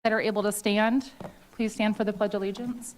That are able to stand, please stand for the Pledge of Allegiance.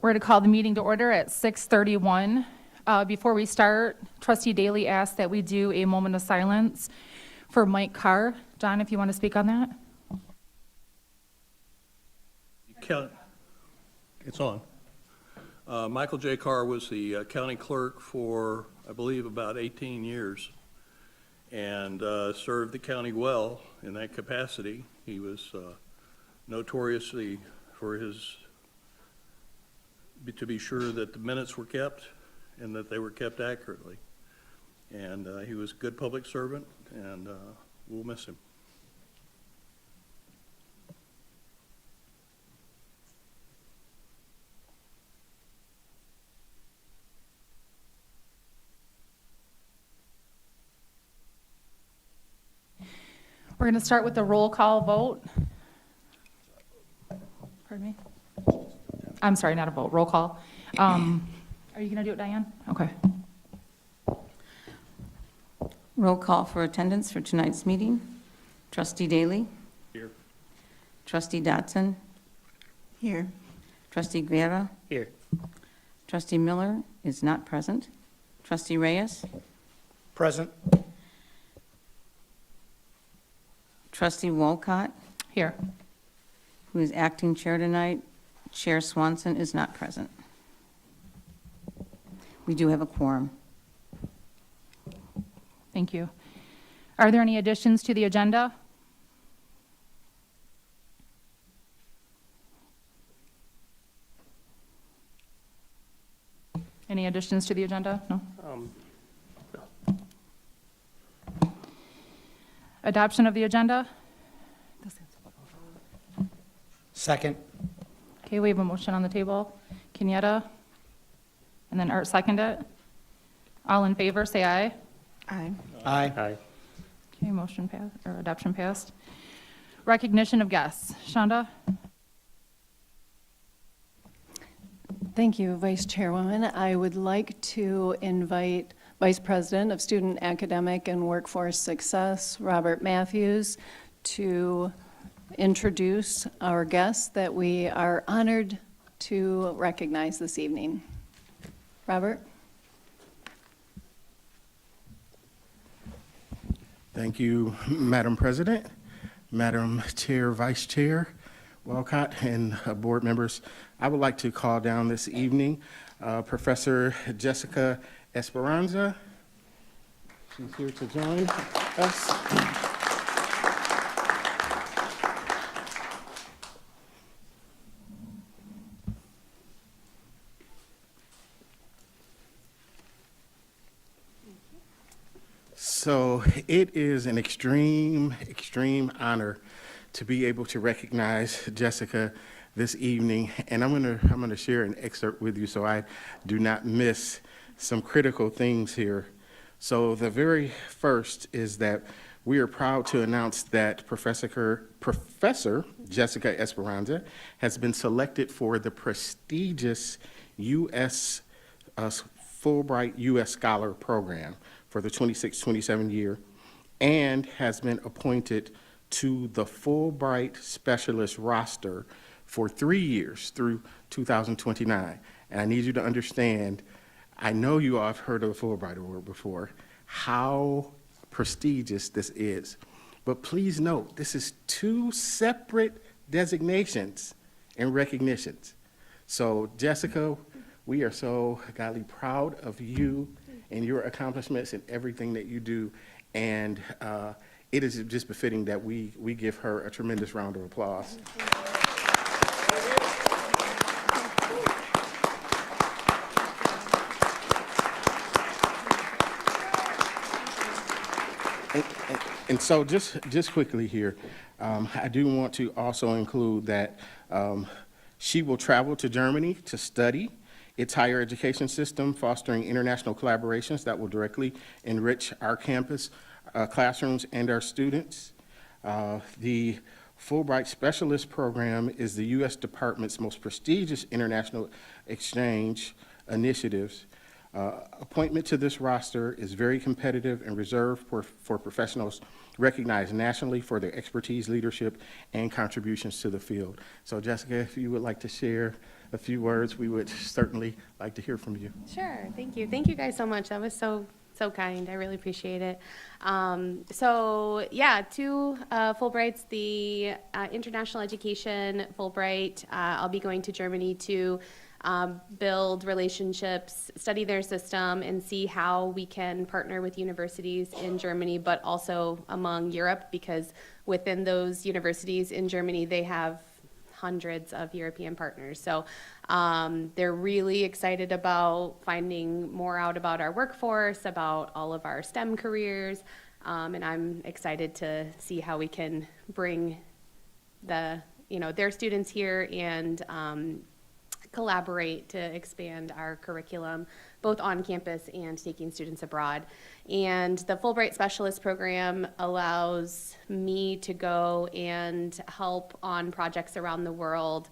We're going to call the meeting to order at 6:31. Before we start, Trustee Daly asked that we do a moment of silence for Mike Carr. John, if you want to speak on that. It's on. Michael J. Carr was the county clerk for, I believe, about 18 years and served the county well in that capacity. He was notoriously for his to be sure that the minutes were kept and that they were kept accurately. And he was a good public servant, and we'll miss him. We're going to start with the roll call vote. Pardon me? I'm sorry, not a vote, roll call. Are you going to do it, Diane? Okay. Roll call for attendance for tonight's meeting. Trustee Daly. Here. Trustee Dotson. Here. Trustee Guerra. Here. Trustee Miller is not present. Trustee Reyes. Present. Trustee Wolcott, Here. who is acting chair tonight. Chair Swanson is not present. We do have a quorum. Thank you. Are there any additions to the agenda? Any additions to the agenda? No? Adoption of the agenda? Second. Okay, we have a motion on the table. Kenyatta? And then Art seconded it. All in favor, say aye. Aye. Aye. Okay, motion passed, or adoption passed. Recognition of guests. Shonda? Thank you, Vice Chairwoman. I would like to invite Vice President of Student Academic and Workforce Success, Robert Matthews, to introduce our guests that we are honored to recognize this evening. Robert? Thank you, Madam President, Madam Chair, Vice Chair Walcott, and board members. I would like to call down this evening Professor Jessica Esperanza. She's here to join us. So it is an extreme honor to be able to recognize Jessica this evening, and I'm gonna share an excerpt with you so I do not miss some critical things here. So the very first is that we are proud to announce that Professor Jessica Esperanza has been selected for the prestigious U.S. Fulbright U.S. Scholar Program for the 26-27 year, and has been appointed to the Fulbright Specialist roster for 3 years through 2029. And I need you to understand, I know you all have heard of the Fulbright Award before, how prestigious this is. But please note, this is 2 separate designations and recognitions. So Jessica, we are so godly proud of you and your accomplishments and everything that you do. And it is just befitting that we give her a tremendous round of applause. And so just quickly here, I do want to also include that she will travel to Germany to study its higher education system, fostering international collaborations that will directly enrich our campus, classrooms, and our students. The Fulbright Specialist Program is the U.S. Department's most prestigious international exchange initiatives. Appointment to this roster is very competitive and reserved for professionals recognized nationally for their expertise, leadership, and contributions to the field. So Jessica, if you would like to share a few words, we would certainly like to hear from you. Sure, thank you. Thank you guys so much. That was so kind. I really appreciate it. So yeah, two Fulbrights, the International Education Fulbright. I'll be going to Germany to build relationships, study their system, and see how we can partner with universities in Germany, but also among Europe, because within those universities in Germany, they have hundreds of European partners. So they're really excited about finding more out about our workforce, about all of our STEM careers, and I'm excited to see how we can bring their students here and collaborate to expand our curriculum, both on campus and taking students abroad. And the Fulbright Specialist Program allows me to go and help on projects around the world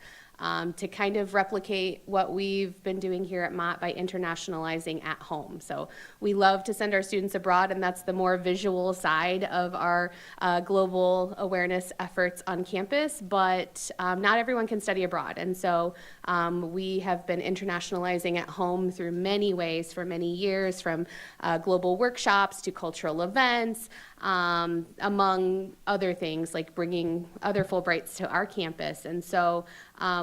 to kind of replicate what we've been doing here at Mott by internationalizing at home. So we love to send our students abroad, and that's the more visual side of our global awareness efforts on campus, but not everyone can study abroad. And so we have been internationalizing at home through many ways for many years, from global workshops to cultural events, among other things, like bringing other Fulbrights to our campus. And so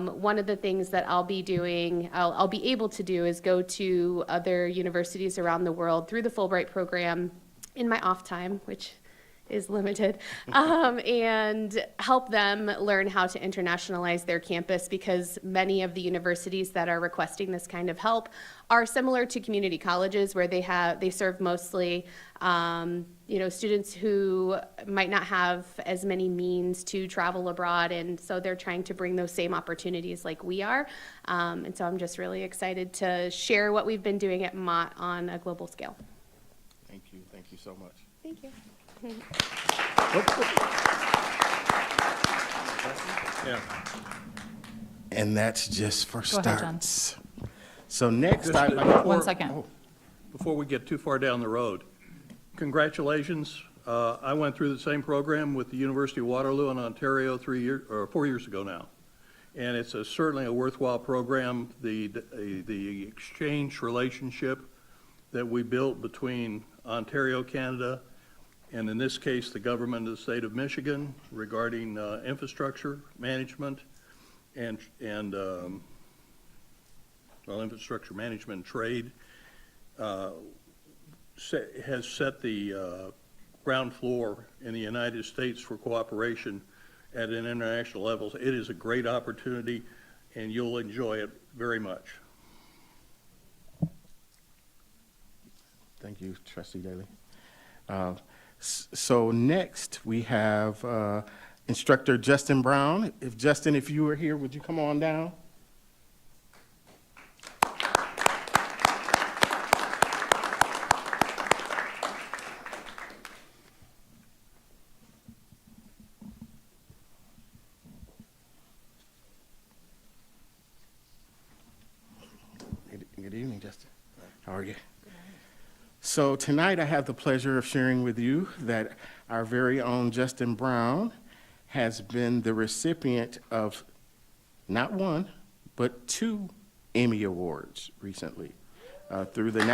one of the things that I'll be doing, I'll be able to do, is go to other universities around the world through the Fulbright program in my off time, which is limited, and help them learn how to internationalize their campus, because many of the universities that are requesting this kind of help are similar to community colleges, where they serve mostly students who might not have as many means to travel abroad, and so they're trying to bring those same opportunities like we are. And so I'm just really excited to share what we've been doing at Mott on a global scale. Thank you so much. Thank you. Yeah. And that's just for Go ahead, John. starts. So next, Just I'd like. One second. Oh, Before we get too far down the road, congratulations. I went through the same program with the University of Waterloo in Ontario 4 years ago now. And it's certainly a worthwhile program. The exchange relationship that we built between Ontario, Canada, and in this case, the government of the state of Michigan regarding infrastructure management and infrastructure management and trade has set the ground floor in the United States for cooperation at an international level. It is a great opportunity, and you'll enjoy it very much. Thank you, Trustee Daly. So next, we have Instructor Justin Brown. Justin, if you were here, would you come on down? Good evening, Justin. How are you? So tonight I have the pleasure of sharing with you that our very own Justin Brown has been the recipient of not one, but 2 Emmy Awards recently through the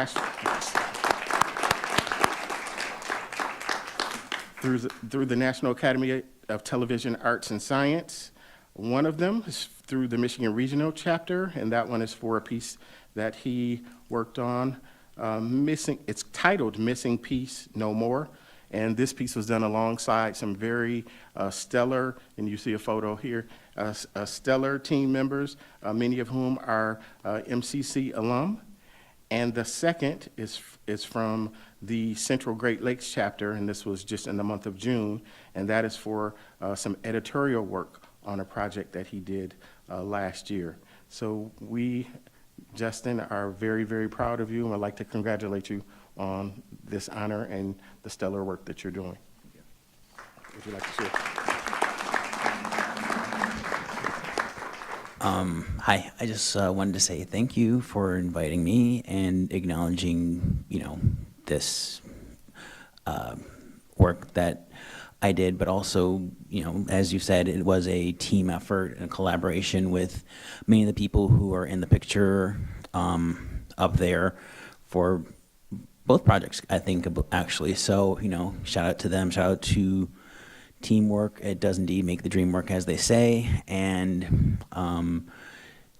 National Academy of Television Arts and Science. One of them is through the Michigan Regional Chapter, and that one is for a piece that he worked on. It's titled Missing Piece No More, And this piece was done alongside some very stellar, and you see a photo here, stellar team members, many of whom are MCC alum. And the second is from the Central Great Lakes chapter, and this was just in the month of June, and that is for some editorial work on a project that he did last year. So we, Justin, are very, very proud of you, and I'd like to congratulate you on this honor and the stellar work that you're doing. Would you like to share? Hi, I just wanted to say thank you for inviting me and acknowledging, this work that I did, but also, as you said, it was a team effort and collaboration with many of the people who are in the picture up there for both projects, I think, actually. So, shout out to them, shout out to teamwork. It does indeed make the dream work, as they say, and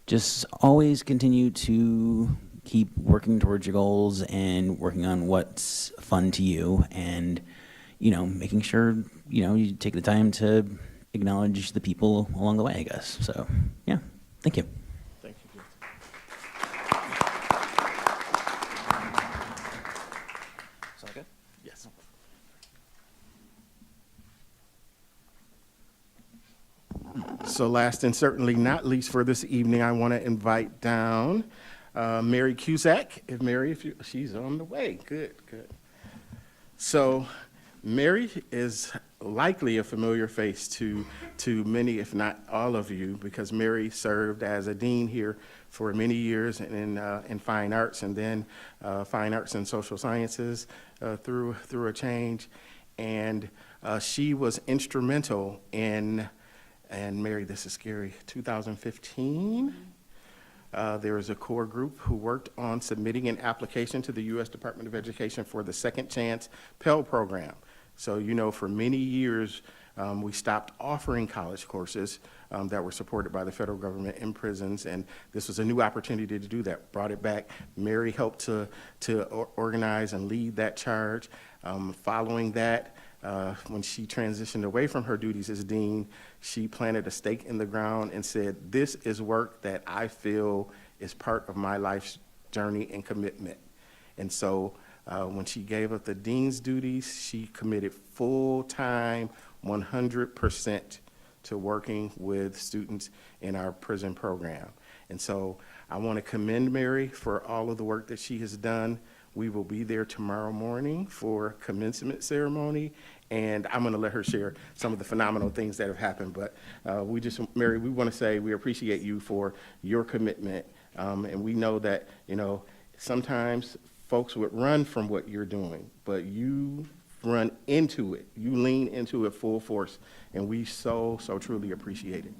just always continue to keep working towards your goals and working on what's fun to you, and making sure you take the time to acknowledge the people along the way, I guess. So yeah, thank you. Thank you. Is that good? Yes. So last and certainly not least for this evening, I want to invite down Mary Cusack. She's on the way. Good. So Mary is likely a familiar face to many, if not all of you, because Mary served as a dean here for many years in fine arts, and then fine arts and social sciences through a change. And she was instrumental in, and Mary, this is scary, 2015, there was a core group who worked on submitting an application to the U.S. Department of Education for the Second Chance Pell Program. So, for many years, we stopped offering college courses that were supported by the federal government in prisons, and this was a new opportunity to do that. Brought it back. Mary helped to organize and lead that charge. Following that, when she transitioned away from her duties as dean, she planted a stake in the ground and said, this is work that I feel is part of my life's journey and commitment. And so when she gave up the dean's duties, she committed full-time, 100% to working with students in our prison program. And so I want to commend Mary for all of the work that she has done. We will be there tomorrow morning for commencement ceremony, and I'm going to let her share some of the phenomenal things that have happened. But Mary, we want to say we appreciate you for your commitment, and we know that, sometimes folks would run from what you're doing, but you run into it. You lean into it full force, and we so truly appreciate it.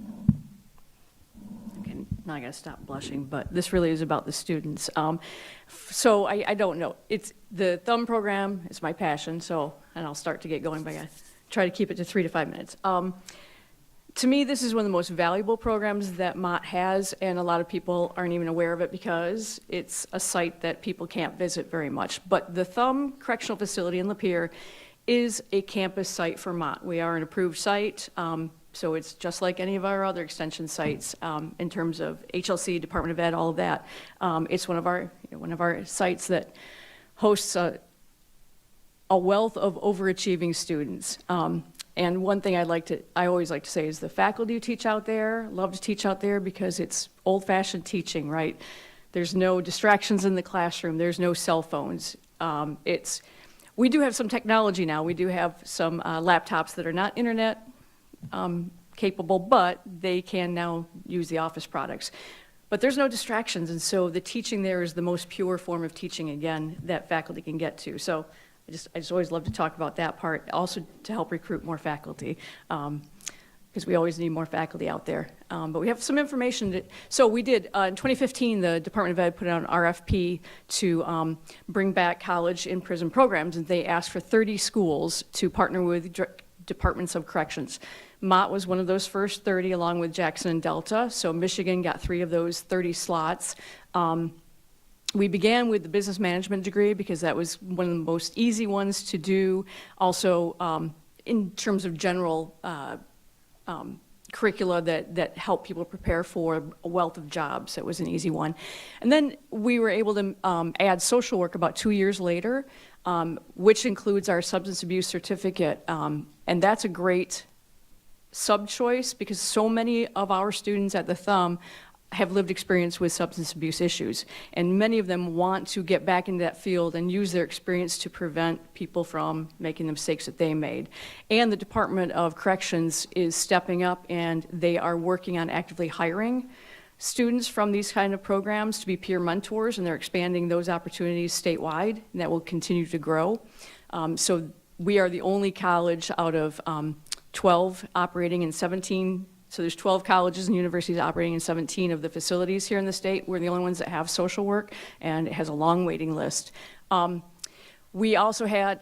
Okay, now I gotta stop blushing, but this really is about the students. So I don't know. It's the thumb program is my passion, and I'll start to get going, but I gotta try to keep it to 3 to 5 minutes. To me, this is one of the most valuable programs that Mott has, and a lot of people aren't even aware of it because it's a site that people can't visit very much. But the Thumb Correctional Facility in Lapeer is a campus site for Mott. We are an approved site, so it's just like any of our other extension sites in terms of HLC, Department of Ed, all of that. It's one of our sites that hosts a wealth of overachieving students. And one thing I always like to say is the faculty who teach out there love to teach out there because it's old-fashioned teaching, right? There's no distractions in the classroom. There's no cell phones. We do have some technology now. We do have some laptops that are not internet capable, but they can now use the office products. But there's no distractions, and so the teaching there is the most pure form of teaching, again, that faculty can get to. So I just always love to talk about that part, also to help recruit more faculty, because we always need more faculty out there. But we have some information. So we did, in 2015, the Department of Ed put out an RFP to bring back college in prison programs, and they asked for 30 schools to partner with departments of corrections. Mott was one of those first 30, along with Jackson and Delta, so Michigan got 3 of those 30 slots. We began with the business management degree because that was one of the most easy ones to do. Also, in terms of general curricula that help people prepare for a wealth of jobs, that was an easy one. And then we were able to add social work about 2 years later, which includes our substance abuse certificate. And that's a great sub-choice because so many of our students at the Thumb have lived experience with substance abuse issues. And many of them want to get back into that field and use their experience to prevent people from making the mistakes that they made. And the Department of Corrections is stepping up and they are working on actively hiring students from these kind of programs to be peer mentors, and they're expanding those opportunities statewide, and that will continue to grow. So we are the only college out of 12 operating in 17. So there's 12 colleges and universities operating in 17 of the facilities here in the state. We're the only ones that have social work, and it has a long waiting list. We also had,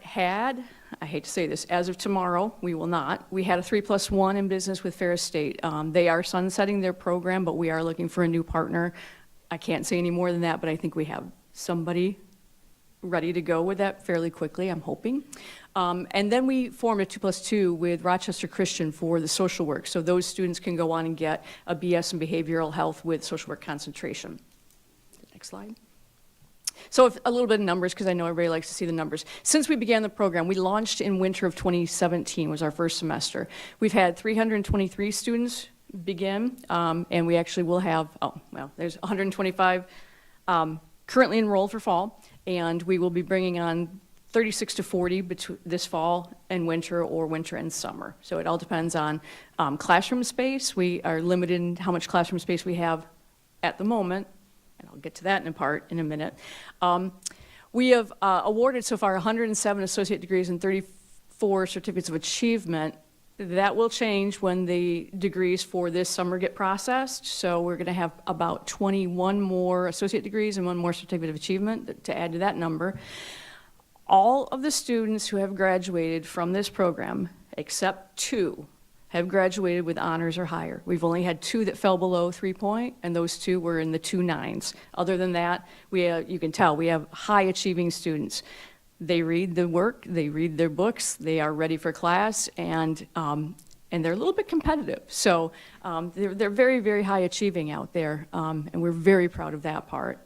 I hate to say this, as of tomorrow, we will not. We had a 3+1 in business with Ferris State. They are sunsetting their program, but we are looking for a new partner. I can't say any more than that, but I think we have somebody ready to go with that fairly quickly, I'm hoping. And then we formed a 2+2 with Rochester Christian for the social work. So those students can go on and get a BS in behavioral health with social work concentration. Next slide. So a little bit of numbers, because I know everybody likes to see the numbers. Since we began the program, we launched in winter of 2017, was our first semester. We've had 323 students begin, and we actually will have, there's 125 currently enrolled for fall, and we will be bringing on 36 to 40 between this fall and winter, or winter and summer. So it all depends on classroom space. We are limited in how much classroom space we have at the moment, and I'll get to that in a minute. We have awarded so far 107 associate degrees and 34 certificates of achievement. That will change when the degrees for this summer get processed. So we're going to have about 21 more associate degrees and 1 more certificate of achievement to add to that number. All of the students who have graduated from this program, except 2, have graduated with honors or higher. We've only had 2 that fell below 3 and those 2 were in the 2.9s. Other than that, you can tell we have high achieving students. They read the work, they read their books, they are ready for class, and they're a little bit competitive. So they're very, very high achieving out there, and we're very proud of that part.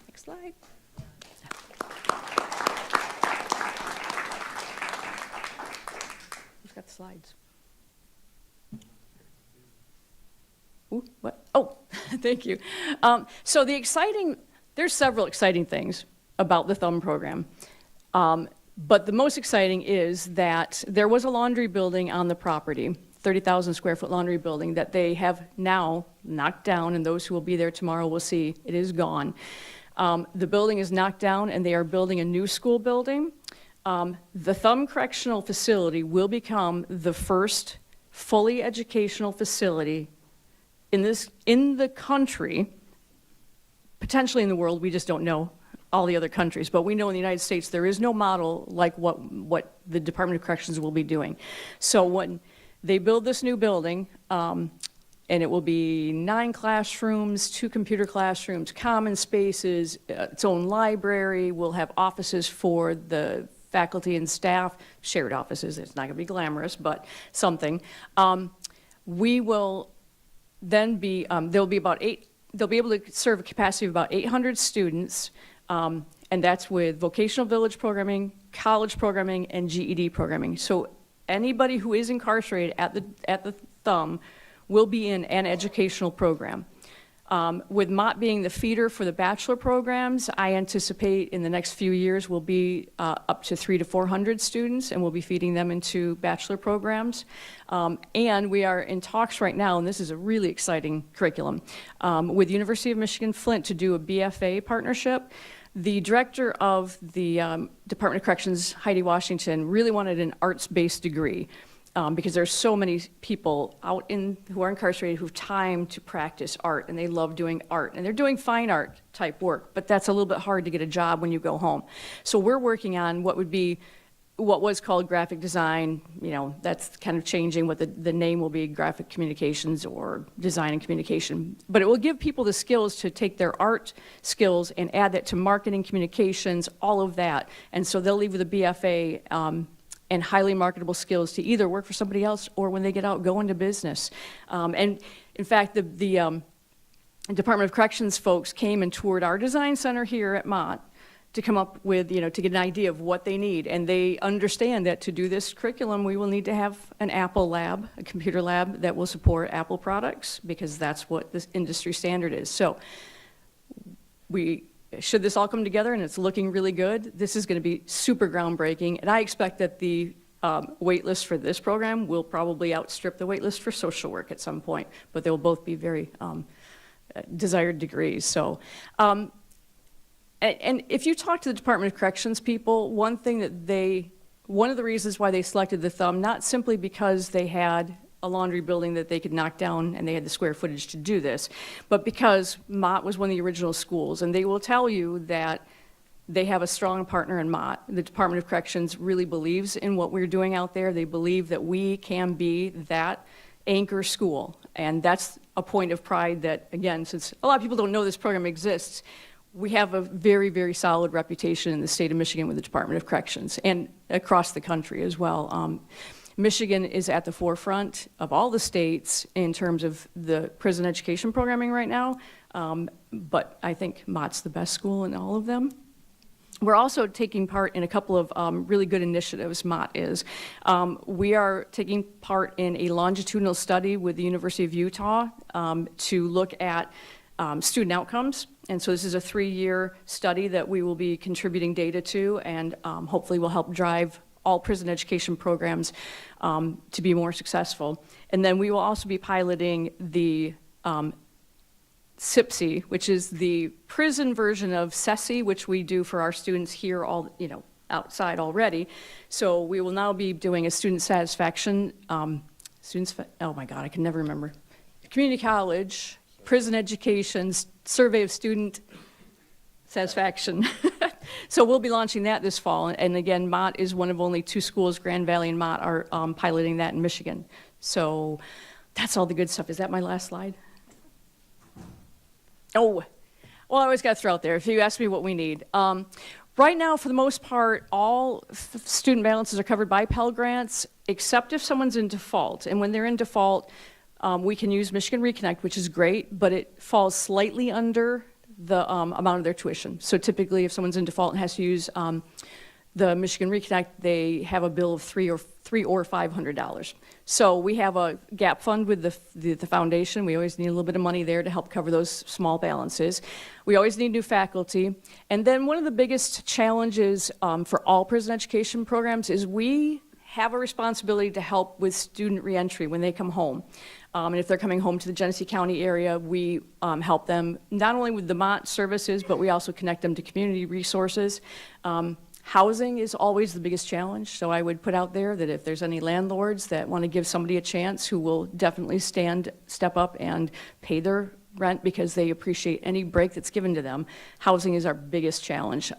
Next slide. Who's got the slides? Ooh, what? Oh, thank you. So there's several exciting things about the Thumb program. But the most exciting is that there was a laundry building on the property, 30,000 square foot laundry building that they have now knocked down, and those who will be there tomorrow will see it is gone. The building is knocked down and they are building a new school building. The Thumb Correctional Facility will become the first fully educational facility in the country, potentially in the world. We just don't know all the other countries, but we know in the United States there is no model like what the Department of Corrections will be doing. So when they build this new building, and it will be 9 classrooms, 2 computer classrooms, common spaces, its own library. We'll have offices for the faculty and staff, shared offices. It's not going to be glamorous, but something. We will then be, they'll be able to serve a capacity of about 800 students, and that's with vocational village programming, college programming, and GED programming. So anybody who is incarcerated at the Thumb will be in an educational program. With Mott being the feeder for the bachelor programs, I anticipate in the next few years we'll be up to 300 to 400 students, and we'll be feeding them into bachelor programs. And we are in talks right now, and this is a really exciting curriculum, with University of Michigan Flint to do a BFA partnership. The director of the Department of Corrections, Heidi Washington, really wanted an arts-based degree. Because there's so many people who are incarcerated who have time to practice art, and they love doing art, and they're doing fine art type work, but that's a little bit hard to get a job when you go home. So we're working on what would be what was called graphic design, that's kind of changing what the name will be, graphic communications or design and communication. But it will give people the skills to take their art skills and add that to marketing, communications, all of that. And so they'll leave with a BFA and highly marketable skills to either work for somebody else or when they get out, go into business. And in fact, the Department of Corrections folks came and toured our design center here at Mott to come up with, to get an idea of what they need. And they understand that to do this curriculum, we will need to have an Apple lab, a computer lab that will support Apple products, because that's what this industry standard is. So should this all come together, and it's looking really good, this is going to be super groundbreaking. And I expect that the wait list for this program will probably outstrip the wait list for social work at some point, but they will both be very desired degrees. So, and if you talk to the Department of Corrections people, one of the reasons why they selected the Thumb, not simply because they had a laundry building that they could knock down and they had the square footage to do this, but because Mott was one of the original schools, and they will tell you that they have a strong partner in Mott. The Department of Corrections really believes in what we're doing out there. They believe that we can be that anchor school, and that's a point of pride that, again, since a lot of people don't know this program exists, we have a very, very solid reputation in the state of Michigan with the Department of Corrections and across the country as well. Michigan is at the forefront of all the states in terms of the prison education programming right now, but I think Mott's the best school in all of them. We're also taking part in a couple of really good initiatives, Mott is. We are taking part in a longitudinal study with the University of Utah to look at student outcomes. And so this is a 3-year study that we will be contributing data to, and hopefully will help drive all prison education programs to be more successful. And then we will also be piloting the SIPSI, which is the prison version of SESI, which we do for our students here outside already. So we will now be doing a student satisfaction, oh my God, I can never remember. Community college, prison education, survey of student satisfaction. So we'll be launching that this fall. And again, Mott is one of only 2 schools, Grand Valley and Mott, are piloting that in Michigan. So that's all the good stuff. Is that my last slide? Oh, well, I always got to throw out there if you ask me what we need. Right now, for the most part, all student balances are covered by Pell Grants, except if someone's in default. And when they're in default, we can use Michigan Reconnect, which is great, but it falls slightly under the amount of their tuition. So typically, if someone's in default and has to use the Michigan Reconnect, they have a bill of $300 or $500. So we have a gap fund with the foundation. We always need a little bit of money there to help cover those small balances. We always need new faculty. And then one of the biggest challenges for all prison education programs is we have a responsibility to help with student reentry when they come home. And if they're coming home to the Genesee County area, we help them not only with the Mott services, but we also connect them to community resources. Housing is always the biggest challenge, so I would put out there that if there's any landlords that want to give somebody a chance, who will definitely step up and pay their rent because they appreciate any break that's given to them, housing is our biggest challenge.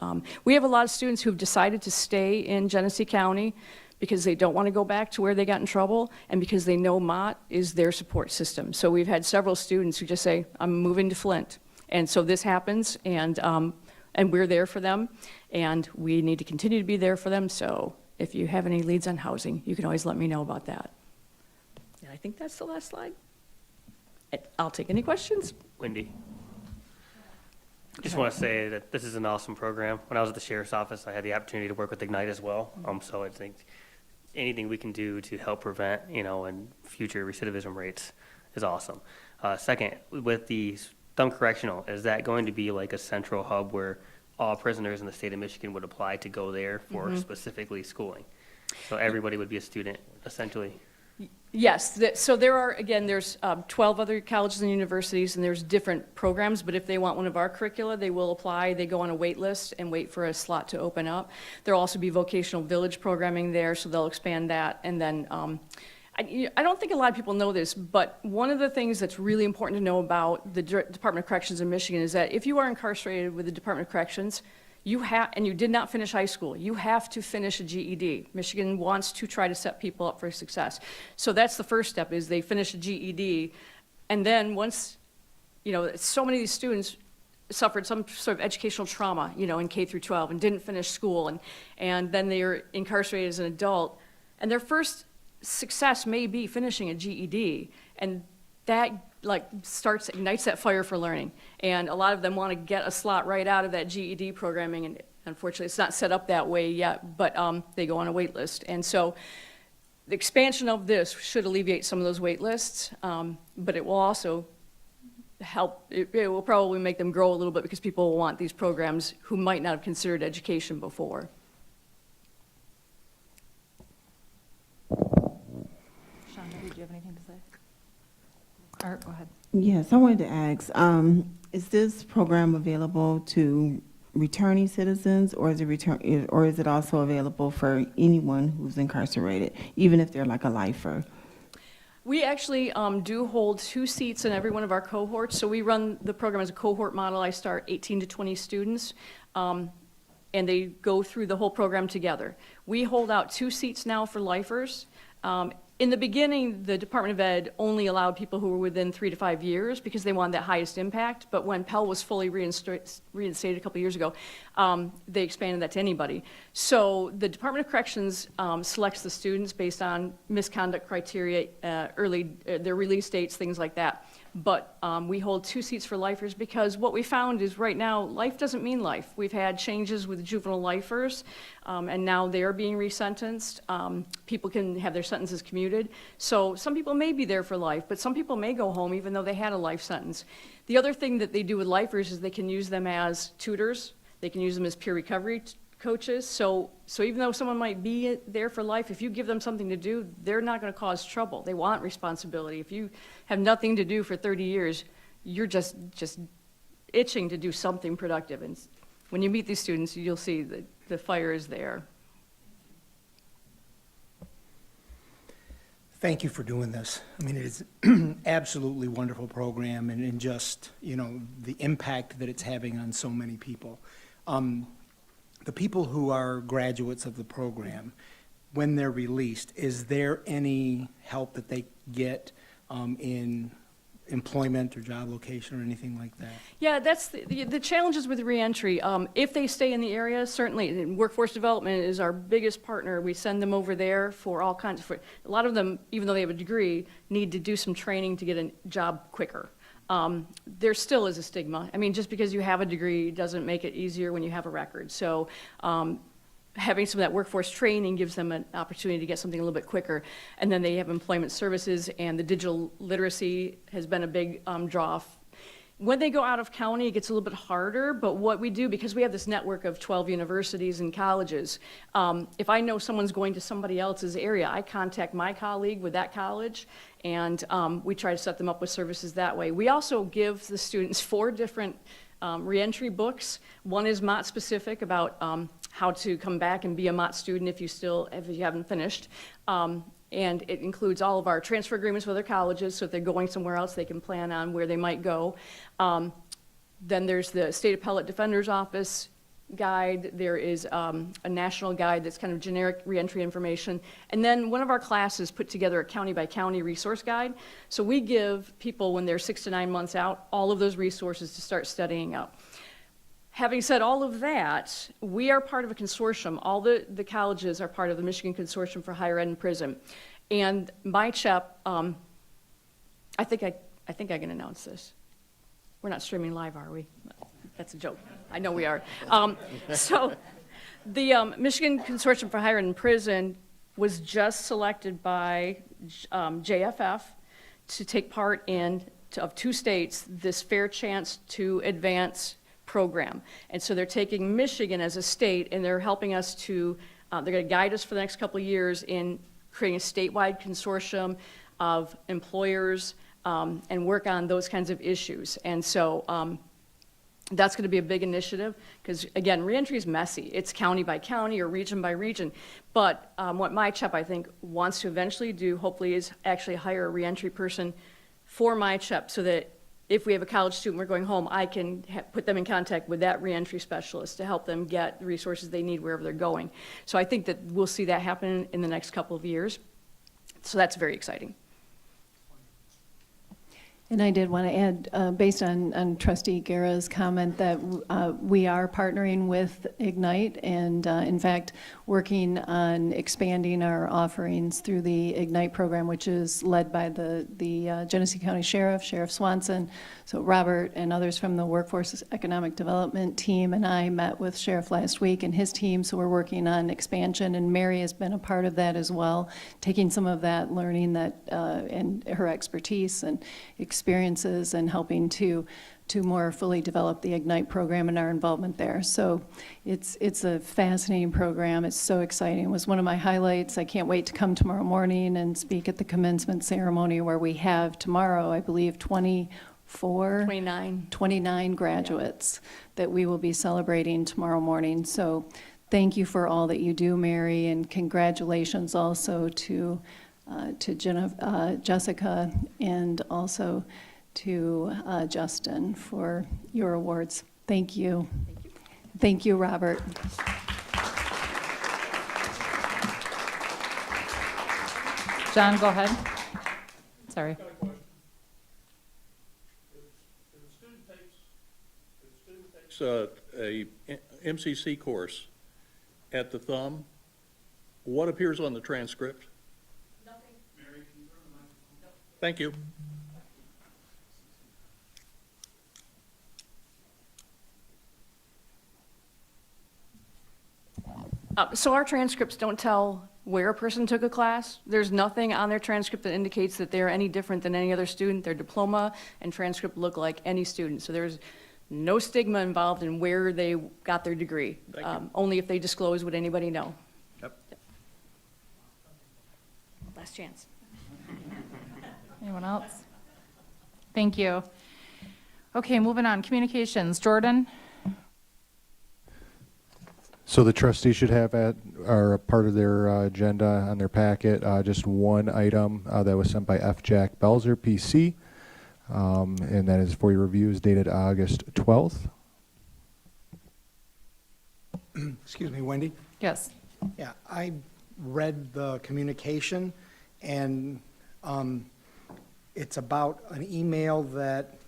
We have a lot of students who've decided to stay in Genesee County because they don't want to go back to where they got in trouble, and because they know Mott is their support system. So we've had several students who just say, I'm moving to Flint. And so this happens, and we're there for them, and we need to continue to be there for them. So if you have any leads on housing, you can always let me know about that. And I think that's the last slide. I'll take any questions. Wendy. Just want to say that this is an awesome program. When I was at the sheriff's office, I had the opportunity to work with Ignite as well. So I think anything we can do to help prevent, and future recidivism rates is awesome. Second, with the Thumb Correctional, is that going to be like a central hub where all prisoners in the state of Michigan would apply to go there for specifically schooling? So everybody would be a student, essentially? Yes, so there's 12 other colleges and universities, and there's different programs, but if they want one of our curricula, they will apply. They go on a wait list and wait for a slot to open up. There'll also be vocational village programming there, so they'll expand that. And then I don't think a lot of people know this, but one of the things that's really important to know about the Department of Corrections in Michigan is that if you are incarcerated with the Department of Corrections, and you did not finish high school, you have to finish a GED. Michigan wants to try to set people up for success. So that's the first step, is they finish a GED, and then once, so many of these students suffered some sort of educational trauma, in K through 12, and didn't finish school, and then they are incarcerated as an adult, and their first success may be finishing a GED, and that ignites that fire for learning. And a lot of them want to get a slot right out of that GED programming, and unfortunately it's not set up that way yet, but they go on a wait list. And so the expansion of this should alleviate some of those wait lists, but it will also help, it will probably make them grow a little bit, because people will want these programs who might not have considered education before. Shonda, did you have anything to say? Art, go ahead. Yes, I wanted to ask, is this program available to returning citizens, or is it also available for anyone who's incarcerated, even if they're like a lifer? We actually do hold 2 seats in every one of our cohorts. So we run the program as a cohort model. I start 18 to 20 students, and they go through the whole program together. We hold out 2 seats now for lifers. In the beginning, the Department of Ed only allowed people who were within 3 to 5 years, because they wanted that highest impact. But when Pell was fully reinstated a couple years ago, they expanded that to anybody. So the Department of Corrections selects the students based on misconduct criteria, their release dates, things like that. But we hold 2 seats for lifers, because what we found is right now, life doesn't mean life. We've had changes with juvenile lifers, and now they're being resentenced. People can have their sentences commuted. So some people may be there for life, but some people may go home even though they had a life sentence. The other thing that they do with lifers is they can use them as tutors. They can use them as peer recovery coaches. So even though someone might be there for life, if you give them something to do, they're not going to cause trouble. They want responsibility. If you have nothing to do for 30 years, you're just itching to do something productive. And when you meet these students, you'll see that the fire is there. Thank you for doing this. I mean, it is absolutely wonderful program, and just, the impact that it's having on so many people. The people who are graduates of the program, when they're released, is there any help that they get in employment or job location or anything like that? Yeah, that's the challenges with reentry. If they stay in the area, certainly, and workforce development is our biggest partner. We send them over there for all kinds of, a lot of them, even though they have a degree, need to do some training to get a job quicker. There still is a stigma. I mean, just because you have a degree doesn't make it easier when you have a record. So having some of that workforce training gives them an opportunity to get something a little bit quicker. And then they have employment services, and the digital literacy has been a big draw. When they go out of county, it gets a little bit harder, but what we do, because we have this network of 12 universities and colleges, if I know someone's going to somebody else's area, I contact my colleague with that college, and we try to set them up with services that way. We also give the students 4 different reentry books. One is Mott specific, about how to come back and be a Mott student if you haven't finished. And it includes all of our transfer agreements with other colleges, so if they're going somewhere else, they can plan on where they might go. Then there's the State Appellate Defender's Office guide. There is a national guide that's kind of generic reentry information. And then one of our classes put together a county-by-county resource guide. So we give people, when they're 6 to 9 months out, all of those resources to start studying up. Having said all of that, we are part of a consortium. All the colleges are part of the Michigan Consortium for Higher Ed and Prison. And my CHEP, I think I can announce this. We're not streaming live, are we? That's a joke. I know we are. So the Michigan Consortium for Higher Ed and Prison was just selected by JFF to take part in, of 2 states, this Fair Chance to Advance program. And so they're taking Michigan as a state, and they're helping us to, they're going to guide us for the next couple of years in creating a statewide consortium of employers and work on those kinds of issues. And so that's going to be a big initiative, because again, reentry is messy. It's county by county or region by region. But what my CHEP, I think, wants to eventually do, hopefully, is actually hire a reentry person for my CHEP, so that if we have a college student, we're going home, I can put them in contact with that reentry specialist to help them get the resources they need wherever they're going. So I think that we'll see that happen in the next couple of years. So that's very exciting. And I did want to add, based on Trustee Guerra's comment, that we are partnering with Ignite and, in fact, working on expanding our offerings through the Ignite program, which is led by the Genesee County Sheriff, Sheriff Swanson. So Robert and others from the Workforce Economic Development team and I met with Sheriff last week and his team, so we're working on expansion, and Mary has been a part of that as well, taking some of that learning that and her expertise and experiences and helping to more fully develop the Ignite program and our involvement there. So it's a fascinating program. It's so exciting. It was one of my highlights. I can't wait to come tomorrow morning and speak at the commencement ceremony where we have tomorrow, I believe, 29 graduates that we will be celebrating tomorrow morning. So thank you for all that you do, Mary, and congratulations also to Jessica and also to Justin for your awards. Thank you. Thank you, Robert. John, go ahead. Sorry. Takes a MCC course at the Thumb, what appears on the transcript? Nothing. Mary, can you turn the microphone? Thank you. So our transcripts don't tell where a person took a class. There's nothing on their transcript that indicates that they're any different than any other student. Their diploma and transcript look like any student. So there's no stigma involved in where they got their degree. Only if they disclose would anybody know. Yep. Last chance. Anyone else? Thank you. Okay, moving on. Communications. Jordan? So the trustees should have are a part of their agenda on their packet, just one item that was sent by F. Jack Belzer, PC, and that is for your review, is dated August 12th. Excuse me, Wendy? Yes. Yeah, I read the communication, and it's about an email that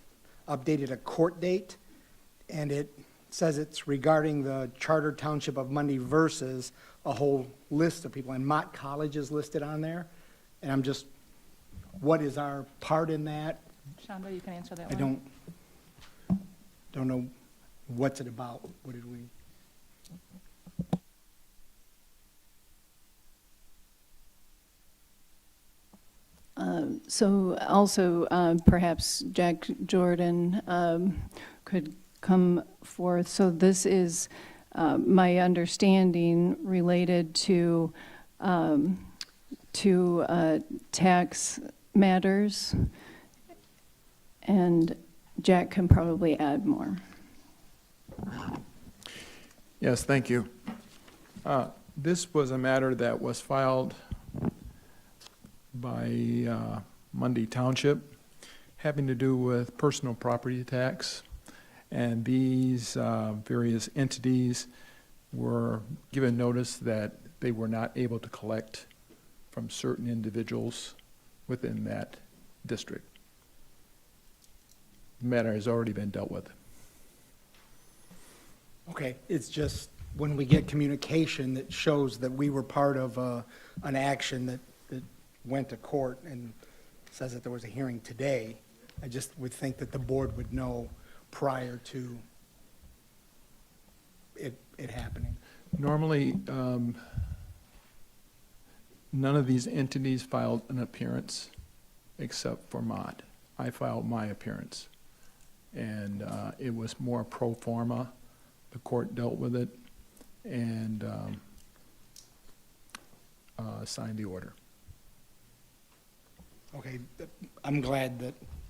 updated a court date, and it says it's regarding the Charter Township of Mundy versus a whole list of people, and Mott College is listed on there, and I'm just, what is our part in that? Shonda, you can answer that I one. don't know what's it about. What did we? So also, perhaps Jack Jordan could come forth. So this is my understanding related to tax matters, and Jack can probably add more. Yes, thank you. This was a matter that was filed by Mundy Township, having to do with personal property tax. And these various entities were given notice that they were not able to collect from certain individuals within that district. The matter has already been dealt with. Okay, it's just when we get communication that shows that we were part of an action that went to court and says that there was a hearing today, I just would think that the board would know prior to it happening. Normally, none of these entities filed an appearance except for Mott. I filed my appearance, and it was more pro forma. The court dealt with it and signed the order. Okay, I'm glad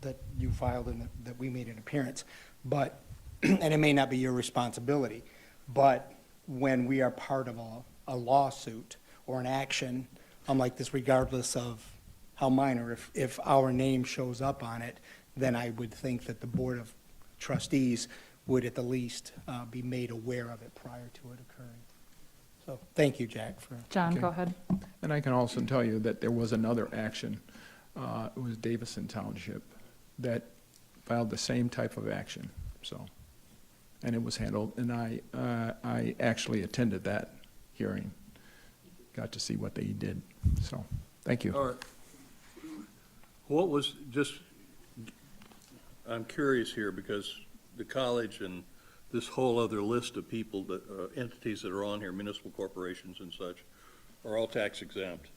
that you filed and that we made an appearance, but, and it may not be your responsibility, but when we are part of a lawsuit or an action, unlike this, regardless of how minor, if our name shows up on it, then I would think that the Board of Trustees would at the least be made aware of it prior to it occurring. So, thank you, Jack, for. John, Okay. go ahead. And I can also tell you that there was another action, it was Davison Township, that filed the same type of action, so. And it was handled, and I actually attended that hearing, got to see what they did, so, thank you. All right. What was, just, I'm curious here because the college and this whole other list of people that, entities that are on here, municipal corporations and such, are all tax exempt.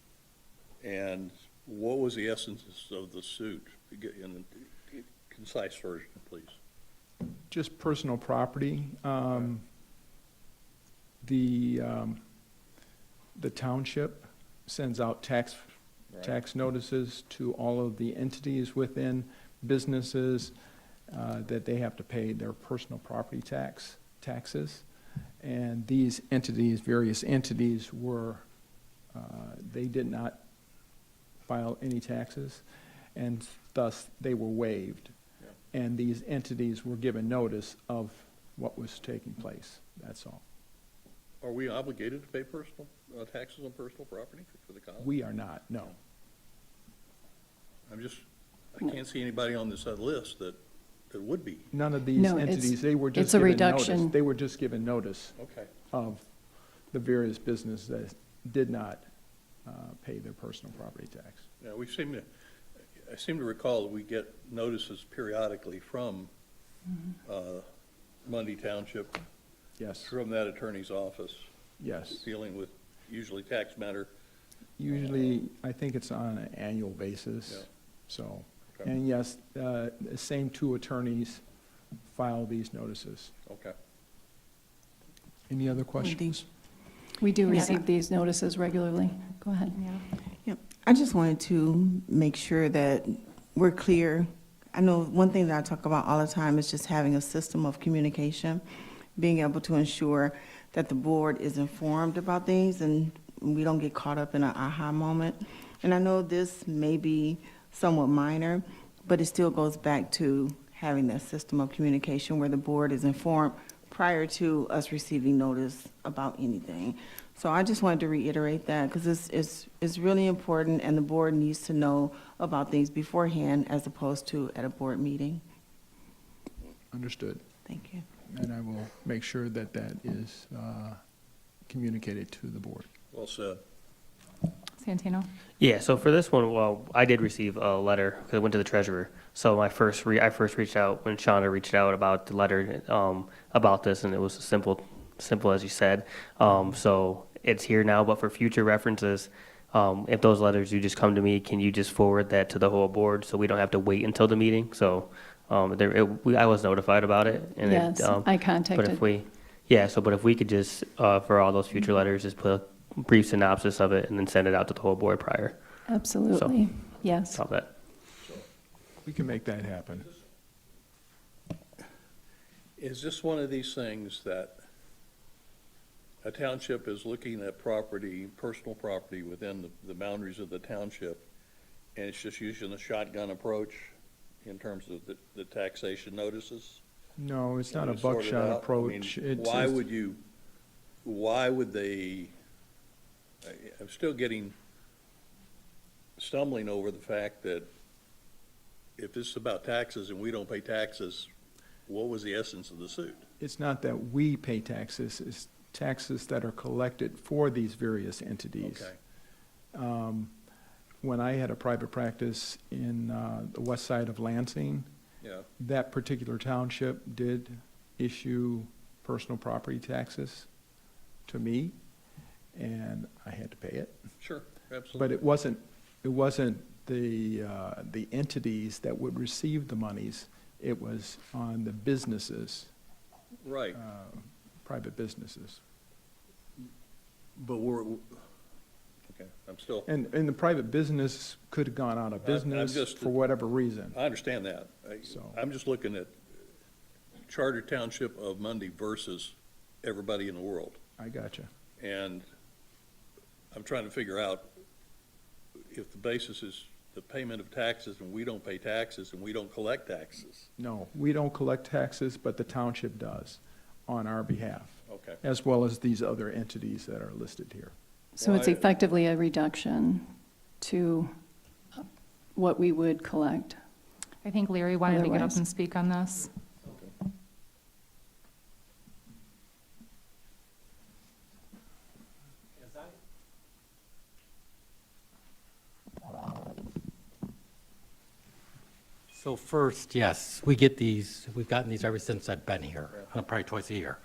And what was the essence of the suit? In a concise version, please. Just personal property. The township sends out tax notices to all of the entities within businesses that they have to pay their personal property taxes. And these entities, various entities were, they did not file any taxes, and thus they were waived. And these entities were given notice of what was taking place, that's all. Are we obligated to pay personal, taxes on personal property for the college? We are not, no. I can't see anybody on this list that would be. None of these No, it's- entities, they were just it's a given notice. reduction. They were just given notice Okay. of the various businesses that did not pay their personal property tax. Yeah, I seem to recall that we get notices periodically from Mundy Township, Yes, from that attorney's office, yes. dealing with usually tax matter. Usually, I think it's on an annual basis, Yeah. so. Okay. And yes, the same two attorneys file these notices. Okay. Any other questions? We do Yeah. receive these notices regularly. Go ahead. Yep. I just wanted to make sure that we're clear. I know one thing that I talk about all the time is just having a system of communication, being able to ensure that the board is informed about things and we don't get caught up in an aha moment. And I know this may be somewhat minor, but it still goes back to having that system of communication where the board is informed prior to us receiving notice about anything. So I just wanted to reiterate that because it's really important and the board needs to know about things beforehand as opposed to at a board meeting. Understood. Thank you. And I will make sure that that is communicated to the board. Well said. Santino? Yeah, so for this one, well, I did receive a letter because it went to the treasurer. So I first reached out when Shonda reached out about the letter about this, and it was simple as you said. So it's here now, but for future references, if those letters do just come to me, can you just forward that to the whole board so we don't have to wait until the meeting? So I was notified about it. And Yes, I contacted. But if we could just, for all those future letters, just put a brief synopsis of it and then send it out to the whole board prior. Absolutely, yes. Stop that. We can make that happen. Is this one of these things that a township is looking at property, personal property within the boundaries of the township, and it's just using the shotgun approach in terms of the taxation notices? No, it's not a To sort it buckshot out? I mean, approach. It's why would they, I'm still stumbling over the fact that if this is about taxes and we don't pay taxes, what was the essence of the suit? It's not that we pay taxes, it's taxes that are collected for these various entities. Okay. When I had a private practice in the west side of Lansing, Yeah, that particular township did issue personal property taxes to me, and I had to pay it. sure, absolutely. But it wasn't the entities that would receive the monies, it was on the businesses, Right, private businesses. but okay, I'm still, And the private business could have gone out of I'm business just- for whatever reason. I understand that. So- I'm just looking at Charter Township of Mundy versus everybody in the world. I gotcha. And I'm trying to figure out if the basis is the payment of taxes and we don't pay taxes and we don't collect taxes. No, we don't collect taxes, but the township does on our behalf, Okay. as well as these other entities that are listed here. So it's Why- effectively a reduction to what we would collect. I think Larry wanted to get up Otherwise. and speak on this. So first, yes, we get these, we've gotten these ever since I've been here, probably twice a year.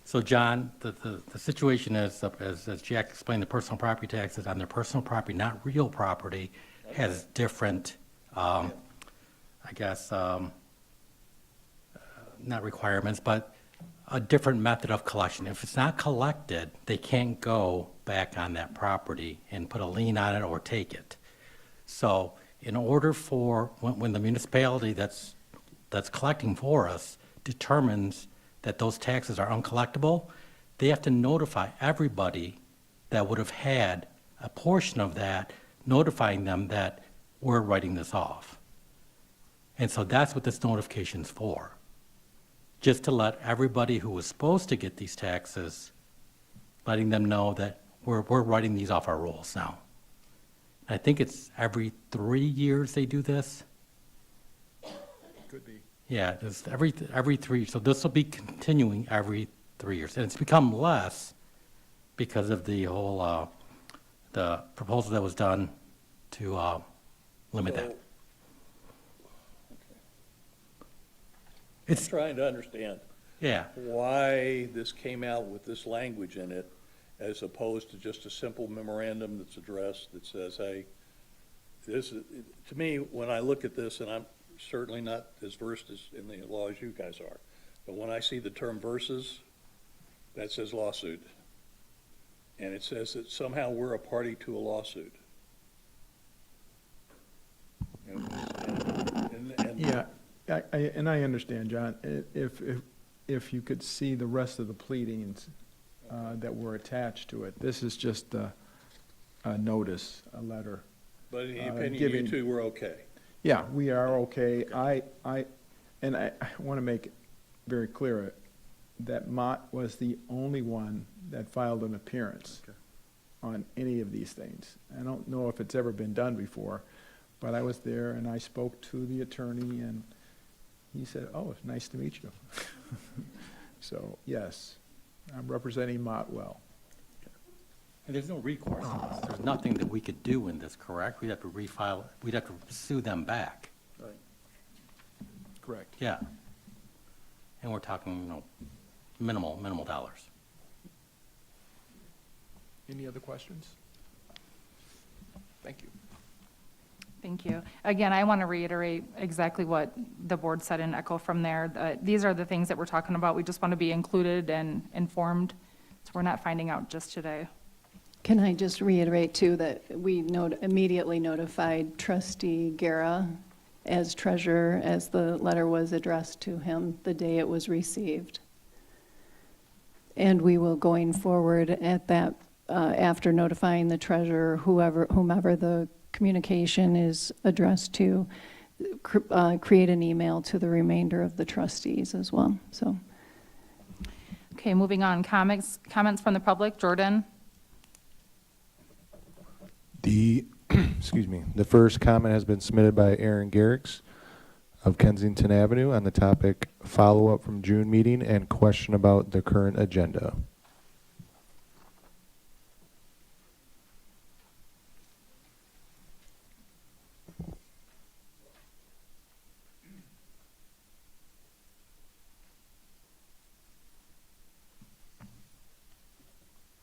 So John, the situation is, as Jack explained, the personal property taxes on their personal property, not real property, has different, I guess, not requirements, but a different method of collection. If it's not collected, they can't go back on that property and put a lien on it or take it. So in order for, when the municipality that's collecting for us determines that those taxes are uncollectible, they have to notify everybody that would have had a portion of that, notifying them that we're writing this off. And so that's what this notification's for. Just to let everybody who was supposed to get these taxes, letting them know that we're writing these off our rolls now. I think it's every 3 years they do this. Could be. Yeah, it's every 3, so this will be continuing every 3 years. And it's become less because of the whole, the proposal that was done to limit that. I'm It's, trying to understand yeah, why this came out with this language in it as opposed to just a simple memorandum that's addressed that says, hey, this is, to me, when I look at this, and I'm certainly not as versed as in the law as you guys are, but when I see the term versus, that says lawsuit. And it says that somehow we're a party to a lawsuit. And Yeah, and I understand, John. If you could see the rest of the pleadings that were attached to it, this is just a notice, a letter. But in the opinion, you giving- two were okay. Yeah, we are okay. I want to make it very clear that Mott was the only one that filed an appearance on any of these things. I don't know if it's ever been done before, but I was there and I spoke to the attorney and he said, oh, it's nice to meet you. So, yes, I'm representing Mott well. and there's no recourse in this. There's nothing that we could do in this, correct? We'd have to refile, we'd have to sue them back. Right. Correct. Yeah. And we're talking, minimal dollars. Any other questions? Thank you. Thank you. Again, I want to reiterate exactly what the board said and echo from there. These are the things that we're talking about. We just want to be included and informed, so we're not finding out just today. Can I just reiterate, too, that we immediately notified trustee Guerra as treasurer, as the letter was addressed to him the day it was received. And we will, going forward at that, after notifying the treasurer, whomever the communication is addressed to, create an email to the remainder of the trustees as well, so. Okay, moving on. Comments from the public. Jordan? The, excuse me, the first comment has been submitted by Aaron Garrix of Kensington Avenue on the topic follow-up from June meeting and question about the current agenda.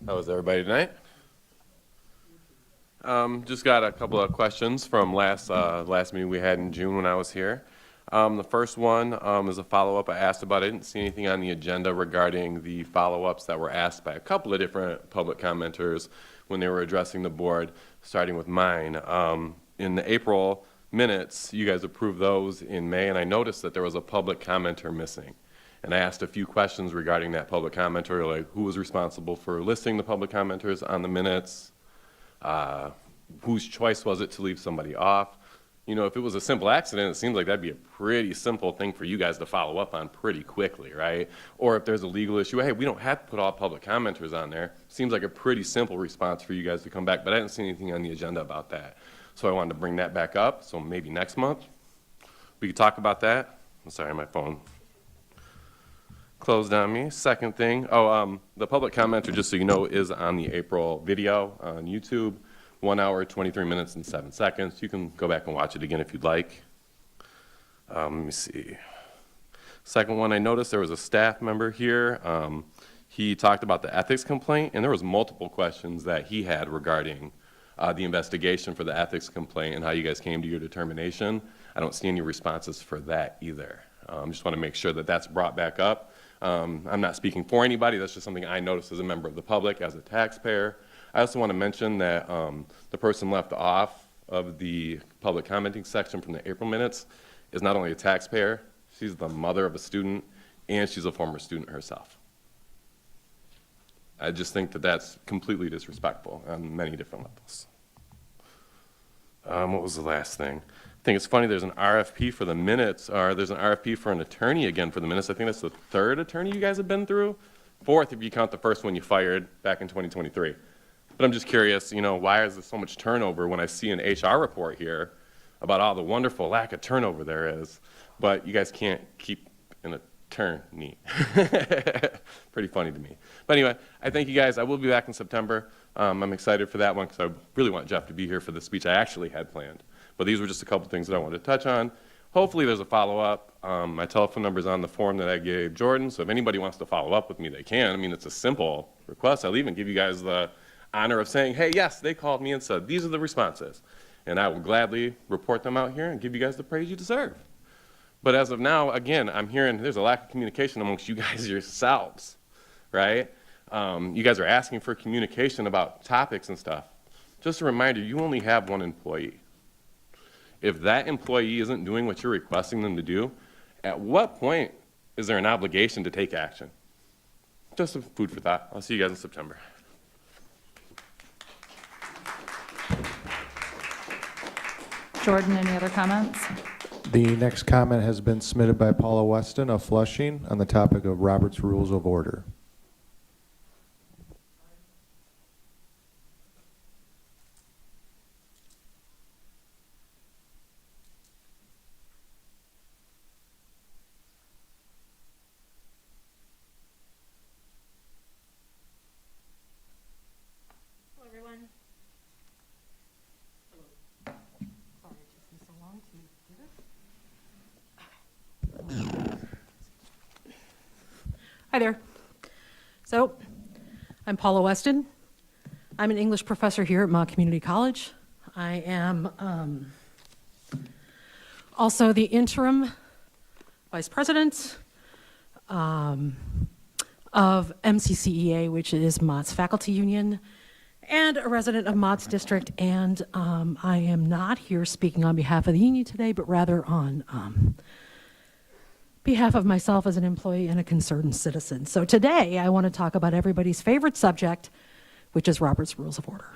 How is everybody tonight? Just got a couple of questions from last meeting we had in June when I was here. The first one is a follow-up I asked about. I didn't see anything on the agenda regarding the follow-ups that were asked by a couple of different public commenters when they were addressing the board, starting with mine. In the April minutes, you guys approved those in May, and I noticed that there was a public commenter missing. And I asked a few questions regarding that public commenter, like who was responsible for listing the public commenters on the minutes, whose choice was it to leave somebody off? You know, if it was a simple accident, it seems like that'd be a pretty simple thing for you guys to follow up on pretty quickly, right? Or if there's a legal issue, hey, we don't have to put all public commenters on there. Seems like a pretty simple response for you guys to come back, but I didn't see anything on the agenda about that. So I wanted to bring that back up, so maybe next month we could talk about that. I'm sorry, my phone closed on me. Second thing, the public commenter, just so you know, is on the April video on YouTube. 1 hour, 23 minutes, and 7 seconds. You can go back and watch it again if you'd like. Let me see. Second one, I noticed there was a staff member here. He talked about the ethics complaint, and there was multiple questions that he had regarding the investigation for the ethics complaint and how you guys came to your determination. I don't see any responses for that either. Just want to make sure that that's brought back up. I'm not speaking for anybody. That's just something I noticed as a member of the public, as a taxpayer. I also want to mention that the person left off of the public commenting section from the April minutes is not only a taxpayer, she's the mother of a student, and she's a former student herself. I just think that that's completely disrespectful on many different levels. What was the last thing? I think it's funny, there's an RFP for the minutes, or there's an RFP for an attorney again for the minutes. I think that's the third attorney you guys have been through. Fourth if you count the first one you fired back in 2023. But I'm just curious, you know, why is there so much turnover when I see an HR report here about all the wonderful lack of turnover there is, but you guys can't keep an attorney. Pretty funny to me. But anyway, I thank you guys. I will be back in September. I'm excited for that one because I really want Jeff to be here for the speech I actually had planned. But these were just a couple things that I wanted to touch on. Hopefully there's a follow-up. My telephone number is on the form that I gave Jordan, so if anybody wants to follow up with me, they can. I mean, it's a simple request. I'll even give you guys the honor of saying, hey, yes, they called me and said, these are the responses. And I will gladly report them out here and give you guys the praise you deserve. But as of now, again, I'm hearing there's a lack of communication amongst you guys yourselves, right? You guys are asking for communication about topics and stuff. Just a reminder, you only have one employee. If that employee isn't doing what you're requesting them to do, at what point is there an obligation to take action? Just some food for thought. I'll see you guys in September. Jordan, any other comments? The next comment has been submitted by Paula Weston of Flushing on the topic of Robert's Rules of Order. Hello, everyone. Hi there. So, I'm Paula Weston. I'm an English professor here at Mott Community College. I am also the interim vice president of MCCEA, which is Mott's faculty union, and a resident of Mott's district. And I am not here speaking on behalf of the union today, but rather on behalf of myself as an employee and a concerned citizen. So today I want to talk about everybody's favorite subject, which is Robert's Rules of Order.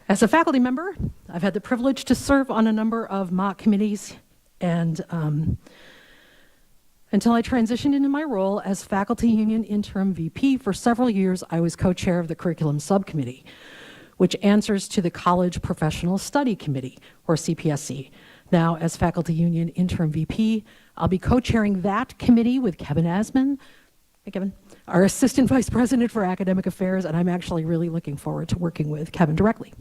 As a faculty member, I've had the privilege to serve on a number of Mott committees, and until I transitioned into my role as faculty union interim VP for several years, I was co-chair of the curriculum subcommittee, which answers to the College Professional Study Committee, or CPSC. Now, as faculty union interim VP, I'll be co-chairing that committee with Kevin Asman, hey Kevin, our assistant vice president for academic affairs, and I'm actually really looking forward to working with Kevin directly.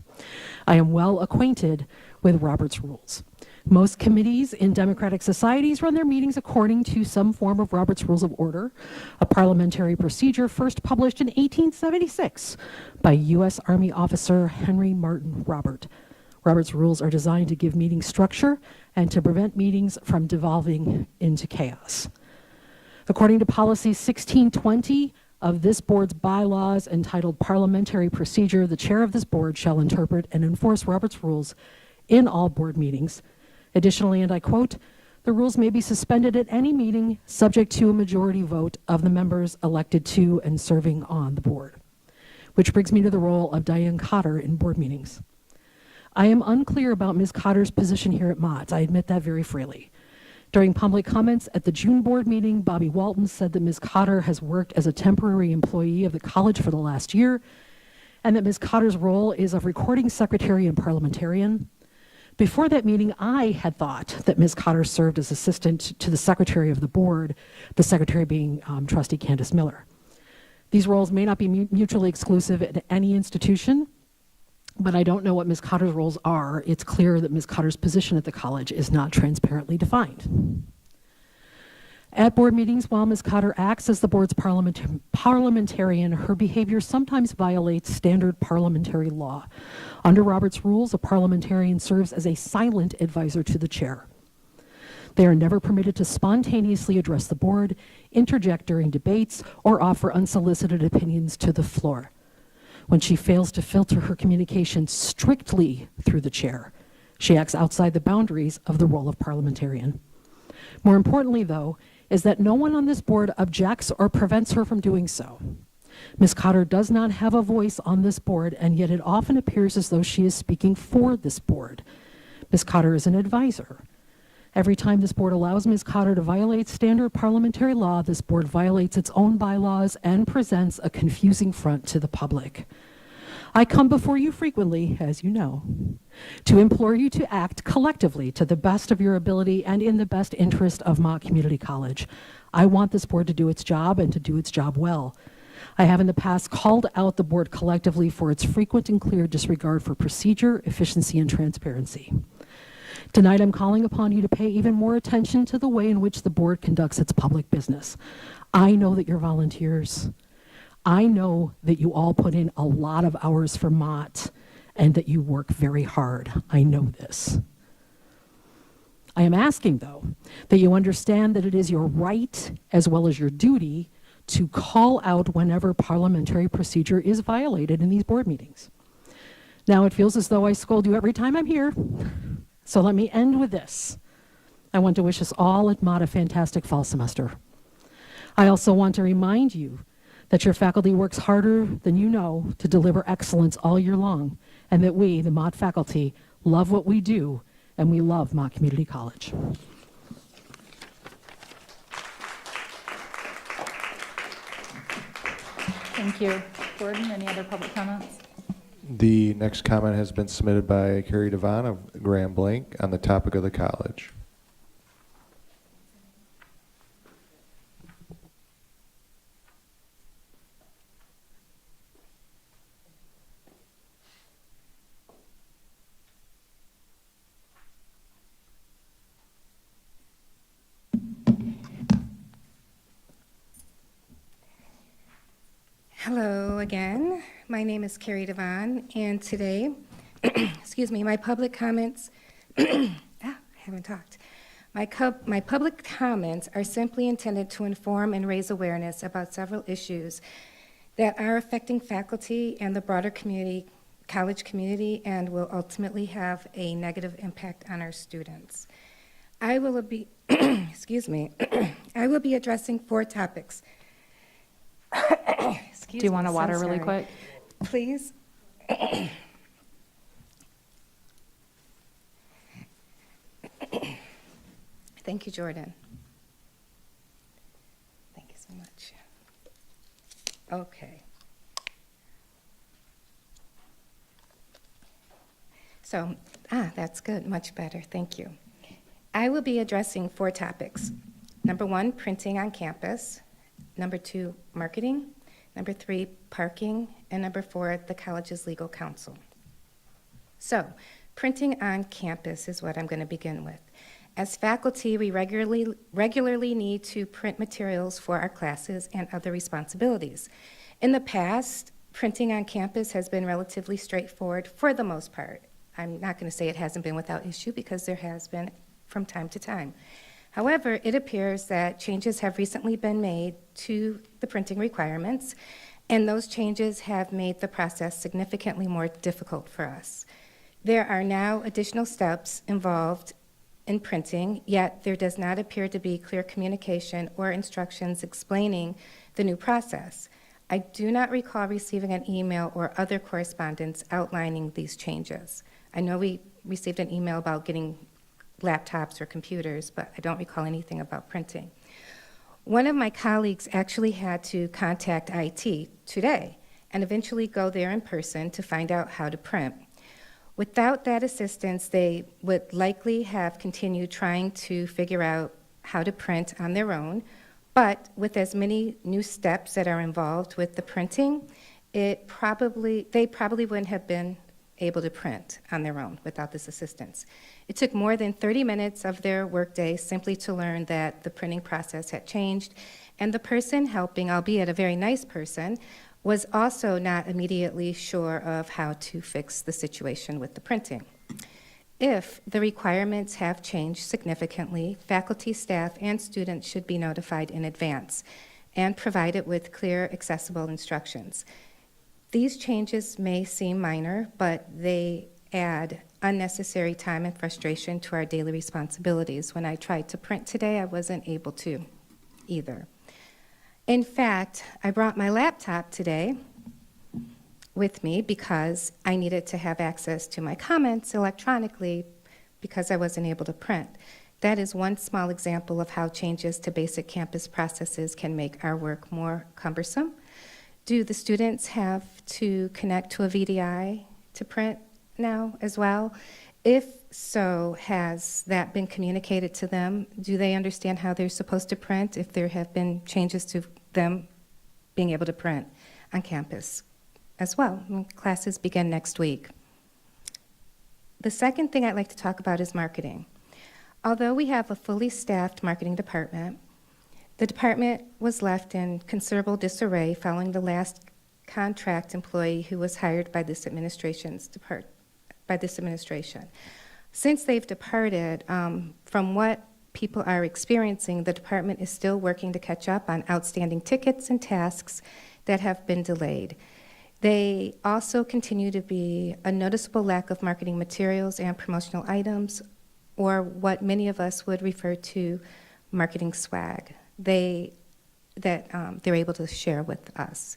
I am well acquainted with Robert's Rules. Most committees in democratic societies run their meetings according to some form of Robert's Rules of Order, a parliamentary procedure first published in 1876 by U.S. Army officer Henry Martin Robert. Robert's rules are designed to give meeting structure and to prevent meetings from devolving into chaos. According to Policy 1620 of this board's bylaws entitled Parliamentary Procedure, the chair of this board shall interpret and enforce Robert's rules in all board meetings. Additionally, and I quote, the rules may be suspended at any meeting subject to a majority vote of the members elected to and serving on the board. which brings me to the role of Diane Cotter in board meetings. I am unclear about Ms. Cotter's position here at Mott. I admit that very freely. During public comments at the June board meeting, Bobby Walton said that Ms. Cotter has worked as a temporary employee of the college for the last year, and that Ms. Cotter's role is of recording secretary and parliamentarian. Before that meeting, I had thought that Ms. Cotter served as assistant to the secretary of the board, the secretary being trustee Candace Miller. These roles may not be mutually exclusive at any institution, but I don't know what Ms. Cotter's roles are. It's clear that Ms. Cotter's position at the college is not transparently defined. At board meetings, while Ms. Cotter acts as the board's parliamentarian, her behavior sometimes violates standard parliamentary law. Under Robert's rules, a parliamentarian serves as a silent advisor to the chair. They are never permitted to spontaneously address the board, interject during debates, or offer unsolicited opinions to the floor. When she fails to filter her communication strictly through the chair, she acts outside the boundaries of the role of parliamentarian. More importantly, though, is that no one on this board objects or prevents her from doing so. Ms. Cotter does not have a voice on this board, and yet it often appears as though she is speaking for this board. Ms. Cotter is an advisor. Every time this board allows Ms. Cotter to violate standard parliamentary law, this board violates its own bylaws and presents a confusing front to the public. I come before you frequently, as you know, to implore you to act collectively to the best of your ability and in the best interest of Mott Community College. I want this board to do its job and to do its job well. I have in the past called out the board collectively for its frequent and clear disregard for procedure, efficiency, and transparency. Tonight, I'm calling upon you to pay even more attention to the way in which the board conducts its public business. I know that you're volunteers. I know that you all put in a lot of hours for Mott and that you work very hard. I know this. I am asking, though, that you understand that it is your right as well as your duty to call out whenever parliamentary procedure is violated in these board meetings. Now, it feels as though I scold you every time I'm here. So let me end with this. I want to wish us all at Mott a fantastic fall semester. I also want to remind you that your faculty works harder than you know to deliver excellence all year long, and that we, the Mott faculty, love what we do, and we love Mott Community College. Thank you. Gordon, any other public comments? The next comment has been submitted by Carrie Devon of Grand Blanc on the topic of the college. Hello again. My name is Carrie Devon, and today, excuse me, my public comments, I haven't talked. My public comments are simply intended to inform and raise awareness about several issues that are affecting faculty and the broader community, college community, and will ultimately have a negative impact on our students. I will be, excuse me, I will be addressing 4 topics. Do you want a water really quick? Please. Thank you, Jordan. Thank you so much. Okay. So, that's good, much better, thank you. I will be addressing 4 topics. Number 1, printing on campus. Number 2, marketing. Number 3, parking. And number 4, the college's legal counsel. So, printing on campus is what I'm going to begin with. As faculty, we regularly need to print materials for our classes and other responsibilities. In the past, printing on campus has been relatively straightforward for the most part. I'm not going to say it hasn't been without issue because there has been from time to time. However, it appears that changes have recently been made to the printing requirements, and those changes have made the process significantly more difficult for us. There are now additional steps involved in printing, yet there does not appear to be clear communication or instructions explaining the new process. I do not recall receiving an email or other correspondence outlining these changes. I know we received an email about getting laptops or computers, but I don't recall anything about printing. One of my colleagues actually had to contact IT today and eventually go there in person to find out how to print. Without that assistance, they would likely have continued trying to figure out how to print on their own, but with as many new steps that are involved with the printing, they probably wouldn't have been able to print on their own without this assistance. It took more than 30 minutes of their workday simply to learn that the printing process had changed, and the person helping, albeit a very nice person, was also not immediately sure of how to fix the situation with the printing. If the requirements have changed significantly, faculty, staff, and students should be notified in advance and provided with clear, accessible instructions. These changes may seem minor, but they add unnecessary time and frustration to our daily responsibilities. When I tried to print today, I wasn't able to either. In fact, I brought my laptop today with me because I needed to have access to my comments electronically because I wasn't able to print. That is one small example of how changes to basic campus processes can make our work more cumbersome. Do the students have to connect to a VDI to print now as well? If so, has that been communicated to them? Do they understand how they're supposed to print if there have been changes to them being able to print on campus as well? Classes begin next week. The second thing I'd like to talk about is marketing. Although we have a fully staffed marketing department, the department was left in considerable disarray following the last contract employee who was hired by this administration. Since they've departed, from what people are experiencing, the department is still working to catch up on outstanding tickets and tasks that have been delayed. They also continue to be a noticeable lack of marketing materials and promotional items, or what many of us would refer to marketing swag that they're able to share with us.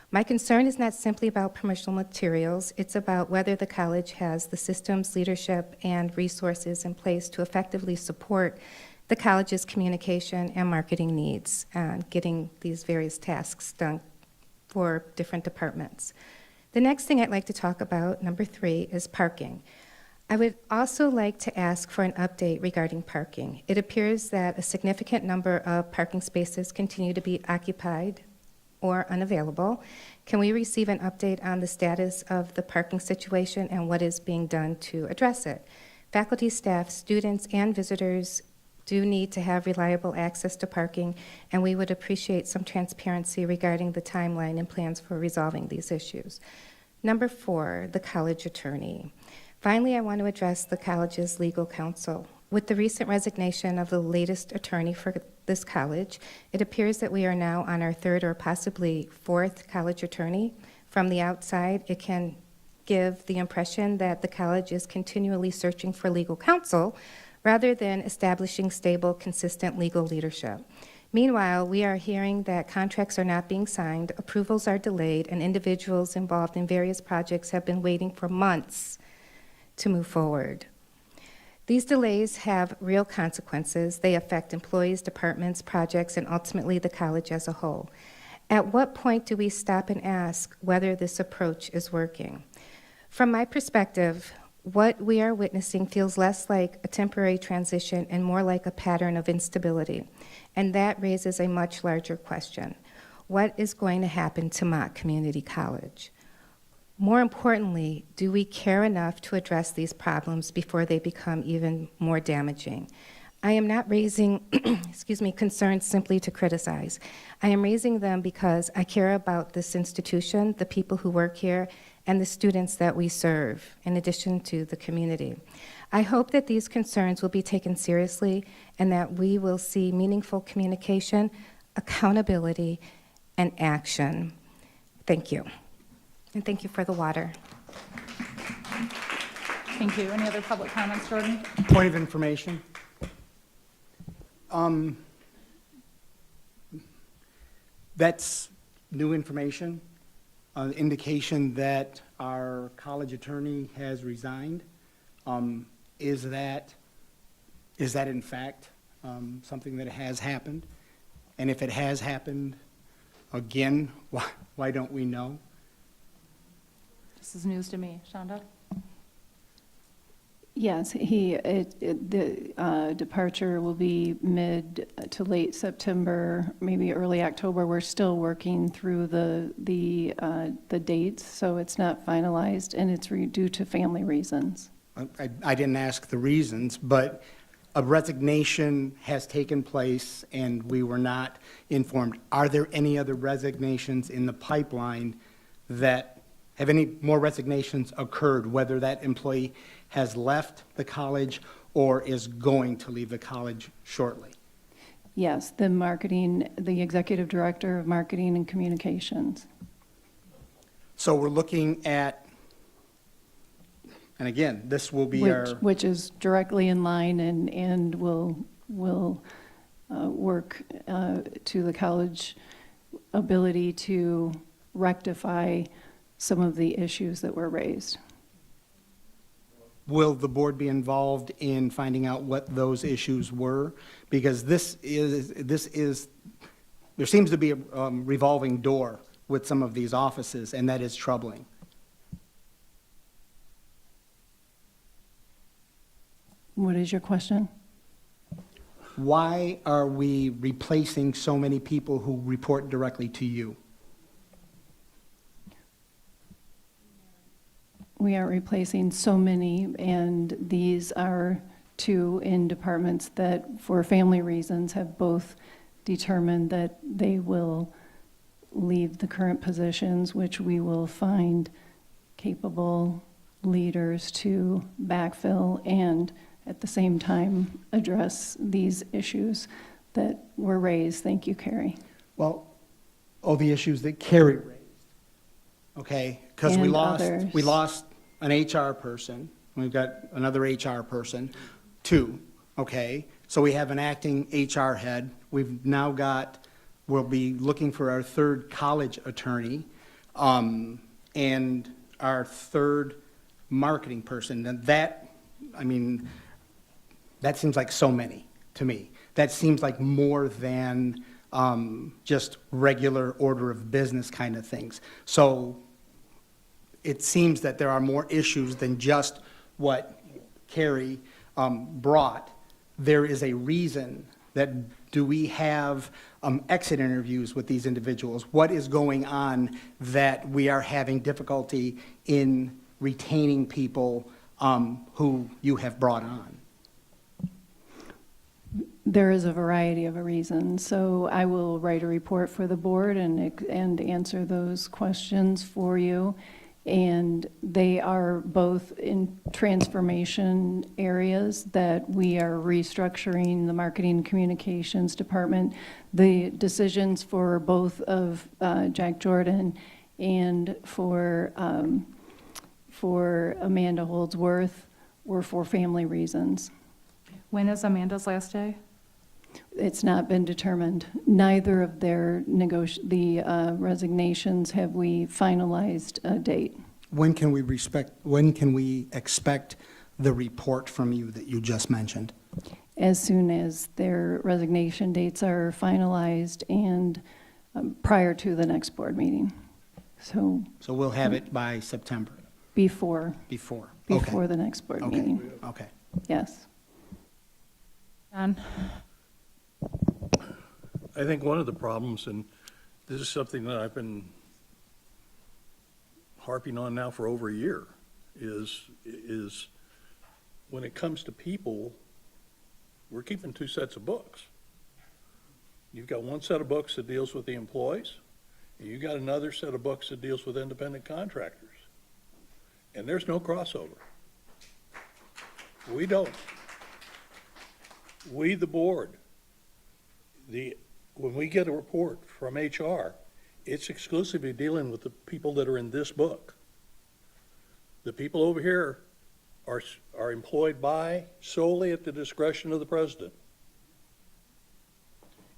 My concern is not simply about promotional materials, it's about whether the college has the systems, leadership, and resources in place to effectively support the college's communication and marketing needs and getting these various tasks done for different departments. The next thing I'd like to talk about, number 3, is parking. I would also like to ask for an update regarding parking. It appears that a significant number of parking spaces continue to be occupied or unavailable. Can we receive an update on the status of the parking situation and what is being done to address it? Faculty, staff, students, and visitors do need to have reliable access to parking, and we would appreciate some transparency regarding the timeline and plans for resolving these issues. Number 4, the college attorney. Finally, I want to address the college's legal counsel. With the recent resignation of the latest attorney for this college, it appears that we are now on our 3rd or possibly 4th college attorney. From the outside, it can give the impression that the college is continually searching for legal counsel rather than establishing stable, consistent legal leadership. Meanwhile, we are hearing that contracts are not being signed, approvals are delayed, and individuals involved in various projects have been waiting for months to move forward. These delays have real consequences. They affect employees, departments, projects, and ultimately the college as a whole. At what point do we stop and ask whether this approach is working? From my perspective, what we are witnessing feels less like a temporary transition and more like a pattern of instability. And that raises a much larger question. What is going to happen to Mott Community College? More importantly, do we care enough to address these problems before they become even more damaging? I am not raising concerns simply to criticize. I am raising them because I care about this institution, the people who work here, and the students that we serve, in addition to the community. I hope that these concerns will be taken seriously and that we will see meaningful communication, accountability, and action. Thank you. And thank you for the water. Thank you. Any other public comments, Jordan? Point of information. new information, indication that our college attorney has resigned. Is that in fact something that has happened? And if it has happened, again, why don't we know? This is news to me. Shonda? Yes, the departure will be mid to late September, maybe early October. We're still working through the dates, so it's not finalized, and it's due to family reasons. I didn't ask the reasons, but a resignation has taken place and we were not informed. Are there any other resignations in the pipeline have any more resignations occurred, whether that employee has left the college or is going to leave the college shortly? Yes, the executive director of marketing and communications. So we're looking at, and again, this will be Which is directly in line and will work to the college ability to rectify some of the issues that were raised. Will the board be involved in finding out what those issues were? Because there seems to be a revolving door with some of these offices, and that is troubling. What is your question? Why are we replacing so many people who report directly to you? We are replacing so many, and these are two in departments that, for family reasons, have both determined that they will leave the current positions, which we will find capable leaders to backfill and at the same time address these issues that were raised. Thank you, Carrie. Well, all the issues that Carrie raised, okay? Because we And lost others. an HR person, we've got another HR person, two, okay? So we have an acting HR head. We'll be looking for our third college attorney, and our third marketing person. And that seems like so many to me. That seems like more than just regular order of business kind of things. So it seems that there are more issues than just what Carrie brought. There is a reason do we have exit interviews with these individuals? What is going on that we are having difficulty in retaining people who you have brought on? There is a variety of reasons, so I will write a report for the board and answer those questions for you. And they are both in transformation areas that we are restructuring the marketing and communications department. The decisions for both of Jack Jordan and for Amanda Holdsworth were for family reasons. When is Amanda's last day? It's not been determined. Neither of their resignations have we finalized a date. When can we expect the report from you that you just mentioned? As soon as their resignation dates are finalized and prior to the next board meeting. So we'll have it by September? before Okay. the next board Okay. meeting. Okay. Yes. John? I think one of the problems, and this is something that I've been harping on now for over a year, is when it comes to people, we're keeping two sets of books. You've got one set of books that deals with the employees, and you've got another set of books that deals with independent contractors. And there's no crossover. We don't. We, the board, when we get a report from HR, it's exclusively dealing with the people that are in this book. The people over here are employed by solely at the discretion of the president.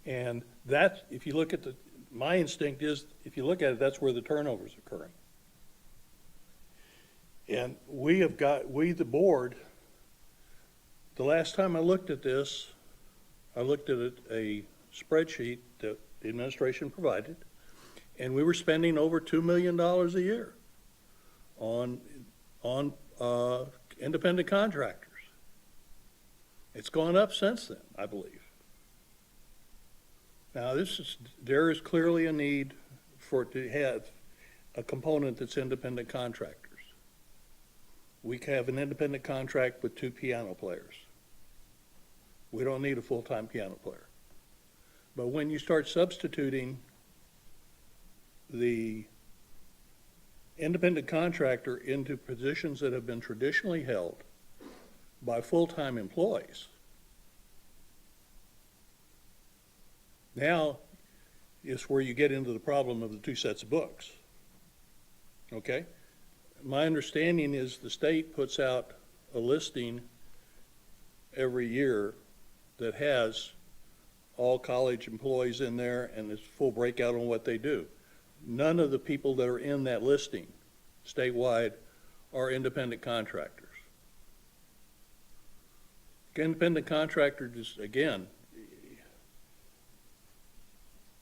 And that, if you look at my instinct is, if you look at it, that's where the turnover's occurring. And we, the board, the last time I looked at this, I looked at a spreadsheet that the administration provided, and we were spending over $2 million a year on independent contractors. It's gone up since then, I believe. Now, there is clearly a need for it to have a component that's independent contractors. We have an independent contract with 2 piano players. We don't need a full-time piano player. But when you start substituting the independent contractor into positions that have been traditionally held by full-time employees, now is where you get into the problem of the 2 sets of books. Okay? My understanding is the state puts out a listing every year that has all college employees in there and it's full breakout on what they do. None of the people that are in that listing statewide are independent contractors. Independent contractors, again,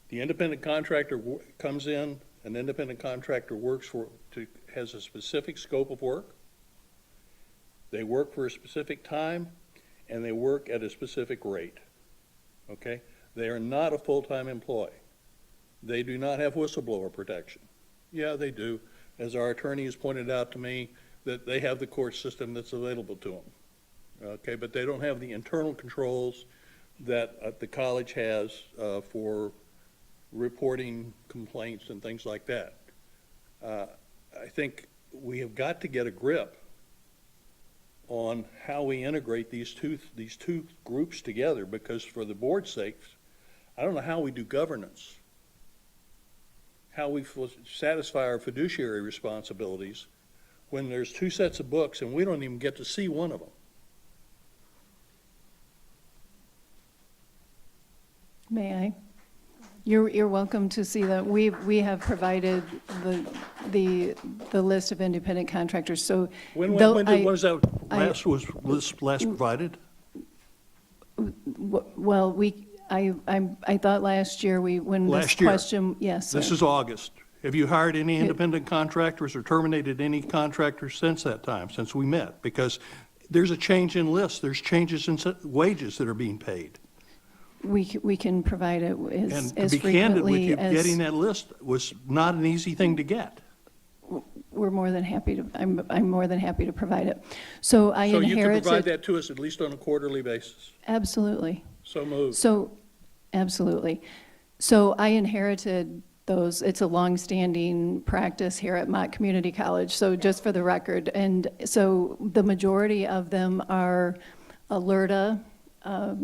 the independent contractor comes in, an independent contractor has a specific scope of work. They work for a specific time, and they work at a specific rate. Okay? They are not a full-time employee. They do not have whistleblower protection. Yeah, they do. As our attorney has pointed out to me, that they have the court system that's available to them. Okay, but they don't have the internal controls that the college has for reporting complaints and things like that. I think we have got to get a grip on how we integrate these two groups together, because for the board's sake, I don't know how we do governance, how we satisfy our fiduciary responsibilities when there's 2 sets of books and we don't even get to see one of them. May I? You're welcome to see that. We have provided the list of independent contractors, so. When was that last provided? Well, I thought last year when this Last year. question, yes, sir. This is August. Have you hired any independent contractors or terminated any contractors since that time, since we met? Because there's a change in lists, there's changes in wages that are being paid. We can provide it And as to be candid with frequently you, as. getting that list was not an easy thing to get. We're more than happy to, I'm more than happy to provide it. So I So you can provide inherited, that to us at least on a quarterly basis. absolutely. So moved. So, absolutely. So I inherited those, it's a longstanding practice here at Mott Community College, so just for the record. And so the majority of them are ALERTA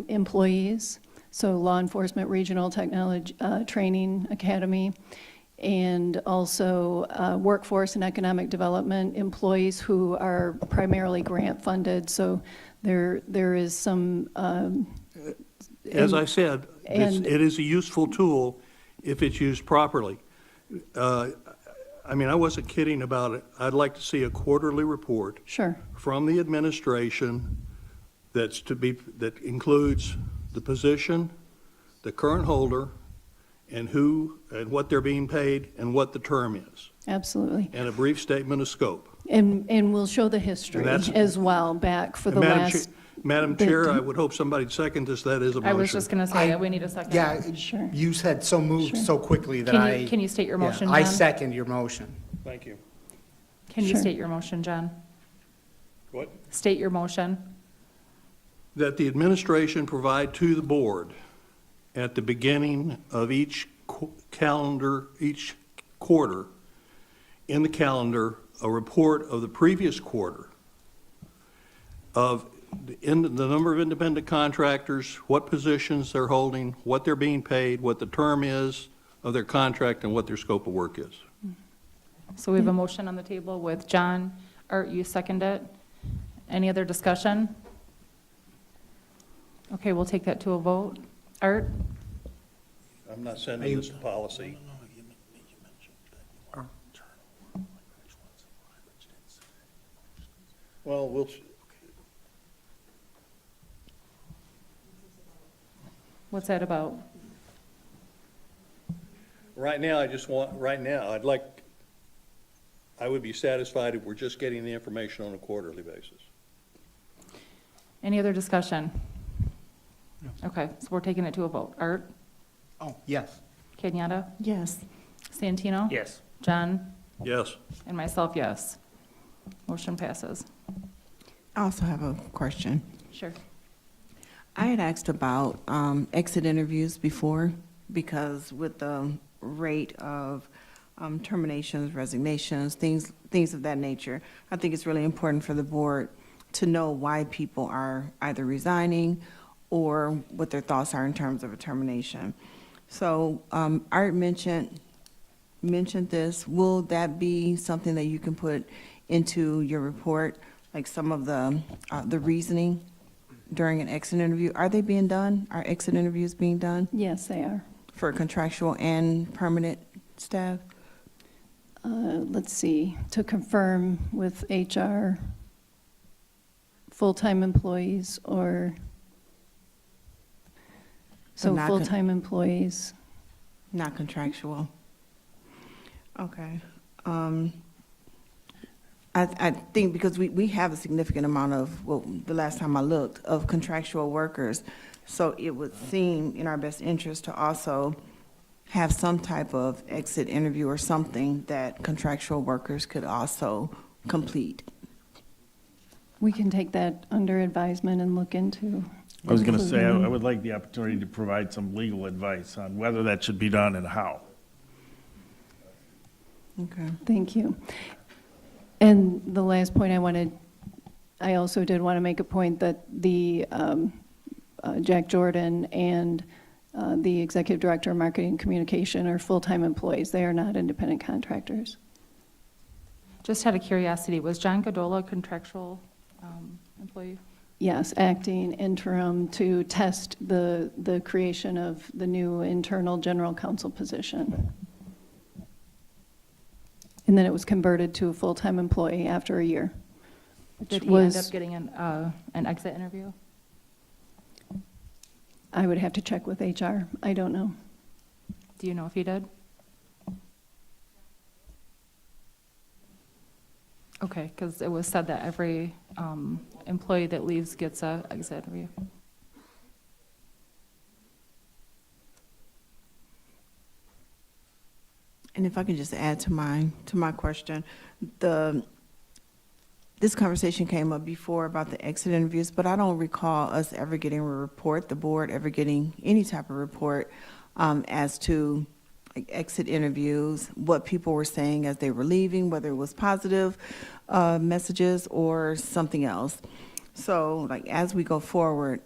employees, so Law Enforcement Regional Technology Training Academy, and also workforce and economic development employees who are primarily grant funded. So there is some. As I said, and- it is a useful tool if it's used properly. I mean, I wasn't kidding about it. I'd like to see a quarterly report Sure. from the administration that includes the position, the current holder, and what they're being paid, and what the term is, Absolutely. and a brief statement of scope. And we'll show the history And that's- as well back for the Madam last. Madam Chair, I would hope somebody'd second this. That is a motion. I was just going to say, we need a second. Yeah, Sure. you said so moved Sure. so quickly that Can you state your yeah, motion, I John? second your motion. Thank you. Can you Sure. state your motion, John? What? State your motion. That the administration provide to the board at the beginning of each each quarter in the calendar, a report of the previous quarter of the number of independent contractors, what positions they're holding, what they're being paid, what the term is of their contract, and what their scope of work is. So we have a motion on the table with John. Art, you second it. Any other discussion? Okay, we'll take that to a vote. Art? I'm not sending this to policy. Well, What's that about? right now, I would be satisfied if we're just getting the information on a quarterly basis. Any other discussion? Okay, so we're taking it to a vote. Art? Oh, yes. Kenyatta? Yes. Santino? Yes. John? Yes. And myself, yes. Motion passes. I also have a question. Sure. I had asked about exit interviews before, because with the rate of terminations, resignations, things of that nature, I think it's really important for the board to know why people are either resigning or what their thoughts are in terms of a termination. So Art mentioned this. Will that be something that you can put into your report, like some of the reasoning during an exit interview? Are they being done? Are exit interviews being done Yes, they are. for contractual and permanent staff? Let's see, to confirm with HR, full-time employees or, so not con- full-time employees. Not contractual. Okay. I think because we have a significant amount of, well, the last time I looked, of contractual workers. So it would seem in our best interest to also have some type of exit interview or something that contractual workers could also complete. We can take that under advisement and look into. I was going to say, I including- would like the opportunity to provide some legal advice on whether that should be done and how. Okay. Thank you. And the last point I also did want to make a point that the Jack Jordan and the Executive Director of Marketing and Communication are full-time employees. They are not independent contractors. Just out of curiosity, was John Godola a contractual employee? Yes, acting interim to test the creation of the new internal general counsel position. And then it was converted to a full-time employee after a year. Did which he end was- up getting an exit interview? I would have to check with HR. I don't know. Do you know if he did? Okay, because it was said that every employee that leaves gets a exit interview. And if I can just add to my question, this conversation came up before about the exit interviews, but I don't recall us ever getting a report, the board ever getting any type of report as to like exit interviews, what people were saying as they were leaving, whether it was positive messages or something else. So like as we go forward,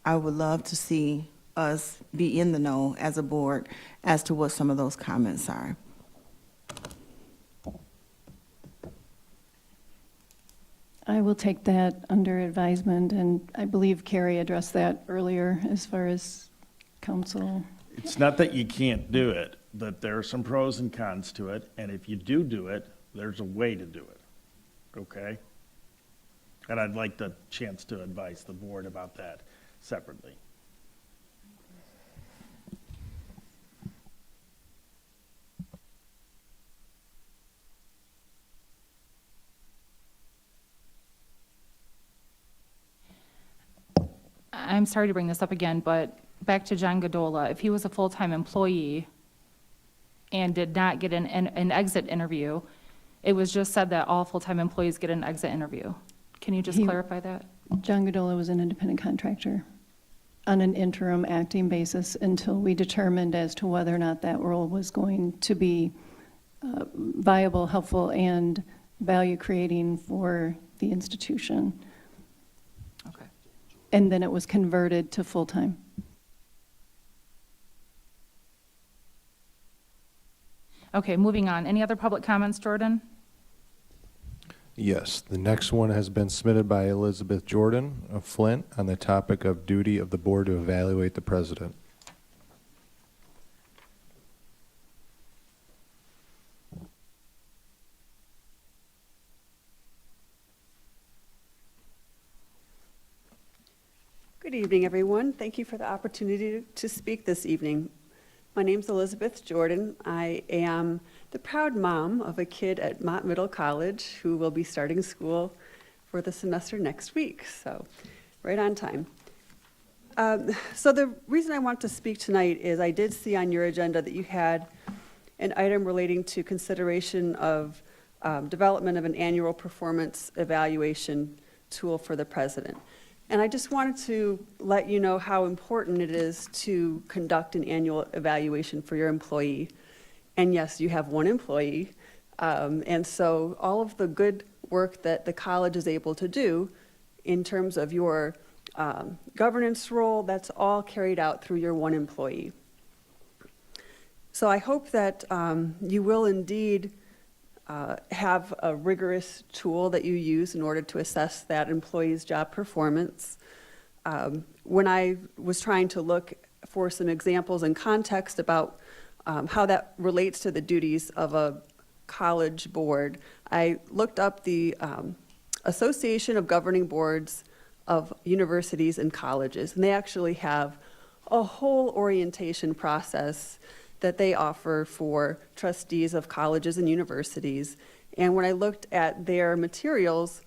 I would love to see us be in the know as a board as to what some of those comments are. I will take that under advisement, and I believe Carrie addressed that earlier as far as council. It's not that you can't do it, that there are some pros and cons to it, and if you do it, there's a way to do it, okay? And I'd like the chance to advise the board about that separately. I'm sorry to bring this up again, but back to John Godola, if he was a full-time employee and did not get an exit interview, it was just said that all full-time employees get an exit interview. Can you just He- clarify that? John Godola was an independent contractor on an interim acting basis until we determined as to whether or not that role was going to be viable, helpful, and value-creating for the institution. Okay. And then it was converted to full-time. Okay, moving on. Any other public comments, Jordan? Yes, the next one has been submitted by Elizabeth Jordan of Flint on the topic of duty of the board to evaluate the president. Good evening, everyone. Thank you for the opportunity to speak this evening. My name's Elizabeth Jordan. I am the proud mom of a kid at Mott Middle College who will be starting school for the semester next week, so right on time. So the reason I want to speak tonight is I did see on your agenda that you had an item relating to consideration of development of an annual performance evaluation tool for the president. And I just wanted to let you know how important it is to conduct an annual evaluation for your employee. And yes, you have one employee. And so all of the good work that the college is able to do in terms of your governance role, that's all carried out through your one employee. So I hope that you will indeed have a rigorous tool that you use in order to assess that employee's job performance. When I was trying to look for some examples and context about how that relates to the duties of a college board, I looked up the Association of Governing Boards of Universities and Colleges, and they actually have a whole orientation process that they offer for trustees of colleges and universities. And when I looked at their materials,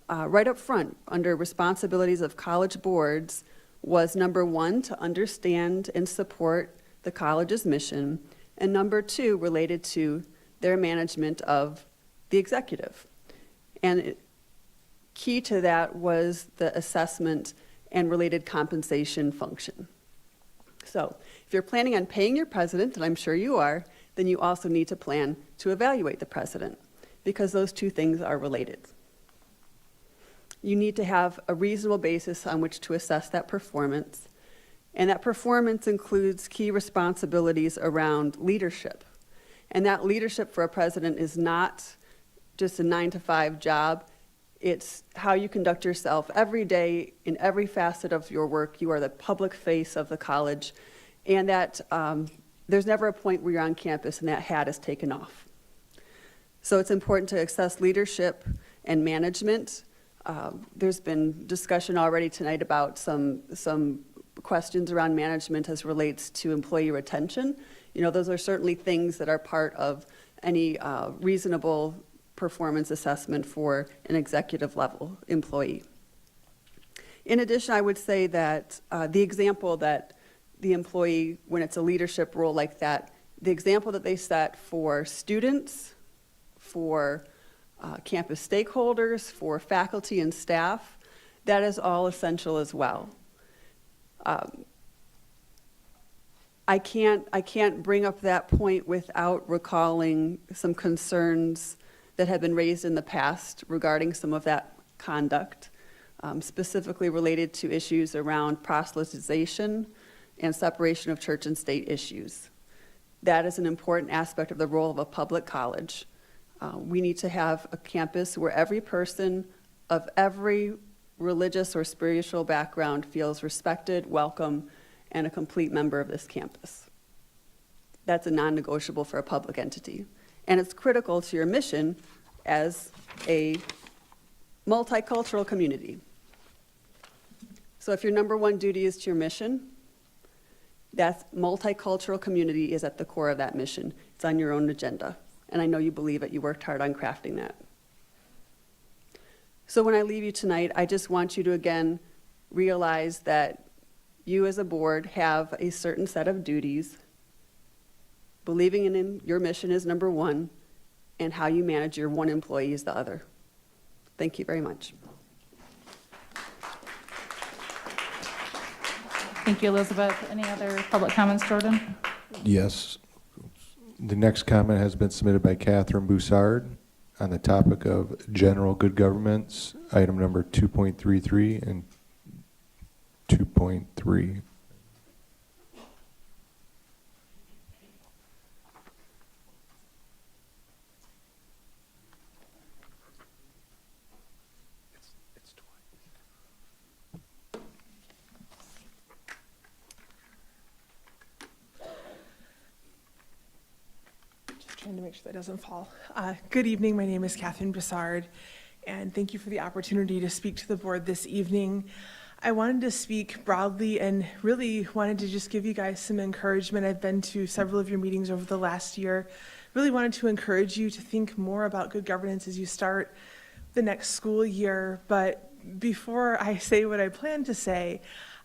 right up front, under responsibilities of college boards, was number 1, to understand and support the college's mission, and number 2, related to their management of the executive. And key to that was the assessment and related compensation function. So if you're planning on paying your president, and I'm sure you are, then you also need to plan to evaluate the president, because those two things are related. You need to have a reasonable basis on which to assess that performance, and that performance includes key responsibilities around leadership. And that leadership for a president is not just a 9-to-5 job. It's how you conduct yourself every day in every facet of your work. You are the public face of the college, and that there's never a point where you're on campus and that hat is taken off. So it's important to assess leadership and management. There's been discussion already tonight about some questions around management as relates to employee retention. You know, those are certainly things that are part of any reasonable performance assessment for an executive level employee. In addition, I would say that the example that the employee, when it's a leadership role like that, the example that they set for students, for campus stakeholders, for faculty and staff, that is all essential as well. I can't bring up that point without recalling some concerns that have been raised in the past regarding some of that conduct, specifically related to issues around proselytization and separation of church and state issues. That is an important aspect of the role of a public college. We need to have a campus where every person of every religious or spiritual background feels respected, welcome, and a complete member of this campus. That's a non-negotiable for a public entity. And it's critical to your mission as a multicultural community. So if your number 1 duty is to your mission, that multicultural community is at the core of that mission. It's on your own agenda. And I know you believe it. You worked hard on crafting that. So when I leave you tonight, I just want you to again realize that you as a board have a certain set of duties. Believing in your mission is number 1, and how you manage your one employee is the other. Thank you very much. Thank you, Elizabeth. Any other public comments, Jordan? Yes. The next comment has been submitted by Catherine Boussard on the topic of general good governments, item number 2.33 and 2.3. Trying to make sure that doesn't fall. Good evening, my name is Catherine Broussard, and thank you for the opportunity to speak to the board this evening. I wanted to speak broadly and really wanted to just give you guys some encouragement. I've been to several of your meetings over the last year. Really wanted to encourage you to think more about good governance as you start the next school year. But before I say what I plan to say,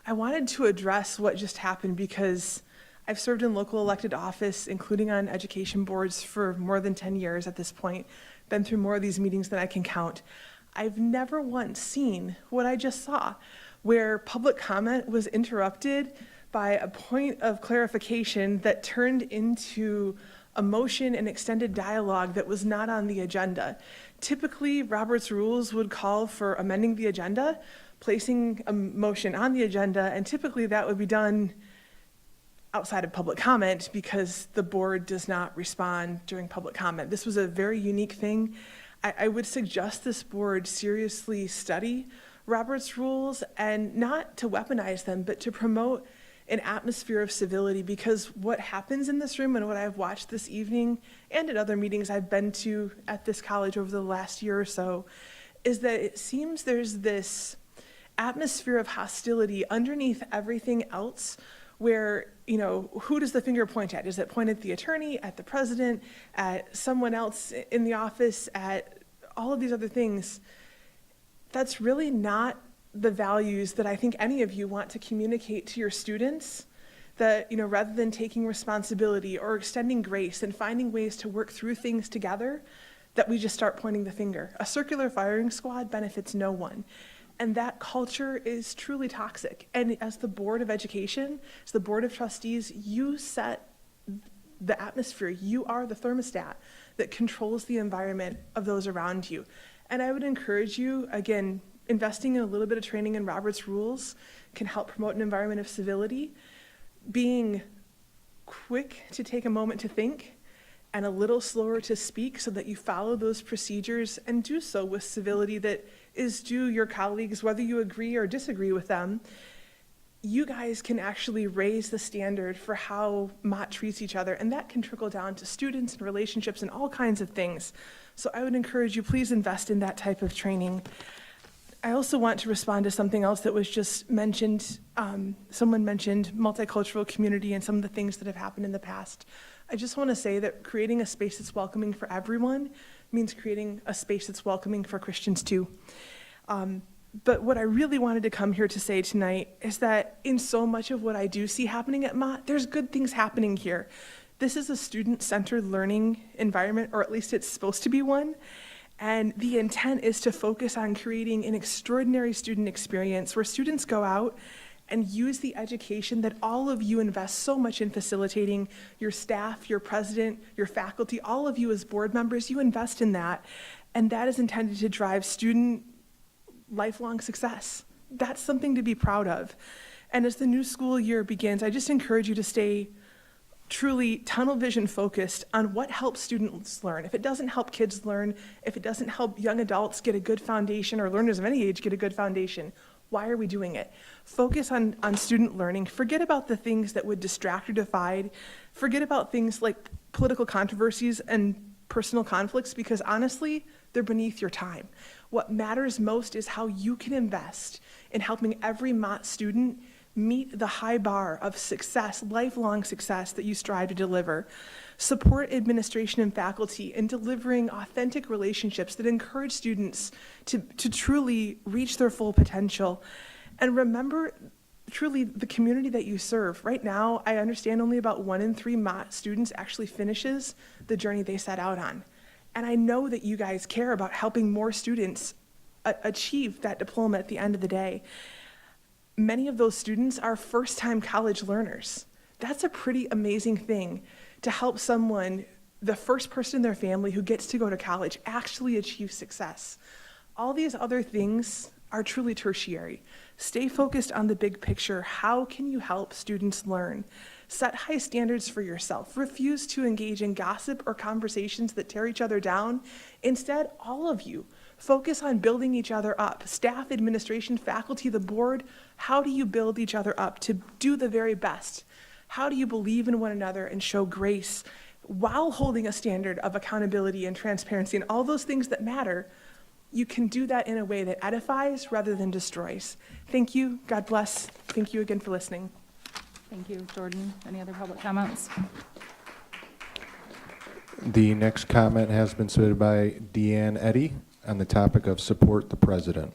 I wanted to address what just happened because I've served in local elected office, including on education boards, for more than 10 years at this point. Been through more of these meetings than I can count. I've never once seen what I just saw, where public comment was interrupted by a point of clarification that turned into a motion and extended dialogue that was not on the agenda. Typically, Robert's rules would call for amending the agenda, placing a motion on the agenda, and typically that would be done outside of public comment because the board does not respond during public comment. This was a very unique thing. I would suggest this board seriously study Robert's rules, and not to weaponize them, but to promote an atmosphere of civility, because what happens in this room and what I've watched this evening and at other meetings I've been to at this college over the last year or so is that it seems there's this atmosphere of hostility underneath everything else where, you know, who does the finger point at? Does it point at the attorney, at the president, at someone else in the office, at all of these other things? That's really not the values that I think any of you want to communicate to your students. That, you know, rather than taking responsibility or extending grace and finding ways to work through things together, that we just start pointing the finger. A circular firing squad benefits no one. And that culture is truly toxic. And as the Board of Education, as the Board of Trustees, you set the atmosphere. You are the thermostat that controls the environment of those around you. And I would encourage you, again, investing in a little bit of training in Robert's rules can help promote an environment of civility. Being quick to take a moment to think and a little slower to speak so that you follow those procedures and do so with civility that is due your colleagues, whether you agree or disagree with them. You guys can actually raise the standard for how Mott treats each other, and that can trickle down to students and relationships and all kinds of things. So I would encourage you, please invest in that type of training. I also want to respond to something else that was just mentioned. Someone mentioned multicultural community and some of the things that have happened in the past. I just want to say that creating a space that's welcoming for everyone means creating a space that's welcoming for Christians too. But what I really wanted to come here to say tonight is that in so much of what I do see happening at Mott, there's good things happening here. This is a student-centered learning environment, or at least it's supposed to be one. And the intent is to focus on creating an extraordinary student experience where students go out and use the education that all of you invest so much in facilitating. Your staff, your president, your faculty, all of you as board members, you invest in that. And that is intended to drive student lifelong success. That's something to be proud of. And as the new school year begins, I just encourage you to stay truly tunnel vision focused on what helps students learn. If it doesn't help kids learn, if it doesn't help young adults get a good foundation, or learners of any age get a good foundation, why are we doing it? Focus on student learning. Forget about the things that would distract or divide. Forget about things like political controversies and personal conflicts, because honestly, they're beneath your time. What matters most is how you can invest in helping every Mott student meet the high bar of success, lifelong success that you strive to deliver. Support administration and faculty in delivering authentic relationships that encourage students to truly reach their full potential. And remember truly the community that you serve. Right now, I understand only about 1 in 3 Mott students actually finishes the journey they set out on. And I know that you guys care about helping more students achieve that diploma at the end of the day. Many of those students are first-time college learners. That's a pretty amazing thing to help someone, the first person in their family who gets to go to college, actually achieve success. All these other things are truly tertiary. Stay focused on the big picture. How can you help students learn? Set high standards for yourself. Refuse to engage in gossip or conversations that tear each other down. Instead, all of you, focus on building each other up. Staff, administration, faculty, the board, how do you build each other up to do the very best? How do you believe in one another and show grace while holding a standard of accountability and transparency and all those things that matter? you can do that in a way that edifies rather than destroys. Thank you. God bless. Thank you again for listening. Thank you, Jordan. Any other public comments? The next comment has been submitted by Deanne Eddy on the topic of support the president.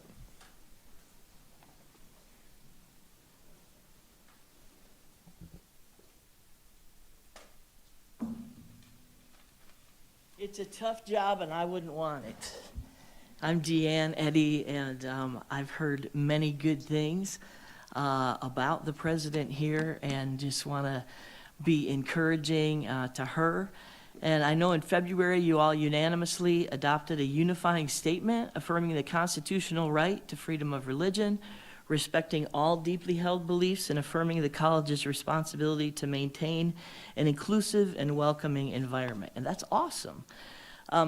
It's a tough job, and I wouldn't want it. I'm Deanne Eddy, and I've heard many good things about the president here, and just want to be encouraging to her. And I know in February you all unanimously adopted a unifying statement affirming the constitutional right to freedom of religion, respecting all deeply held beliefs, and affirming the college's responsibility to maintain an inclusive and welcoming environment. And that's awesome.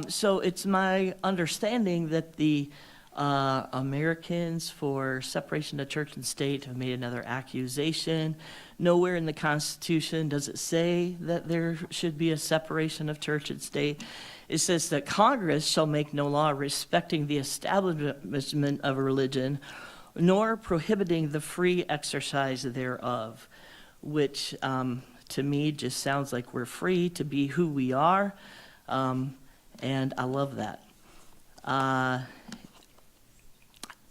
So it's my understanding that the Americans for Separation of Church and State have made another accusation. Nowhere in the Constitution does it say that there should be a separation of church and state. It says that Congress shall make no law respecting the establishment of a religion, nor prohibiting the free exercise thereof, which to me just sounds like we're free to be who we are, and I love that.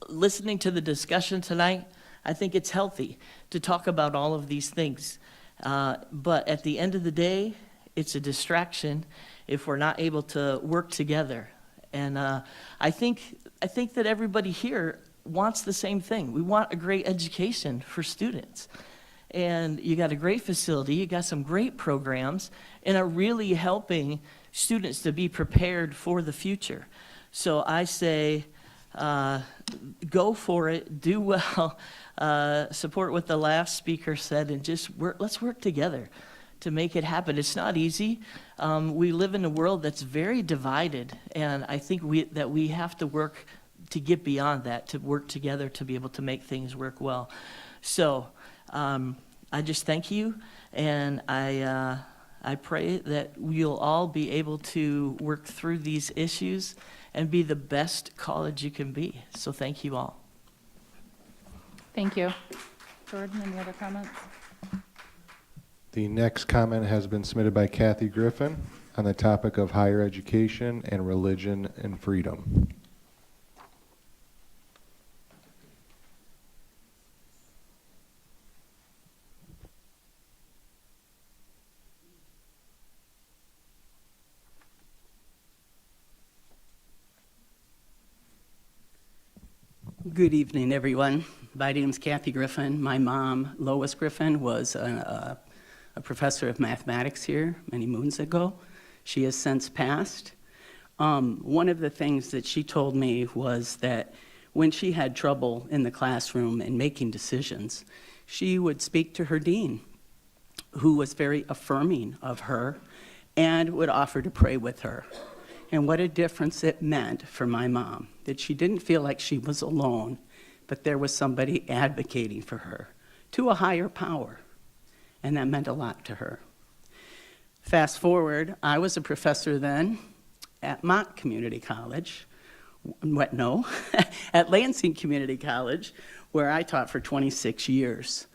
Listening to the discussion tonight, I think it's healthy to talk about all of these things, but at the end of the day, it's a distraction if we're not able to work together. And I think that everybody here wants the same thing. We want a great education for students. And you got a great facility, you got some great programs, and are really helping students to be prepared for the future. So I say, go for it, do well, support what the last speaker said, and just let's work together to make it happen. It's not easy. We live in a world that's very divided, and I think that we have to work to get beyond that, to work together to be able to make things work well. So I just thank you, and I pray that we'll all be able to work through these issues and be the best college you can be. So thank you all. Thank you. Jordan, any other comments? The next comment has been submitted by Kathy Griffin on the topic of higher education and religion and freedom. Good evening, everyone. My name is Kathy Griffin. My mom, Lois Griffin, was a professor of mathematics here many moons ago. She has since passed. One of the things that she told me was that when she had trouble in the classroom and making decisions, she would speak to her dean, who was very affirming of her and would offer to pray with her. And what a difference it meant for my mom, that she didn't feel like she was alone, but there was somebody advocating for her to a higher power. And that meant a lot to her. Fast forward, I was a professor then at Mott Community College, at Lansing Community College, where I taught for 26 years.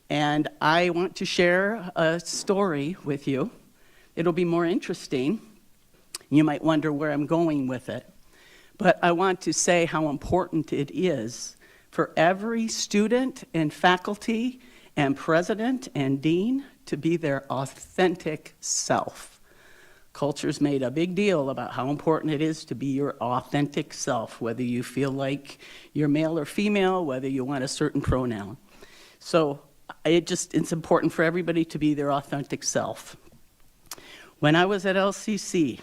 And I want to share a story with you. It'll be more interesting. You might wonder where I'm going with it. But I want to say how important it is for every student and faculty and president and dean to be their authentic self. Culture's made a big deal about how important it is to be your authentic self, whether you feel like you're male or female, whether you want a certain pronoun. So it's important for everybody to be their authentic self. When I was at LCC,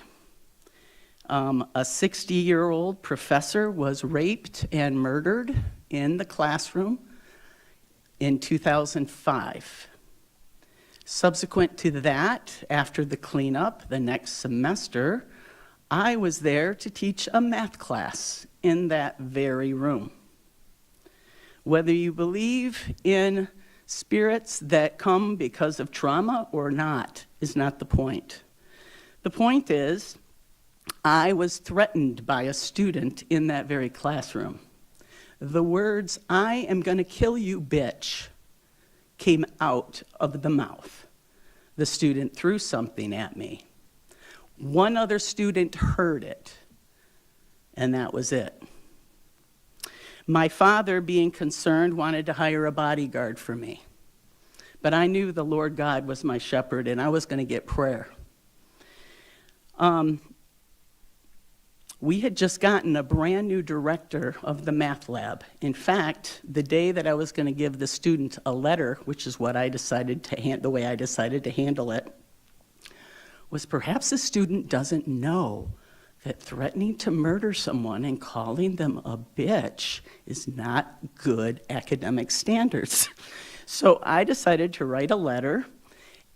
a 60-year-old professor was raped and murdered in the classroom in 2005. Subsequent to that, after the cleanup the next semester, I was there to teach a math class in that very room. Whether you believe in spirits that come because of trauma or not is not the point. The point is, I was threatened by a student in that very classroom. The words, "I am going to kill you, bitch," came out of the mouth. The student threw something at me. One other student heard it, and that was it. My father, being concerned, wanted to hire a bodyguard for me. But I knew the Lord God was my shepherd, and I was going to get prayer. We had just gotten a brand new director of the math lab. In fact, the day that I was going to give the student a letter, which is what I decided to the way I decided to handle it, was perhaps the student doesn't know that threatening to murder someone and calling them a bitch is not good academic standards. So I decided to write a letter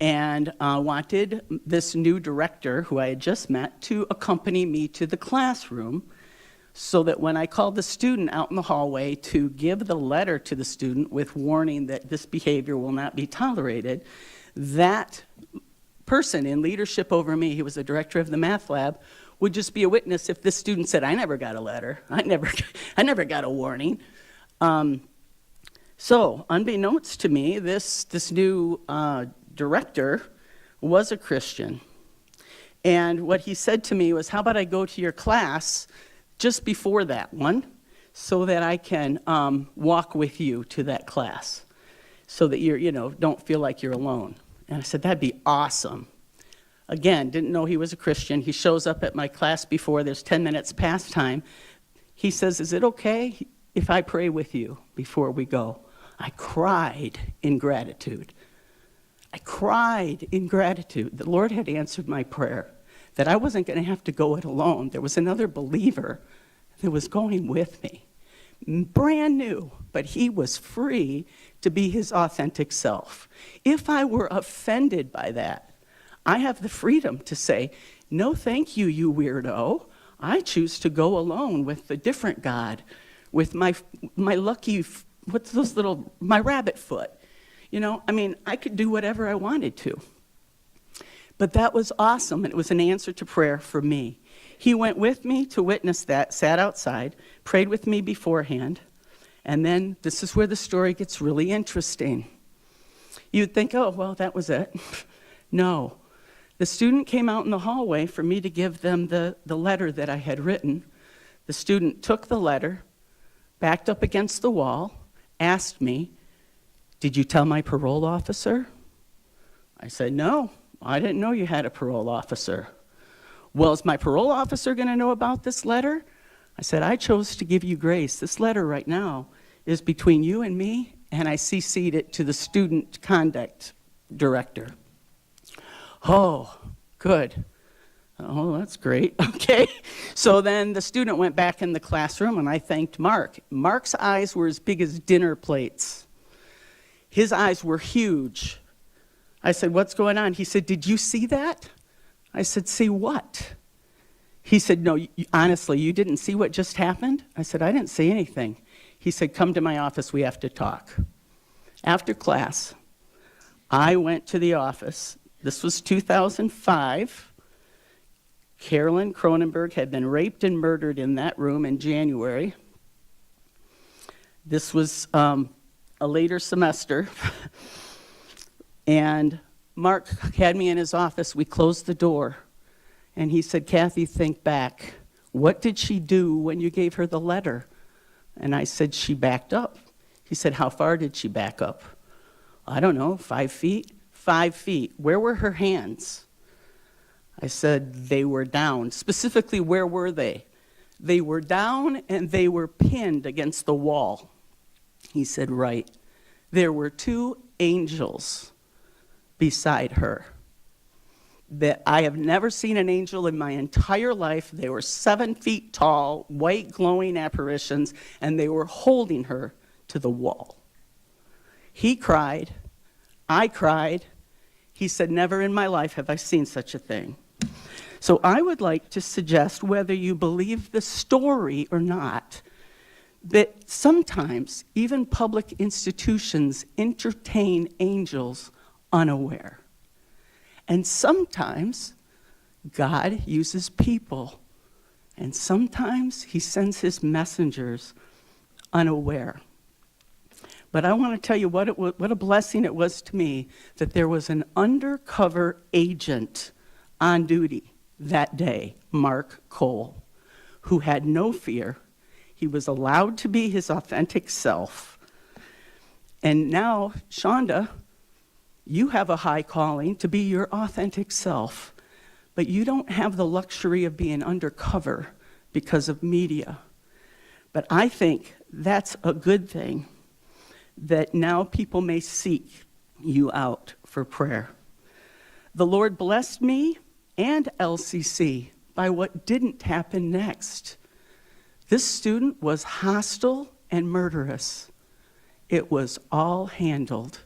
and wanted this new director, who I had just met, to accompany me to the classroom so that when I called the student out in the hallway to give the letter to the student with warning that this behavior will not be tolerated, that person in leadership over me, he was the director of the math lab, would just be a witness if this student said, "I never got a letter, I never got a warning." So unbeknownst to me, this new director was a Christian. And what he said to me was, "How about I go to your class just before that one so that I can walk with you to that class so that don't feel like you're alone." And I said, "That'd be awesome." Again, didn't know he was a Christian. He shows up at my class before there's 10 minutes past time. He says, "Is it okay if I pray with you before we go?" I cried in gratitude. I cried in gratitude. The Lord had answered my prayer, that I wasn't going to have to go it alone. There was another believer that was going with me. Brand new, but he was free to be his authentic self. If I were offended by that, I have the freedom to say, "No, thank you, you weirdo. I choose to go alone with the different God, with my lucky, what's those little, my rabbit foot." I could do whatever I wanted to. But that was awesome, and it was an answer to prayer for me. He went with me to witness that, sat outside, prayed with me beforehand, and then this is where the story gets really interesting. You'd think, "Oh, well, that was it." No. The student came out in the hallway for me to give them the letter that I had written. The student took the letter, backed up against the wall, asked me, "Did you tell my parole officer?" I said, "No, I didn't know you had a parole officer." "Well, is my parole officer going to know about this letter?" I said, "I chose to give you grace. This letter right now is between you and me, and I CC'd it to the student conduct director." "Oh, good. Oh, that's great." Okay. So then the student went back in the classroom, and I thanked Mark. Mark's eyes were as big as dinner plates. His eyes were huge. I said, "What's going on?" He said, "Did you see that?" I said, "See what?" He said, "No, honestly, you didn't see what just happened?" I said, "I didn't see anything." He said, "Come to my office, we have to talk." After class, I went to the office. This was 2005. Carolyn Cronenberg had been raped and murdered in that room in January. This was a later semester. And Mark had me in his office. We closed the door. And he said, "Kathy, think back. What did she do when you gave her the letter?" And I said, "She backed up." He said, "How far did she back up?" "I don't know, 5 feet." 5 feet. Where were her hands? I said, "They were down." Specifically, where were they? "They were down and they were pinned against the wall." He said, "Right. There were 2 angels beside her. That I have never seen an angel in my entire life. They were 7 feet tall, white glowing apparitions, and they were holding her to the wall." He cried. I cried. He said, "Never in my life have I seen such a thing." So I would like to suggest, whether you believe the story or not, that sometimes even public institutions entertain angels unaware. And sometimes God uses people And sometimes he sends his messengers unaware. But I want to tell you what a blessing it was to me that there was an undercover agent on duty that day, Mark Cole, who had no fear. He was allowed to be his authentic self. And now, Shonda, you have a high calling to be your authentic self, but you don't have the luxury of being undercover because of media. But I think that's a good thing, that now people may seek you out for prayer. The Lord blessed me and LCC by what didn't happen next. This student was hostile and murderous. It was all handled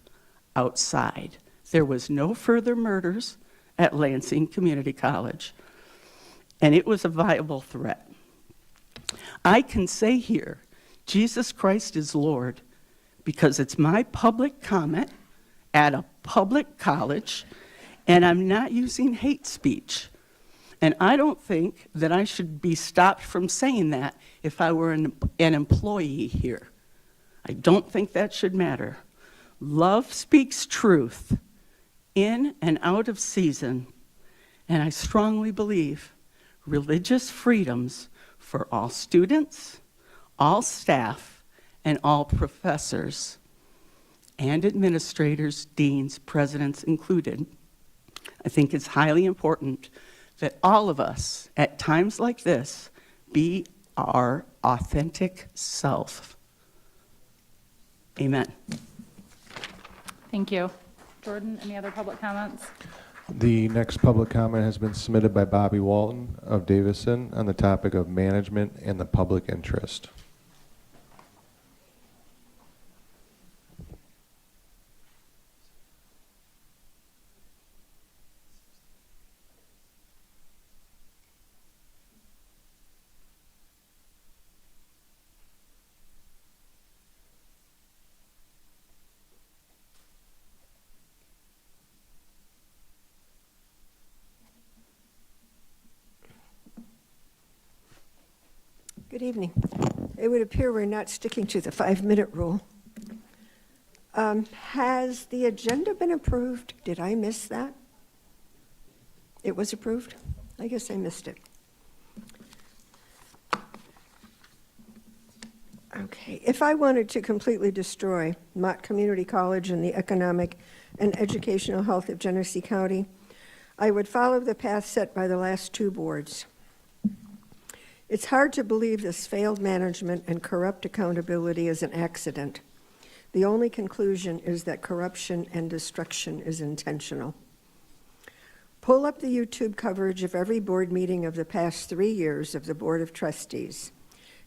outside. There was no further murders at Lansing Community College, and it was a viable threat. I can say here, Jesus Christ is Lord, because it's my public comment at a public college, and I'm not using hate speech. And I don't think that I should be stopped from saying that if I were an employee here. I don't think that should matter. Love speaks truth in and out of season, and I strongly believe religious freedoms for all students, all staff, and all professors and administrators, deans, presidents included. I think it's highly important that all of us, at times like this, be our authentic self. Amen. Thank you. Jordan, any other public comments? The next public comment has been submitted by Bobby Walton of Davison on the topic of management and the public interest. Good evening. It would appear we're not sticking to the 5-minute rule. Has the agenda been approved? Did I miss that? It was approved? I guess I missed it. Okay, if I wanted to completely destroy Mott Community College and the economic and educational health of Genesee County, I would follow the path set by the last two boards. It's hard to believe this failed management and corrupt accountability is an accident. The only conclusion is that corruption and destruction is intentional. Pull up the YouTube coverage of every board meeting of the past 3 years of the Board of Trustees.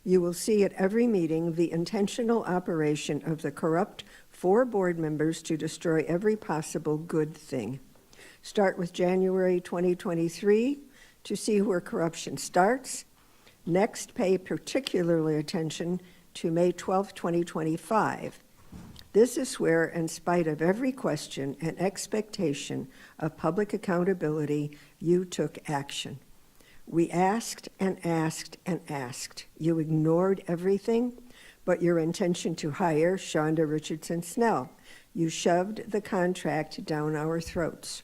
You will see at every meeting the intentional operation of the corrupt 4 board members to destroy every possible good thing. Start with January 2023 to see where corruption starts. Next, pay particularly attention to May 12, 2025. This is where, in spite of every question and expectation of public accountability, you took action. We asked and asked and asked. You ignored everything but your intention to hire Shonda Richardson Snell. You shoved the contract down our throats.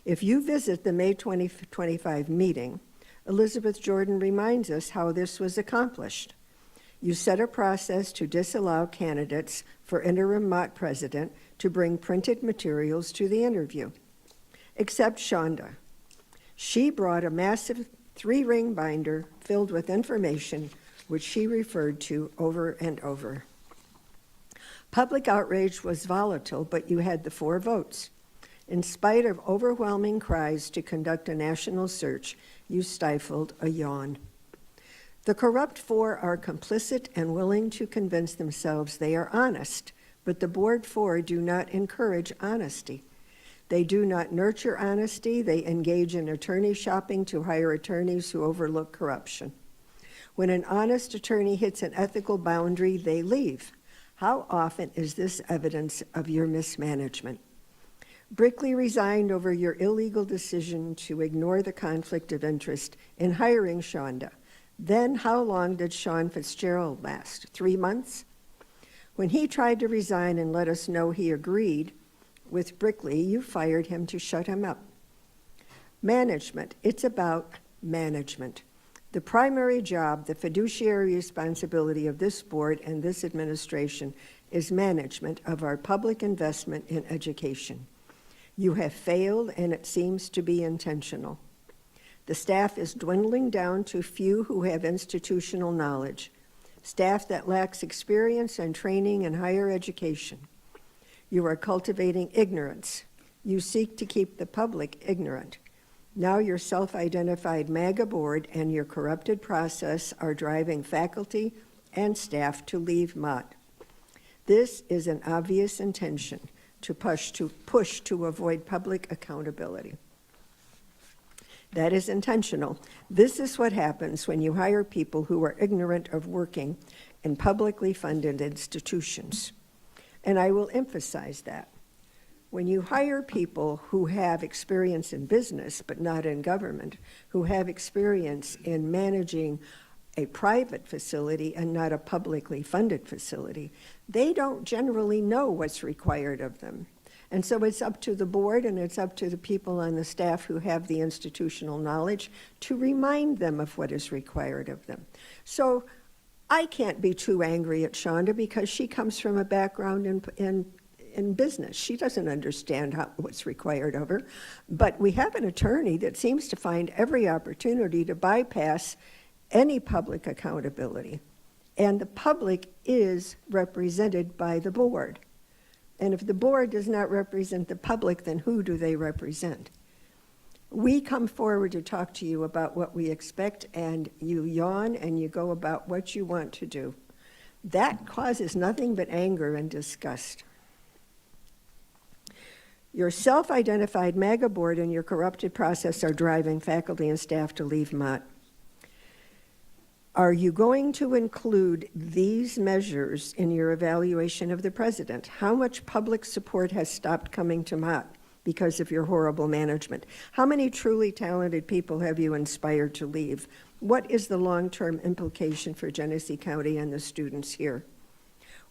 If you visit the May 2025 meeting, Elizabeth Jordan reminds us how this was accomplished. You set a process to disallow candidates for interim Mott president to bring printed materials to the interview, except Shonda. She brought a massive 3-ring binder filled with information which she referred to over and over. Public outrage was volatile, but you had the 4 votes. In spite of overwhelming cries to conduct a national search, you stifled a yawn. The corrupt 4 are complicit and willing to convince themselves they are honest, but the board 4 do not encourage honesty. They do not nurture honesty. They engage in attorney shopping to hire attorneys who overlook corruption. When an honest attorney hits an ethical boundary, they leave. How often is this evidence of your mismanagement? Brickley resigned over your illegal decision to ignore the conflict of interest in hiring Shonda. Then how long did Sean Fitzgerald last? 3 months? When he tried to resign and let us know he agreed with Brickley, you fired him to shut him up. Management. It's about management. The primary job, the fiduciary responsibility of this board and this administration is management of our public investment in education. You have failed, and it seems to be intentional. The staff is dwindling down to few who have institutional knowledge, staff that lacks experience and training in higher education. You are cultivating ignorance. You seek to keep the public ignorant. Now your self-identified MAGA board and your corrupted process are driving faculty and staff to leave Mott. This is an obvious intention to push to avoid public accountability. That is intentional. This is what happens when you hire people who are ignorant of working in publicly funded institutions. And I will emphasize that. When you hire people who have experience in business but not in government, who have experience in managing a private facility and not a publicly funded facility, they don't generally know what's required of them. And so it's up to the board and it's up to the people on the staff who have the institutional knowledge to remind them of what is required of them. So I can't be too angry at Shonda because she comes from a background in business. She doesn't understand what's required of her. But we have an attorney that seems to find every opportunity to bypass any public accountability. And the public is represented by the board. And if the board does not represent the public, then who do they represent? We come forward to talk to you about what we expect, and you yawn and you go about what you want to do. That causes nothing but anger and disgust. Your self-identified MAGA board and your corrupted process are driving faculty and staff to leave Mott. Are you going to include these measures in your evaluation of the president? How much public support has stopped coming to Mott because of your horrible management? How many truly talented people have you inspired to leave? What is the long-term implication for Genesee County and the students here?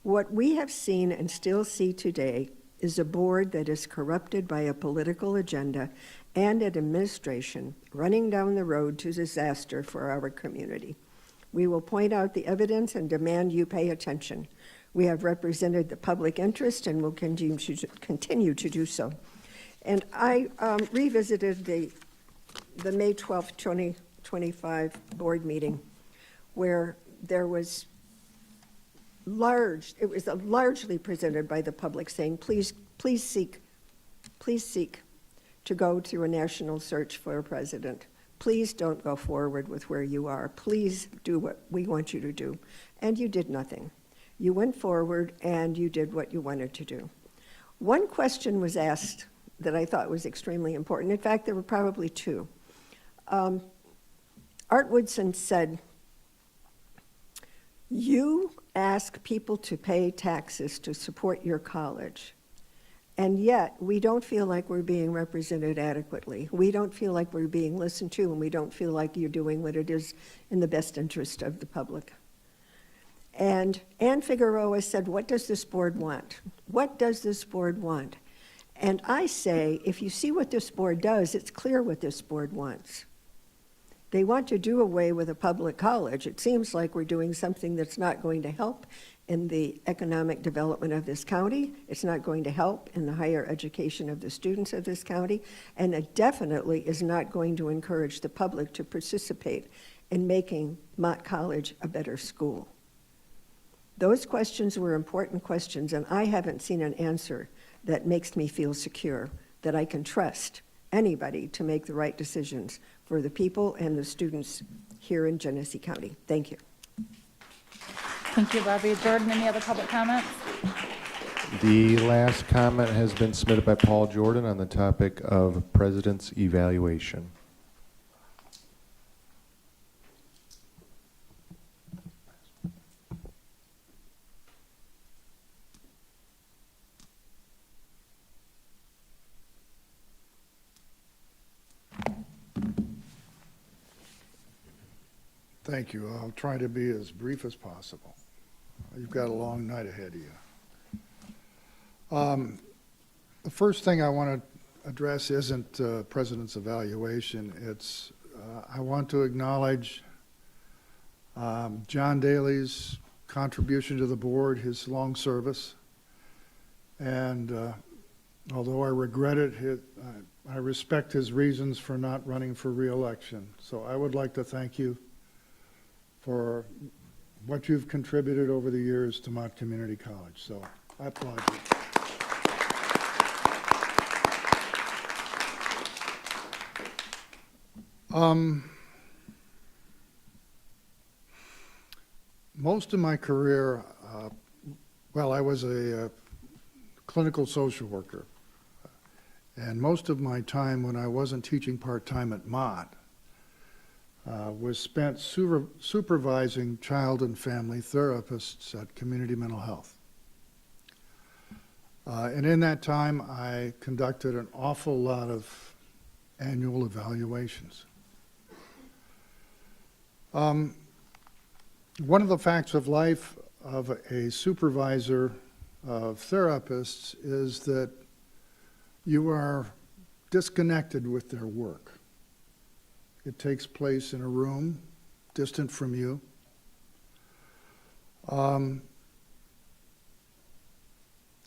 What we have seen and still see today is a board that is corrupted by a political agenda and an administration running down the road to disaster for our community. We will point out the evidence and demand you pay attention. We have represented the public interest and will continue to do so. And I revisited the May 12th, 2025 board meeting where there was largely presented by the public saying, please seek to go through a national search for a president. Please don't go forward with where you are. Please do what we want you to do. And you did nothing. You went forward and you did what you wanted to do. One question was asked that I thought was extremely important. In fact, there were probably two. Art Woodson said, you ask people to pay taxes to support your college, and yet we don't feel like we're being represented adequately. We don't feel like we're being listened to, and we don't feel like you're doing what it is in the best interest of the public. And Ann Figueroa said, what does this board want? What does this board want? And I say, if you see what this board does, it's clear what this board wants. They want to do away with a public college. It seems like we're doing something that's not going to help in the economic development of this county. It's not going to help in the higher education of the students of this county, and it definitely is not going to encourage the public to participate in making Mott College a better school. Those questions were important questions, and I haven't seen an answer that makes me feel secure, that I can trust anybody to make the right decisions for the people and the students here in Genesee County. Thank you. Thank you, Bobby. Jordan, any other public comments? The last comment has been submitted by Paul Jordan on the topic of president's evaluation. Thank you. I'll try to be as brief as possible. You've got a long night ahead of you. The first thing I want to address isn't President's evaluation. It's I want to acknowledge John Daly's contribution to the board, his long service, and although I regret it, I respect his reasons for not running for re-election. So I would like to thank you for what you've contributed over the years to Mott Community College. So I applaud you. Most of my career, well, I was a clinical social worker. And most of my time when I wasn't teaching part-time at Mott was spent supervising child and family therapists at Community Mental Health. And in that time, I conducted an awful lot of annual evaluations. One of the facts of life of a supervisor of therapists is that you are disconnected with their work. It takes place in a room distant from you. And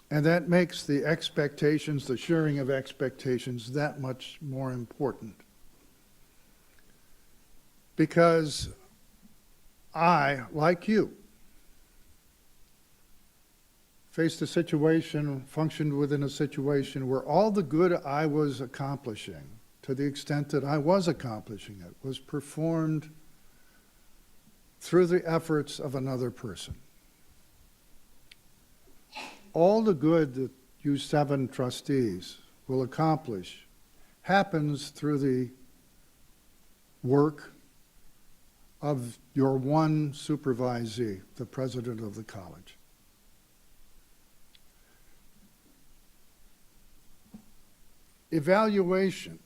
that makes the expectations, the sharing of expectations, that much more important. Because I, like you, faced a situation, functioned within a situation where all the good I was accomplishing, to the extent that I was accomplishing it, was performed through the efforts of another person. All the good that you 7 trustees will accomplish happens through the work of your one supervisee, the president of the college. Evaluation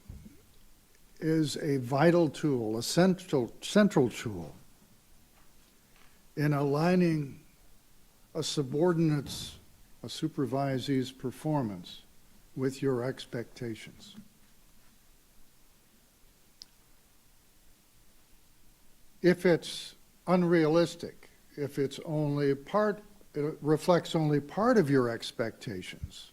is a vital tool, a central tool in aligning a subordinate's, a supervisee's performance with your expectations. If it's unrealistic, if it's only part, it reflects only part of your expectations,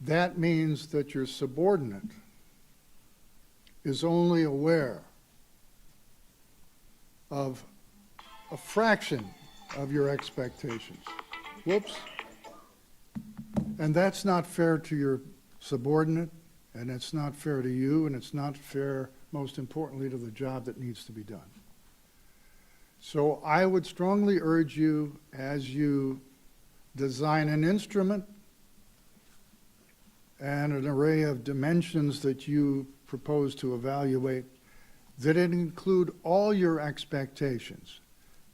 that means that your subordinate is only aware of a fraction of your expectations. Whoops. And that's not fair to your subordinate, and it's not fair to you, and it's not fair, most importantly, to the job that needs to be done. So I would strongly urge you, as you design an instrument and an array of dimensions that you propose to evaluate, that it include all your expectations,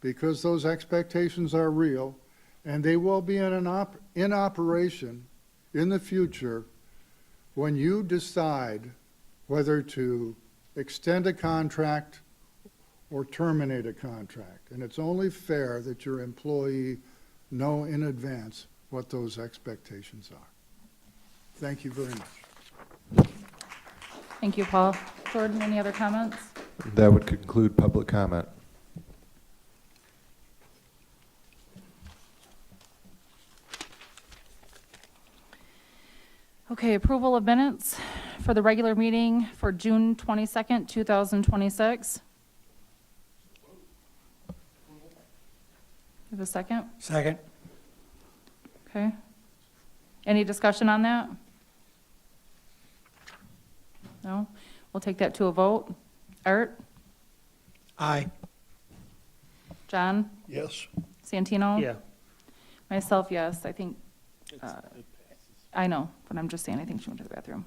because those expectations are real, and they will be in operation in the future when you decide whether to extend a contract or terminate a contract. And it's only fair that your employee know in advance what those expectations are. Thank you very much. Thank you, Paul. Jordan, any other comments? That would conclude public comment. Okay, approval of minutes for the regular meeting for June 22nd, 2026. Have a second? Second. Okay. Any discussion on that? No? We'll take that to a vote. Art? Aye. John? Yes. Santino? Yeah. Myself, yes. I think, I know, but I'm just saying, I think she went to the bathroom.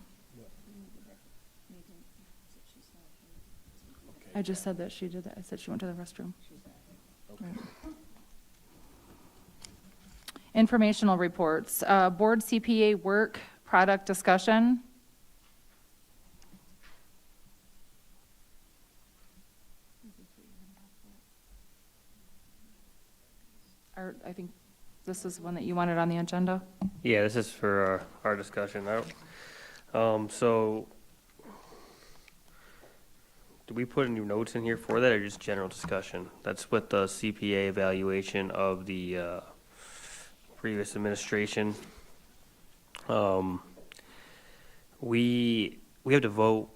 I just said that she did that. I said she went to the restroom. Right. Informational reports. Board CPA work product discussion. I think this is one that you wanted on the agenda. Yeah, this is for our discussion. So, do we put any notes in here for that, or just general discussion? That's with the CPA evaluation of the previous administration. We have to vote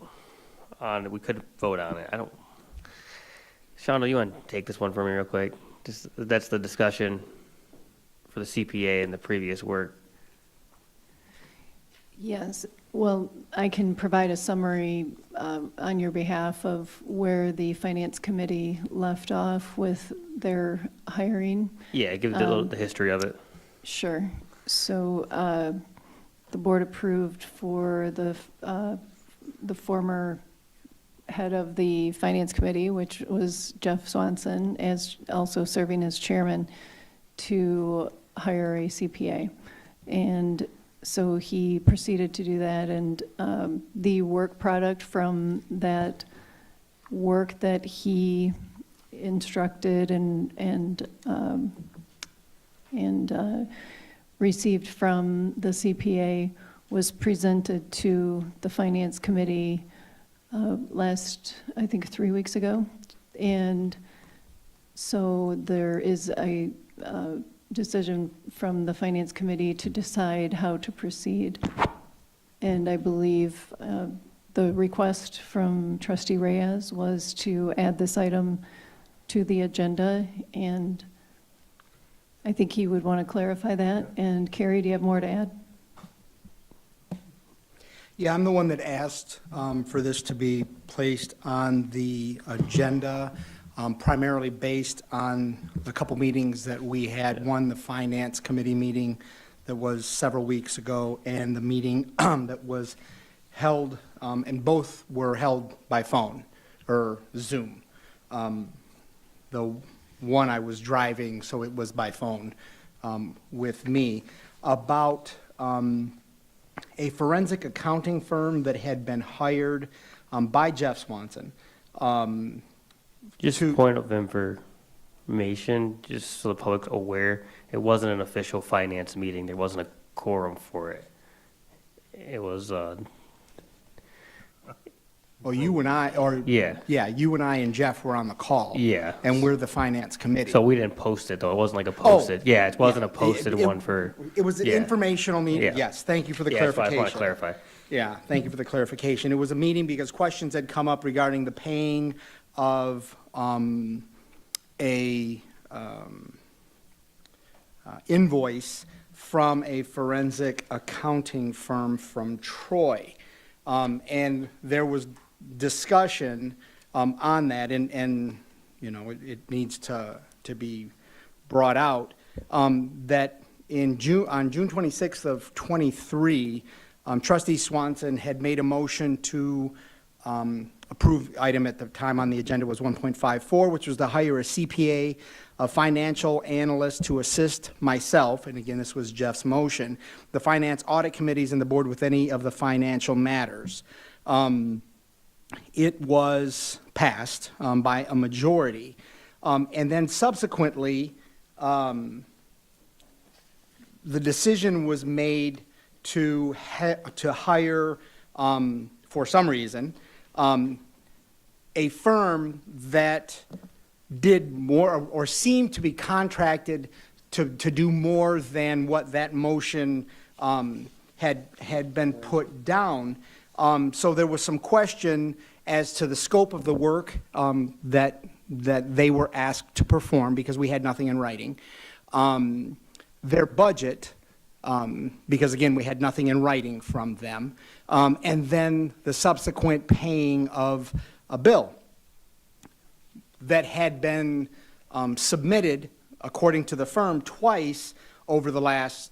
on it. We could vote on it. Shonda, you want to take this one for me real quick? Just, that's the discussion for the CPA and the previous work. Yes, well, I can provide a summary on your behalf of where the Finance Committee left off with their hiring. Yeah, give the history of it. Sure. So the board approved for the former head of the Finance Committee, which was Jeff Swanson, as also serving as chairman, to hire a CPA. And so he proceeded to do that, and the work product from that work that he instructed and received from the CPA was presented to the Finance Committee last, I think, 3 weeks ago. And so there is a decision from the Finance Committee to decide how to proceed. And I believe the request from Trustee Reyes was to add this item to the agenda, and I think he would want to clarify that. And Carrie, do you have more to add? Yeah, I'm the one that asked for this to be placed on the agenda, primarily based on a couple meetings that we had. One, the Finance Committee meeting that was several weeks ago, and the meeting that was held, and both were held by phone or Zoom. The one I was driving, so it was by phone with me, about a forensic accounting firm that had been hired by Jeff Swanson. Just a point of information, just so the public's aware, it wasn't an official finance meeting. There wasn't a quorum for it. It was, Well, you and I, or. Yeah. Yeah, you and I and Jeff were on the call. Yeah. And we're the Finance Committee. so we didn't post it, though. It wasn't like a posted. Yeah, it wasn't a posted It- one for. It was an yeah. informational meeting, Yeah. yes, thank you for the Yeah, that's why I clarification. just want to clarify. Yeah, thank you for the clarification. It was a meeting because questions had come up regarding the paying of a invoice from a forensic accounting firm from Troy. And there was discussion on that, and you know, it needs to be brought out, that on June 26th of '23, Trustee Swanson had made a motion to approve item at the time on the agenda was 1.54, which was to hire a CPA, a financial analyst to assist myself, and again, this was Jeff's motion, the finance audit committees and the board with any of the financial matters. It was passed by a majority. And then subsequently, the decision was made to hire, for some reason, a firm that did more or seemed to be contracted to do more than what that motion had been put down. So there was some question as to the scope of the work that they were asked to perform, because we had nothing in writing. Their budget, because again, we had nothing in writing from them. And then the subsequent paying of a bill that had been submitted, according to the firm, twice over the last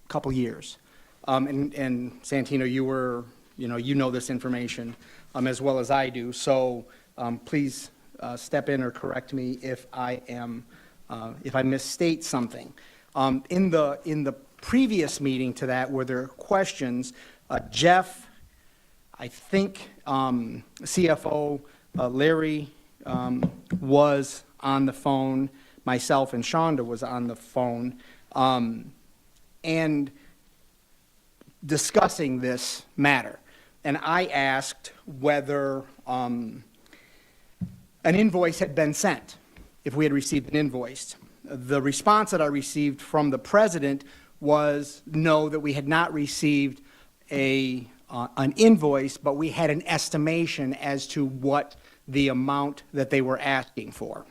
couple years. And Santino, you know this information as well as I do, so please step in or correct me if I misstate something. In the previous meeting to that, where there are questions, Jeff, I think CFO Larry was on the phone, myself and Shonda was on the phone, and discussing this matter. And I asked whether an invoice had been sent, if we had received an invoice. The response that I received from the president was no, that we had not received an invoice, but we had an estimation as to what the amount that they were asking for.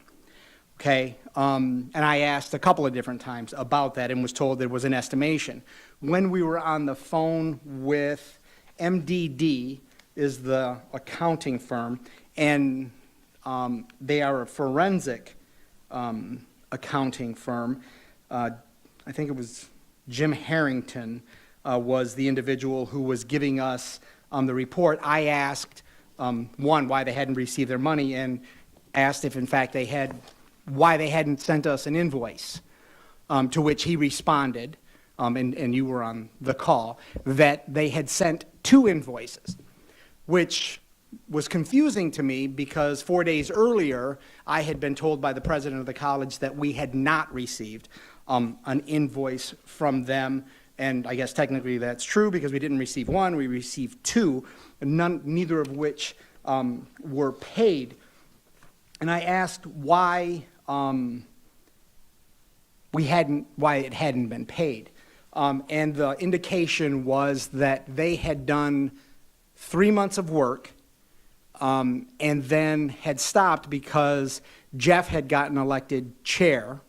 Okay, and I asked a couple of different times about that and was told there was an estimation. When we were on the phone with MDD, is the accounting firm, and they are a forensic accounting firm. I think it was Jim Harrington was the individual who was giving us the report. I asked, one, why they hadn't received their money, and asked if, in fact, why they hadn't sent us an invoice, to which he responded, and you were on the call, that they had sent 2 invoices, which was confusing to me because 4 days earlier, I had been told by the president of the college that we had not received an invoice from them. And I guess technically that's true because we didn't receive 1, we received 2, neither of which were paid. And I asked why it hadn't been paid. And the indication was that they had done 3 months of work and then had stopped because Jeff had gotten elected chair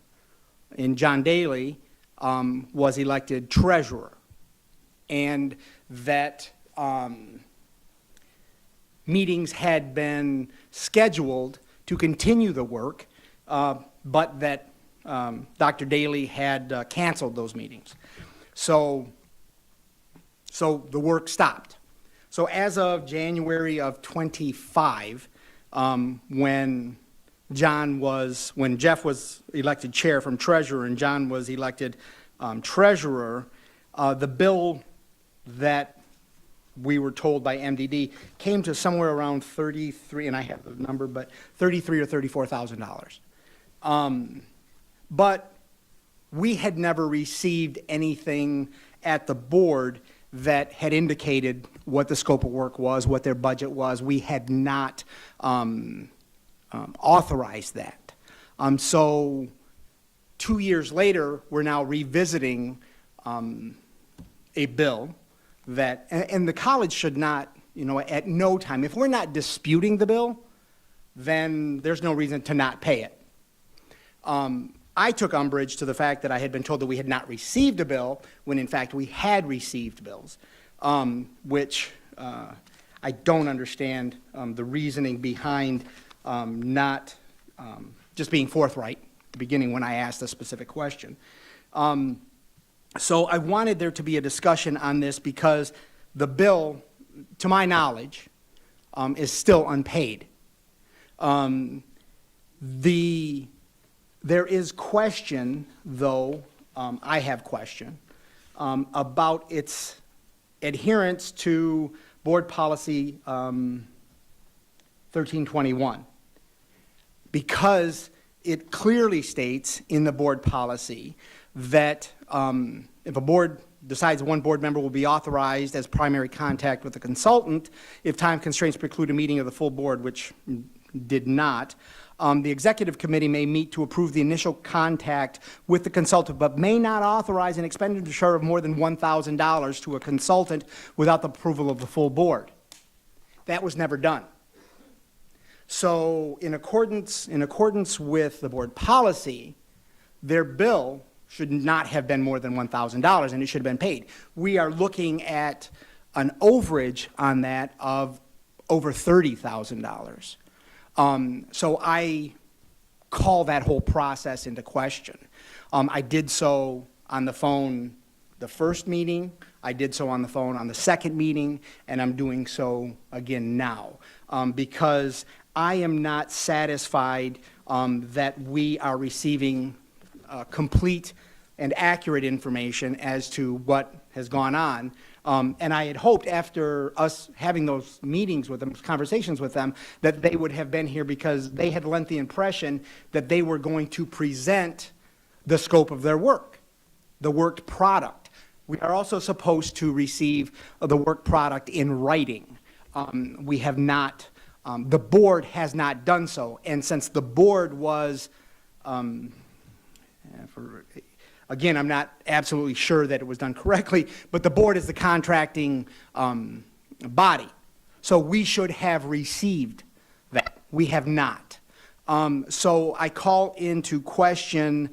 and John Daly was elected treasurer. And that meetings had been scheduled to continue the work, but that Dr. Daly had canceled those meetings. So the work stopped. So as of January of 25, when Jeff was elected chair from treasurer and John was elected treasurer, the bill that we were told by MDD came to somewhere around 33, and I have the number, but $33,000 or $34,000. But we had never received anything at the board that had indicated what the scope of work was, what their budget was. We had not authorized that. So 2 years later, we're now revisiting a bill that, and the college should not, at no time, if we're not disputing the bill, then there's no reason to not pay it. I took umbrage to the fact that I had been told that we had not received a bill, when in fact we had received bills, which I don't understand the reasoning behind not just being forthright at the beginning when I asked a specific question. So I wanted there to be a discussion on this because the bill, to my knowledge, is still unpaid. There is question, though, I have question, about its adherence to Board Policy 1321, because it clearly states in the board policy that if a board decides one board member will be authorized as primary contact with the consultant, if time constraints preclude a meeting of the full board, which did not, the executive committee may meet to approve the initial contact with the consultant, but may not authorize an expenditure of more than $1,000 to a consultant without the approval of the full board. That was never done. So in accordance with the board policy, their bill should not have been more than $1,000, and it should have been paid. We are looking at an overage on that of over $30,000. So I call that whole process into question. I did so on the phone the first meeting, I did so on the phone on the second meeting, and I'm doing so again now, because I am not satisfied that we are receiving complete and accurate information as to what has gone on. And I had hoped after us having those meetings with them, conversations with them, that they would have been here because they had lent the impression that they were going to present the scope of their work, the work product. We are also supposed to receive the work product in writing. We have not, the board has not done so. And since the board was, again, I'm not absolutely sure that it was done correctly, but the board is the contracting body. So we should have received that. We have not. So I call into question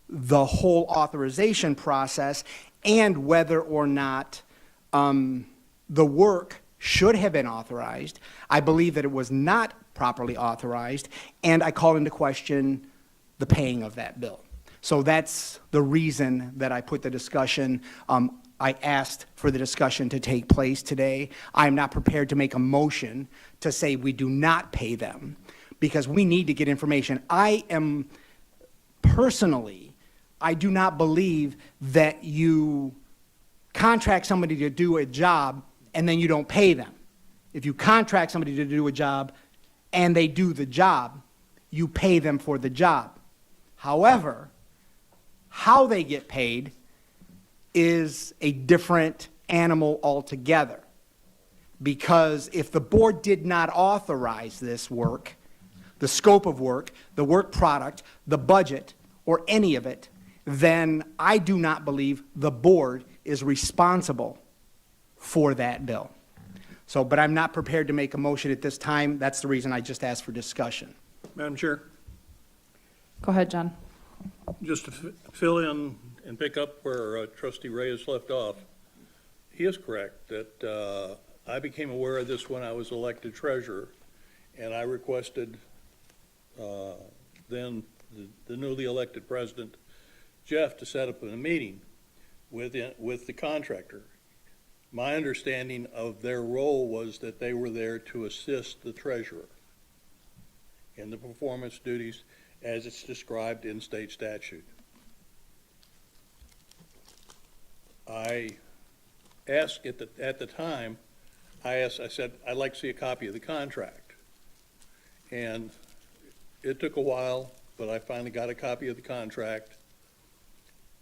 the whole authorization process and whether or not the work should have been authorized. I believe that it was not properly authorized, and I call into question the paying of that bill. So that's the reason that I put the discussion, I asked for the discussion to take place today. I am not prepared to make a motion to say we do not pay them, because we need to get information. I am personally, I do not believe that you contract somebody to do a job and then you don't pay them. If you contract somebody to do a job and they do the job, you pay them for the job. However, how they get paid is a different animal altogether. Because if the board did not authorize this work, the scope of work, the work product, the budget, or any of it, then I do not believe the board is responsible for that bill. So, but I'm not prepared to make a motion at this time. That's the reason I just asked for discussion. Madam Chair, Go ahead, John. just to fill in and pick up where Trustee Reyes left off, he is correct that I became aware of this when I was elected treasurer, and I requested then the newly elected president, Jeff, to set up a meeting with the contractor. My understanding of their role was that they were there to assist the treasurer in the performance duties as it's described in state statute. I asked at the time, I said, I'd like to see a copy of the contract. And it took a while, but I finally got a copy of the contract.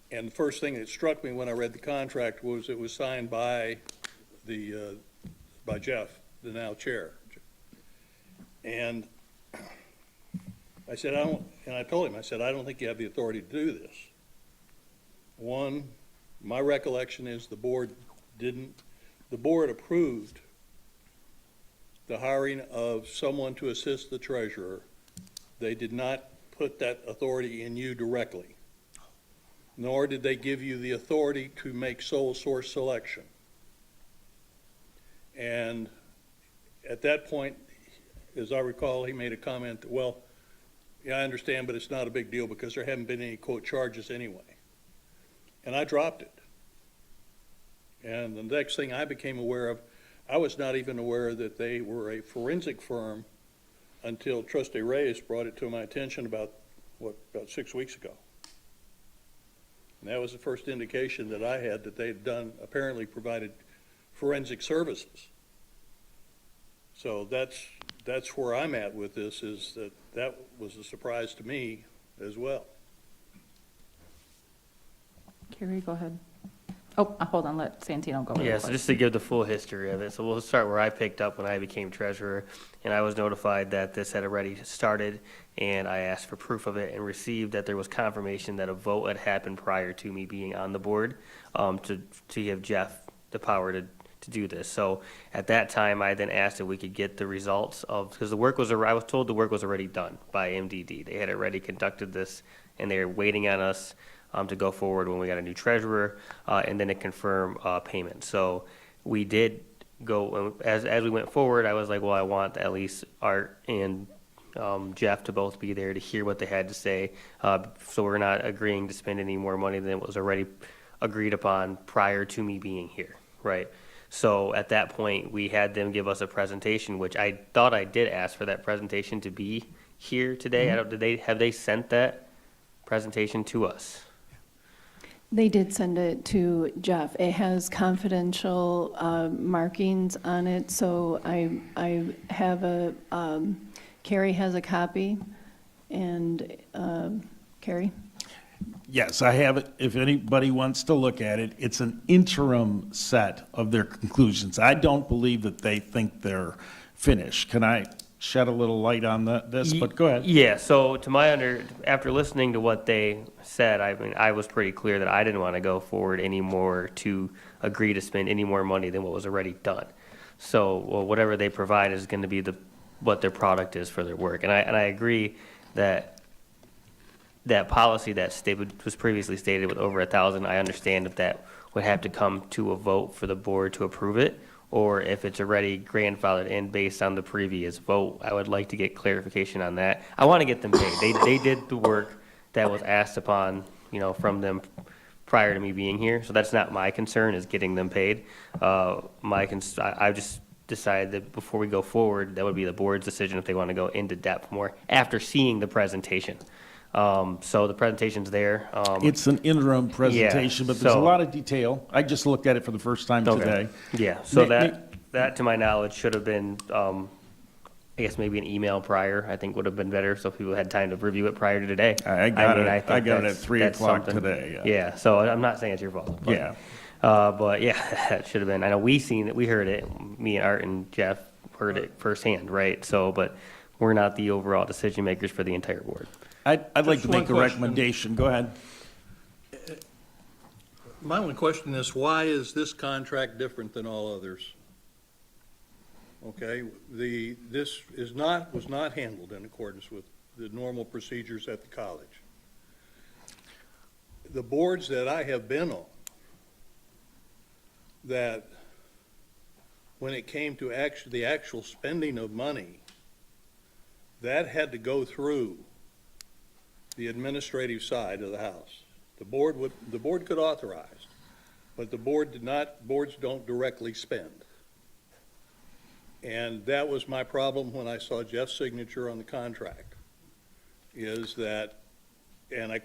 And the first thing that struck me when I read the contract was it was signed by by Jeff, the now chair. And I said, I told him, I said, I don't think you have the authority to do this. One, my recollection is the board approved the hiring of someone to assist the treasurer. They did not put that authority in you directly, nor did they give you the authority to make sole source selection. And at that point, as I recall, he made a comment that, well, yeah, I understand, but it's not a big deal because there haven't been any, quote, charges anyway. And I dropped it. And the next thing I became aware of, I was not even aware that they were a forensic firm until Trustee Reyes brought it to my attention about 6 weeks ago. And that was the first indication that I had that they'd apparently provided forensic services. So that's where I'm at with this, is that was a surprise to me as well. Carrie, go ahead. Oh, hold on, let Santino go. Yeah, so just to give the full history of it, so we'll start where I picked up when I became treasurer, and I was notified that this had already started, and I asked for proof of it and received that there was confirmation that a vote had happened prior to me being on the board to give Jeff the power to do this. So at that time, I then asked if we could get the results of, because I was told the work was already done by MDD. They had already conducted this, and they were waiting on us to go forward when we got a new treasurer, and then to confirm payment. So we did go, as we went forward, I was like, well, I want at least Art and Jeff to both be there to hear what they had to say, so we're not agreeing to spend any more money than was already agreed upon prior to me being here, right? So at that point, we had them give us a presentation, which I thought I did ask for that presentation to be here today. Mm-hmm. Have they sent that presentation to us? They did send it to Jeff. It has confidential markings on it, so I have Carrie has a copy, and Carrie? Yes, I have it. If anybody wants to look at it, it's an interim set of their conclusions. I don't believe that they think they're finished. Can I shed a little light on this? But go ahead. Yeah, so to after listening to what they said, I mean, I was pretty clear that I didn't want to go forward anymore to agree to spend any more money than what was already done. So, well, whatever they provide is going to be what their product is for their work. And I agree that that policy that was previously stated with over 1,000, I understand that would have to come to a vote for the board to approve it, or if it's already grandfathered in based on the previous vote. I would like to get clarification on that. I want to get them paid. They did the work that was asked upon, from them prior to me being here. So that's not my concern, is getting them paid. I just decided that before we go forward, that would be the board's decision if they want to go into depth more after seeing the presentation. So the presentation's there. It's an interim presentation, but there's a lot of detail. I just looked at it for the first time today. Yeah, so that to my knowledge should have been, I guess maybe an email prior, I think would have been better, so people had time to review it prior to today. I got it at 3 o'clock today. Yeah, so I'm not saying it's your fault. But, Yeah. But yeah, that should have been, I know we heard it, me and Art and Jeff heard it firsthand, right? So, but we're not the overall decision makers for the entire board. I'd like to make a one recommendation. Go ahead. My only question is, why is this contract different than all others? Okay, this was not handled in accordance with the normal procedures at the college. The boards that I have been on, that when it came to the actual spending of money, that had to go through the administrative side of the house. The board could authorize, but the board did not. Boards don't directly spend. And that was my problem when I saw Jeff's signature on the contract, is that, and I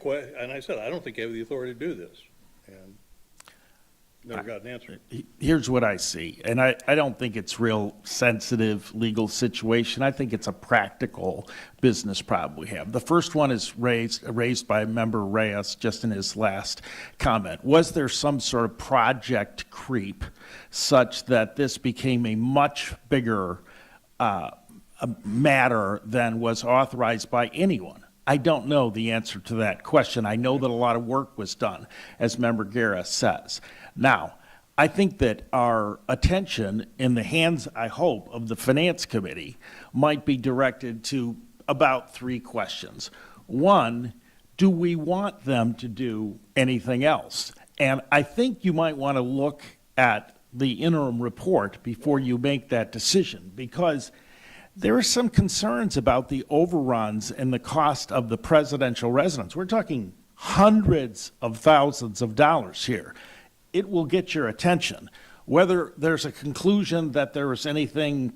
said, I don't think I have the authority to do this, and never got an answer. Here's what I see, and I don't think it's real sensitive legal situation. I think it's a practical business problem we have. The first one is raised by Member Reyes just in his last comment. Was there some sort of project creep such that this became a much bigger matter than was authorized by anyone? I don't know the answer to that question. I know that a lot of work was done, as Member Guerra says. Now, I think that our attention in the hands, I hope, of the Finance Committee might be directed to about 3 questions. One, do we want them to do anything else? And I think you might want to look at the interim report before you make that decision, because there are some concerns about the overruns and the cost of the presidential residence. We're talking hundreds of thousands of dollars here. It will get your attention. Whether there's a conclusion that there is anything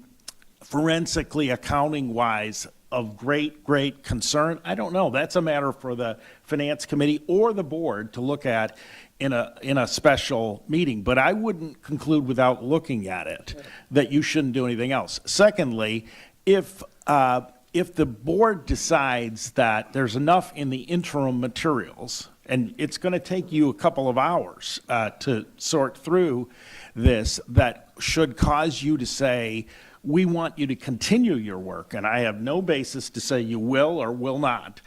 forensically accounting-wise of great concern, I don't know. That's a matter for the Finance Committee or the board to look at in a special meeting. But I wouldn't conclude without looking at it that you shouldn't do anything else. Secondly, if the board decides that there's enough in the interim materials, and it's going to take you a couple of hours to sort through this, that should cause you to say, we want you to continue your work, and I have no basis to say you will or will not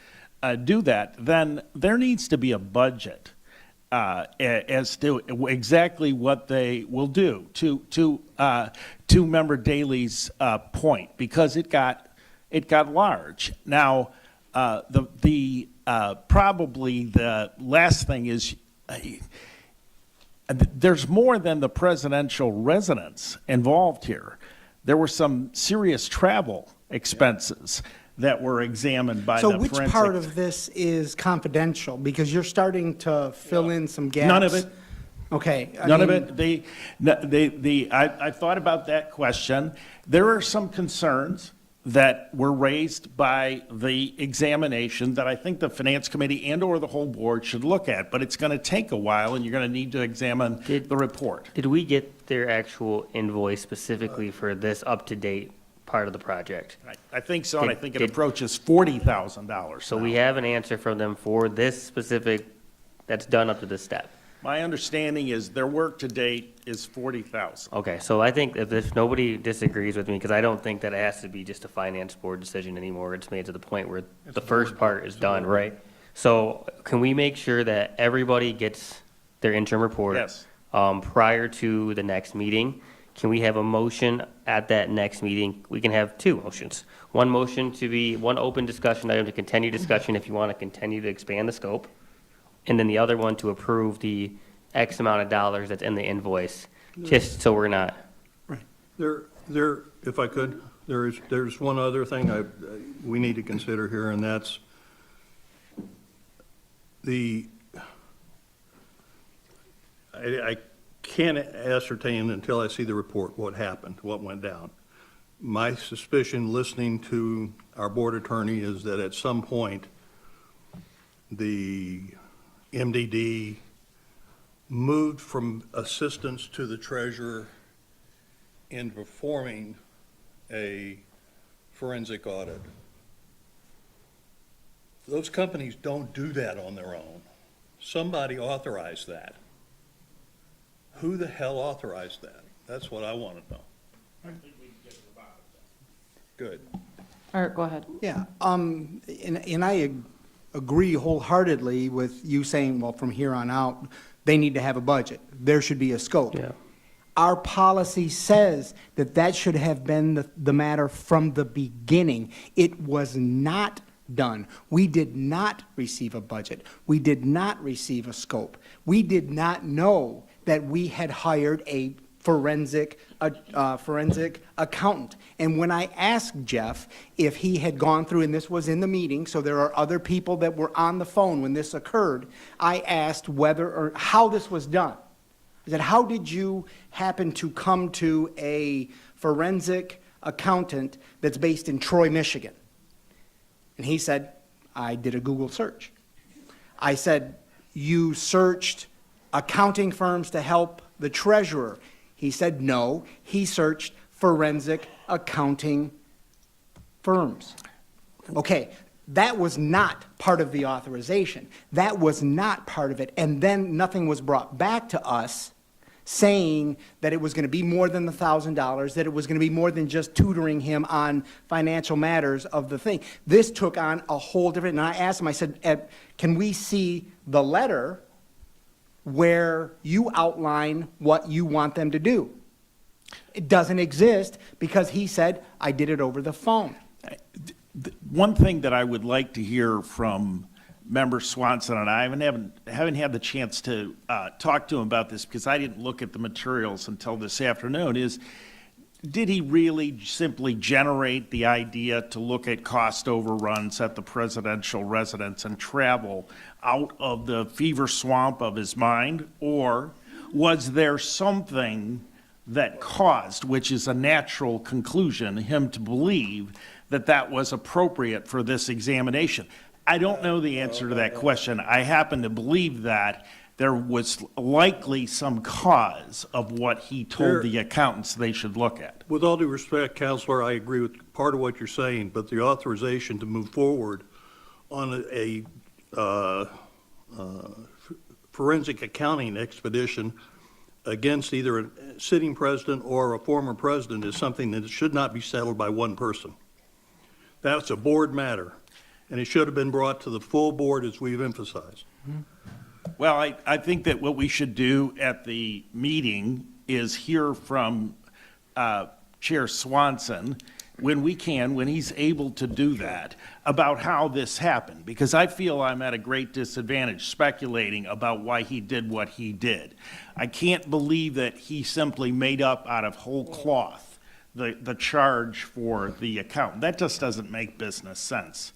do that, then there needs to be a budget as to exactly what they will do, to Member Daley's point, because it got large. Now, probably the last thing is there's more than the presidential residence involved here. There were some serious travel expenses that were examined by the forensic. So which part of this is confidential? Because you're starting to fill in some gaps. None of it. Okay. None of it. I thought about that question. There are some concerns that were raised by the examination that I think the Finance Committee and/or the whole board should look at, but it's going to take a while, and you're going to need to examine the report. Did we get their actual invoice specifically for this up-to-date part of the project? I think so, and I think it Did- approaches $40,000. So we have an answer from them for this specific, that's done up to this step. My understanding is their work to date is 40,000. Okay, so I think if nobody disagrees with me, because I don't think that it has to be just a finance board decision anymore. It's made to the point where the first part is done, right? So can we make sure that everybody gets their interim report? Yes. Prior to the next meeting? Can we have a motion at that next meeting? We can have two motions. One motion to be, one open discussion item to continue discussion if you want to continue to expand the scope. And then the other one to approve the X amount of dollars that's in the invoice, just so we're not. If I could, there's one other thing we need to consider here, and that's I can't ascertain until I see the report what happened, what went down. My suspicion, listening to our board attorney, is that at some point, the MDD moved from assistance to the treasurer in performing a forensic audit. Those companies don't do that on their own. Somebody authorized that. Who the hell authorized that? That's what I want to know. Good. Art, go ahead. Yeah, and I agree wholeheartedly with you saying, well, from here on out, they need to have a budget. There should be a scope. Yeah. Our policy says that that should have been the matter from the beginning. It was not done. We did not receive a budget. We did not receive a scope. We did not know that we had hired a forensic accountant. And when I asked Jeff if he had gone through, and this was in the meeting, so there are other people that were on the phone when this occurred, I asked whether or how this was done. I said, how did you happen to come to a forensic accountant that's based in Troy, Michigan? And he said, I did a Google search. I said, you searched accounting firms to help the treasurer? He said, no, he searched forensic accounting firms. Okay, that was not part of the authorization. That was not part of it. And then nothing was brought back to us saying that it was going to be more than the $1,000, that it was going to be more than just tutoring him on financial matters of the thing. This took on a whole different, and I asked him, I said, can we see the letter where you outline what you want them to do? It doesn't exist because he said, I did it over the phone. One thing that I would like to hear from Member Swanson, and I haven't had the chance to talk to him about this because I didn't look at the materials until this afternoon, is did he really simply generate the idea to look at cost overruns at the presidential residence and travel out of the fever swamp of his mind? Or was there something that caused, which is a natural conclusion, him to believe that that was appropriate for this examination? I don't know the answer to that question. I happen to believe that there was likely some cause of what he told the accountants they should look at. With all due respect, Counselor, I agree with part of what you're saying, but the authorization to move forward on a forensic accounting expedition against either a sitting president or a former president is something that should not be settled by one person. That's a board matter, and it should have been brought to the full board as we've emphasized. Well, I think that what we should do at the meeting is hear from Chair Swanson when we can, when he's able to do that, about how this happened, because I feel I'm at a great disadvantage speculating about why he did what he did. I can't believe that he simply made up out of whole cloth the charge for the account. That just doesn't make business sense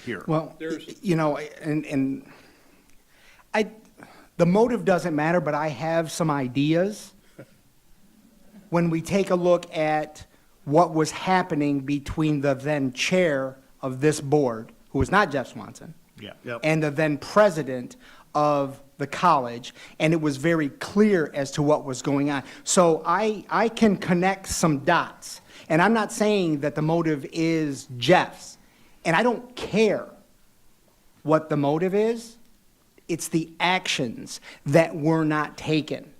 here. Well, you know, and the motive doesn't matter, but I have some ideas. When we take a look at what was happening between the then chair of this board, who was not Jeff Swanson, Yeah. Yep. and the then president of the college, and it was very clear as to what was going on. So I can connect some dots, and I'm not saying that the motive is Jeff's, and I don't care what the motive is. It's the actions that were not taken,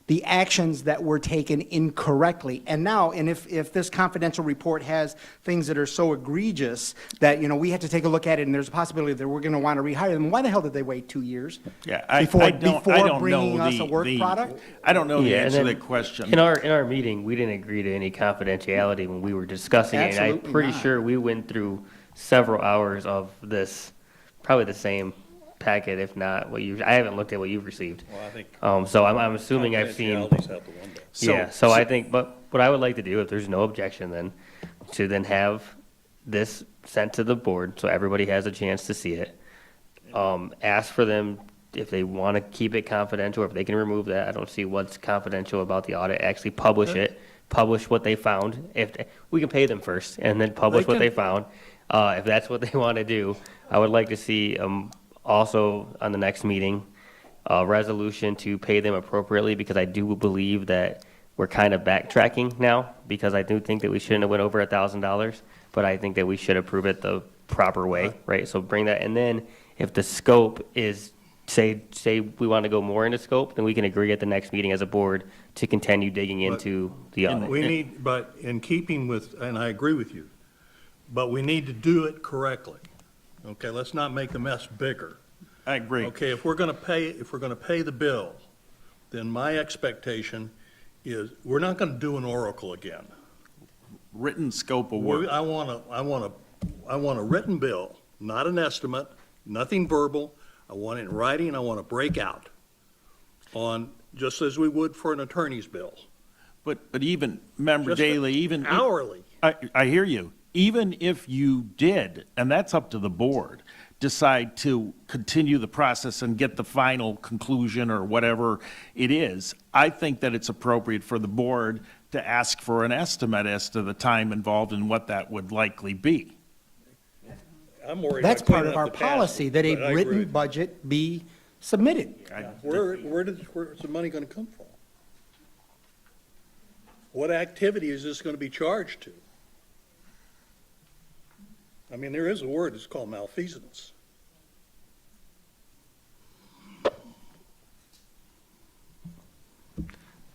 the actions that were taken incorrectly. And now, and if this confidential report has things that are so egregious that, you know, we have to take a look at it and there's a possibility that we're going to want to rehire them, why the hell did they wait 2 years? Yeah, before I don't bringing know us a work product? I don't know the Yeah, and answer to then that question. In our meeting, we didn't agree to any confidentiality when we were discussing it. And I'm Absolutely pretty not. sure we went through several hours of this, probably the same packet, if not what you, I haven't looked at what you've received. Well, I think So I'm assuming I've seen. confidentiality's out the window. So I think, but what I would like to do, if there's no objection then, to then have this sent to the board, so everybody has a chance to see it. Ask for them if they want to keep it confidential, or if they can remove that. I don't see what's confidential about the audit. Actually publish it, publish what they found. If, we can pay them first, and then publish what they found. If that's what they want to do, I would like to see, also on the next meeting, a resolution to pay them appropriately, because I do believe that we're kind of backtracking now, because I do think that we shouldn't have went over $1,000, but I think that we should approve it the proper way, right? So bring that, and then if the scope is, say we want to go more into scope, then we can agree at the next meeting as a board to continue digging into the audit. We need, but in keeping with, and I agree with you, but we need to do it correctly. Okay, let's not make the mess bigger. I agree. Okay, if we're gonna pay the bill, then my expectation is, we're not gonna do an oracle again. Written scope of work. I want a written bill, not an estimate, nothing verbal. I want it in writing, I want to break out on, just as we would for an attorney's bill. But even, member Just Daley, even. hourly. I hear you. Even if you did, and that's up to the board, decide to continue the process and get the final conclusion or whatever it is, I think that it's appropriate for the board to ask for an estimate as to the time involved and what that would likely be. I'm worried That's about part cleaning of up our the past, policy, that but I a agree written with you. budget be submitted. Where's the money gonna come from? What activity is this gonna be charged to? I mean, there is a word, it's called malfeasance.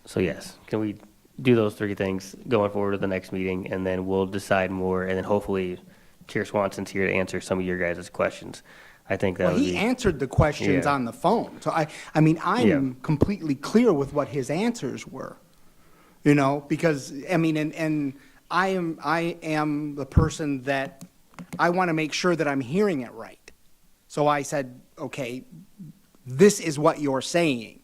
So yes, can we do those three things going forward to the next meeting, and then we'll decide more, and then hopefully Chair Swanson's here to answer some of your guys' questions. I think that Well, would he be. answered the questions Yeah. on the phone. So I mean, I'm completely clear with what his answers were. You know, because, I mean, and I am the person that, I want to make sure that I'm hearing it right. So I said, okay, this is what you're saying.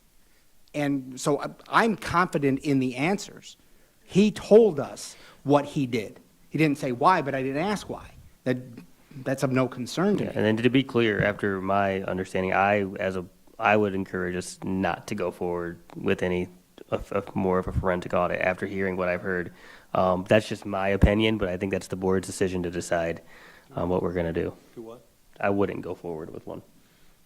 And so I'm confident in the answers. He told us what he did. He didn't say why, but I didn't ask why. That's of no concern to Yeah, me. and then to be clear, after my understanding, I would encourage us not to go forward with any of more of a forensic audit after hearing what I've heard. That's just my opinion, but I think that's the board's decision to decide what we're going to do. To what? I wouldn't go forward with one.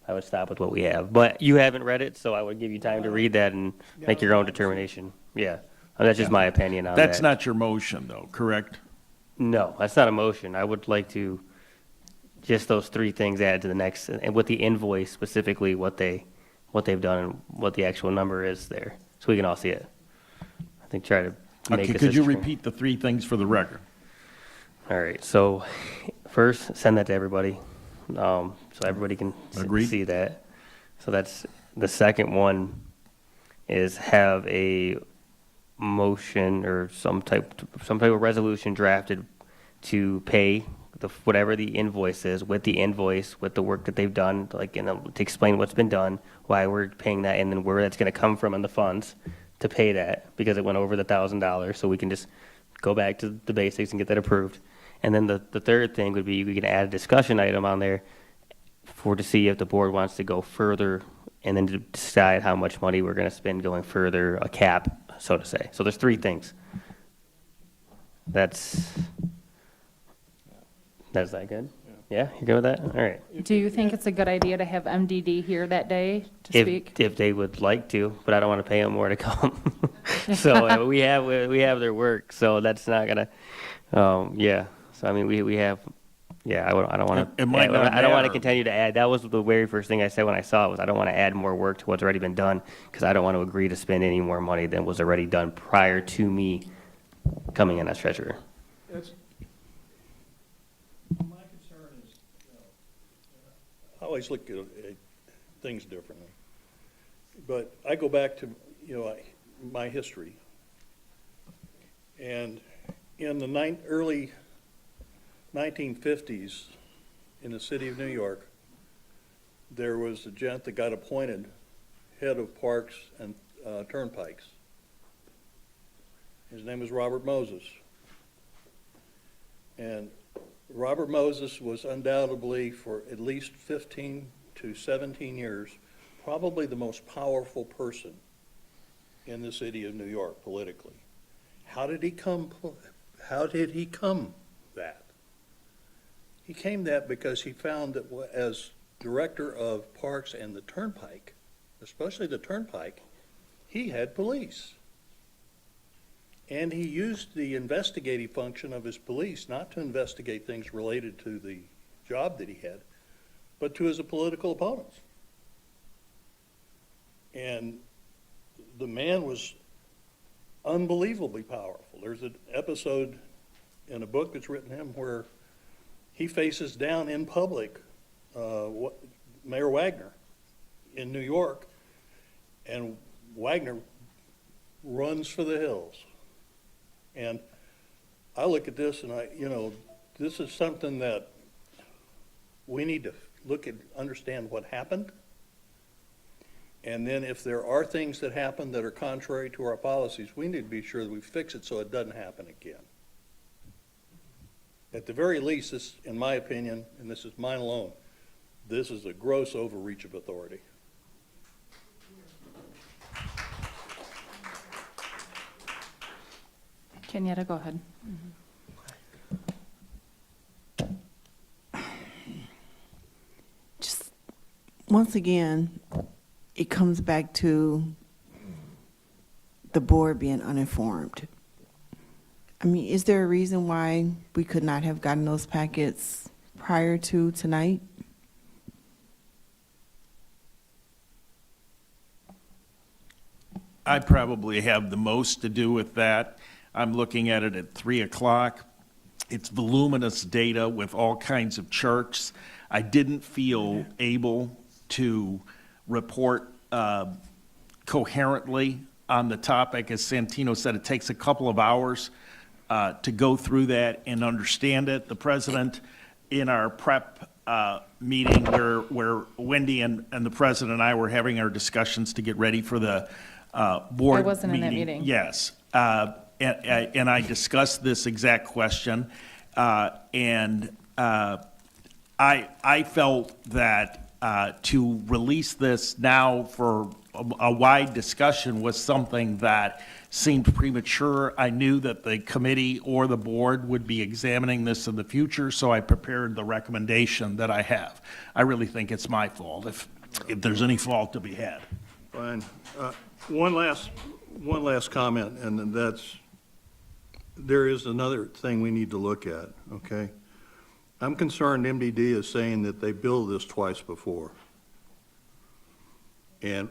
I would stop with what we have. But you haven't read it, so I would give you time to read that and make your own determination. Yeah, that's just my opinion on that. That's not your motion, though, correct? No, that's not a motion. I would like to, just those three things added to the next, and with the invoice specifically, what they've done and what the actual number is there, so we can all see it. I think try to make Okay, this. could as you tran- repeat the three things for the record? All right, so first, send that to everybody, so everybody can Agreed. see that. So that's, the second one is have a motion or some type of resolution drafted to pay whatever the invoice is, with the invoice, with the work that they've done, like, to explain what's been done, why we're paying that, and then where that's gonna come from in the funds to pay that, because it went over the $1,000, so we can just go back to the basics and get that approved. And then the third thing would be, we can add a discussion item on there to see if the board wants to go further, and then to decide how much money we're gonna spend going further, a cap, so to say. So there's three things. That's that good? Yeah, you good with that? All right. Do you think it's a good idea to have MDD here that day to speak? If they would like to, but I don't want to pay them more to come. So we have their work, so that's not gonna, yeah. So I mean, we have, yeah, I don't want to, It might not I don't want to matter. continue to add. That was the very first thing I said when I saw it, was I don't want to add more work to what's already been done, because I don't want to agree to spend any more money than was already done prior to me coming in as treasurer. My concern is, I always look at things differently. But I go back to, my history. And in the early 1950s, in the city of New York, there was a gent that got appointed head of parks and turnpikes. His name was Robert Moses. And Robert Moses was undoubtedly, for at least 15 to 17 years, probably the most powerful person in the city of New York politically. How did he come that? He came that because he found that as director of parks and the turnpike, especially the turnpike, he had police. And he used the investigative function of his police not to investigate things related to the job that he had, but to his political opponents. And the man was unbelievably powerful. There's an episode in a book that's written him where he faces down in public Mayor Wagner in New York, and Wagner runs for the hills. And I look at this and this is something that we need to look at, understand what happened. And then if there are things that happen that are contrary to our policies, we need to be sure that we fix it so it doesn't happen again. At the very least, this, in my opinion, and this is mine alone, this is a gross overreach of authority. Kenyatta, go ahead. Just, once again, it comes back to the board being uninformed. I mean, is there a reason why we could not have gotten those packets prior to tonight? I probably have the most to do with that. I'm looking at it at 3 o'clock. It's voluminous data with all kinds of charts. I didn't feel able to report coherently on the topic. As Santino said, it takes a couple of hours to go through that and understand it. The president, in our prep meeting where Wendy and the president and I were having our discussions to get ready for the board meeting. I wasn't in that meeting. Yes. And I discussed this exact question. And I felt that to release this now for a wide discussion was something that seemed premature. I knew that the committee or the board would be examining this in the future, so I prepared the recommendation that I have. I really think it's my fault, if there's any fault to be had. Fine. One last comment, and that's, there is another thing we need to look at, okay? I'm concerned MDD is saying that they billed this twice before. And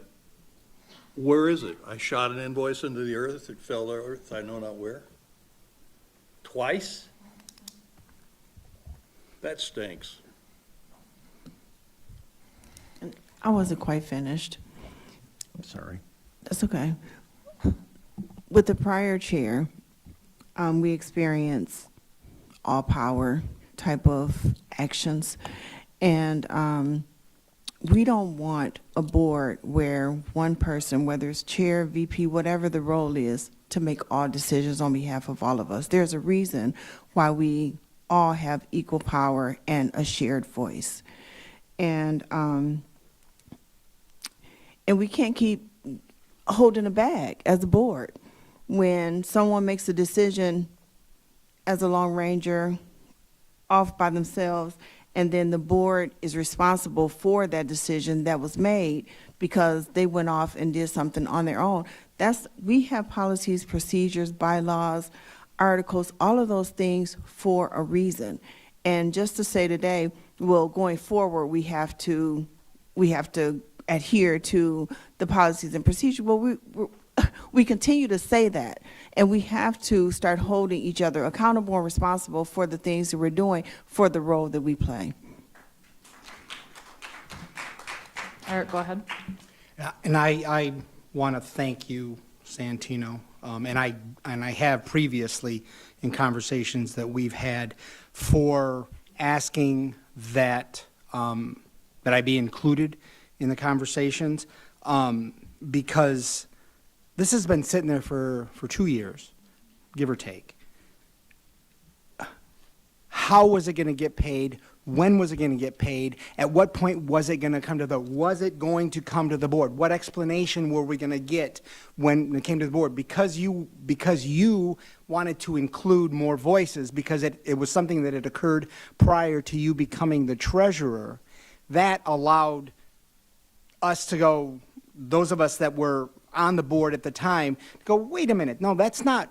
where is it? I shot an invoice into the earth, it fell to earth, I know not where. Twice? That stinks. I wasn't quite finished. I'm sorry. That's okay. With the prior chair, we experienced all power type of actions. And we don't want a board where one person, whether it's chair, VP, whatever the role is, to make all decisions on behalf of all of us. There's a reason why we all have equal power and a shared voice. And we can't keep holding a bag as a board. When someone makes a decision as a Lone Ranger off by themselves, and then the board is responsible for that decision that was made because they went off and did something on their own. We have policies, procedures, bylaws, articles, all of those things for a reason. And just to say today, well, going forward, we have to adhere to the policies and procedures. Well, we continue to say that, and we have to start holding each other accountable and responsible for the things that we're doing for the role that we play. Eric, go ahead. And I want to thank you, Santino, and I have previously in conversations that we've had for asking that that I be included in the conversations, because this has been sitting there for 2 years, give or take. How was it going to get paid? When was it going to get paid? At what point was it going to come to was it going to come to the board? What explanation were we going to get when it came to the board? Because you wanted to include more voices, because it was something that had occurred prior to you becoming the treasurer, that allowed us to go, those of us that were on the board at the time, to go, wait a minute, no, that's not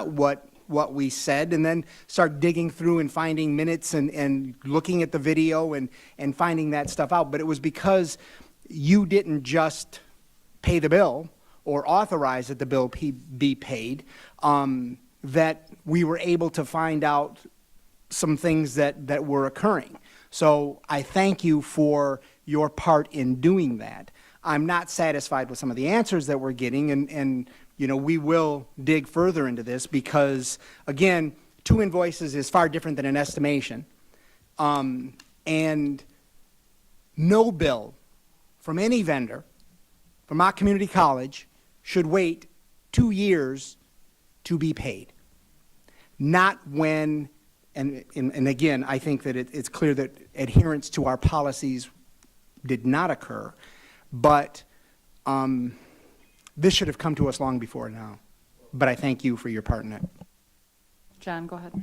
what we said, and then start digging through and finding minutes and looking at the video and finding that stuff out. But it was because you didn't just pay the bill or authorize that the bill be paid, that we were able to find out some things that were occurring. So I thank you for your part in doing that. I'm not satisfied with some of the answers that we're getting, and you know, we will dig further into this because, again, 2 invoices is far different than an estimation. And no bill from any vendor from Mott Community College should wait 2 years to be paid. Not when, and again, I think that it's clear that adherence to our policies did not occur, but this should have come to us long before now. But I thank you for your part in it. John, go ahead.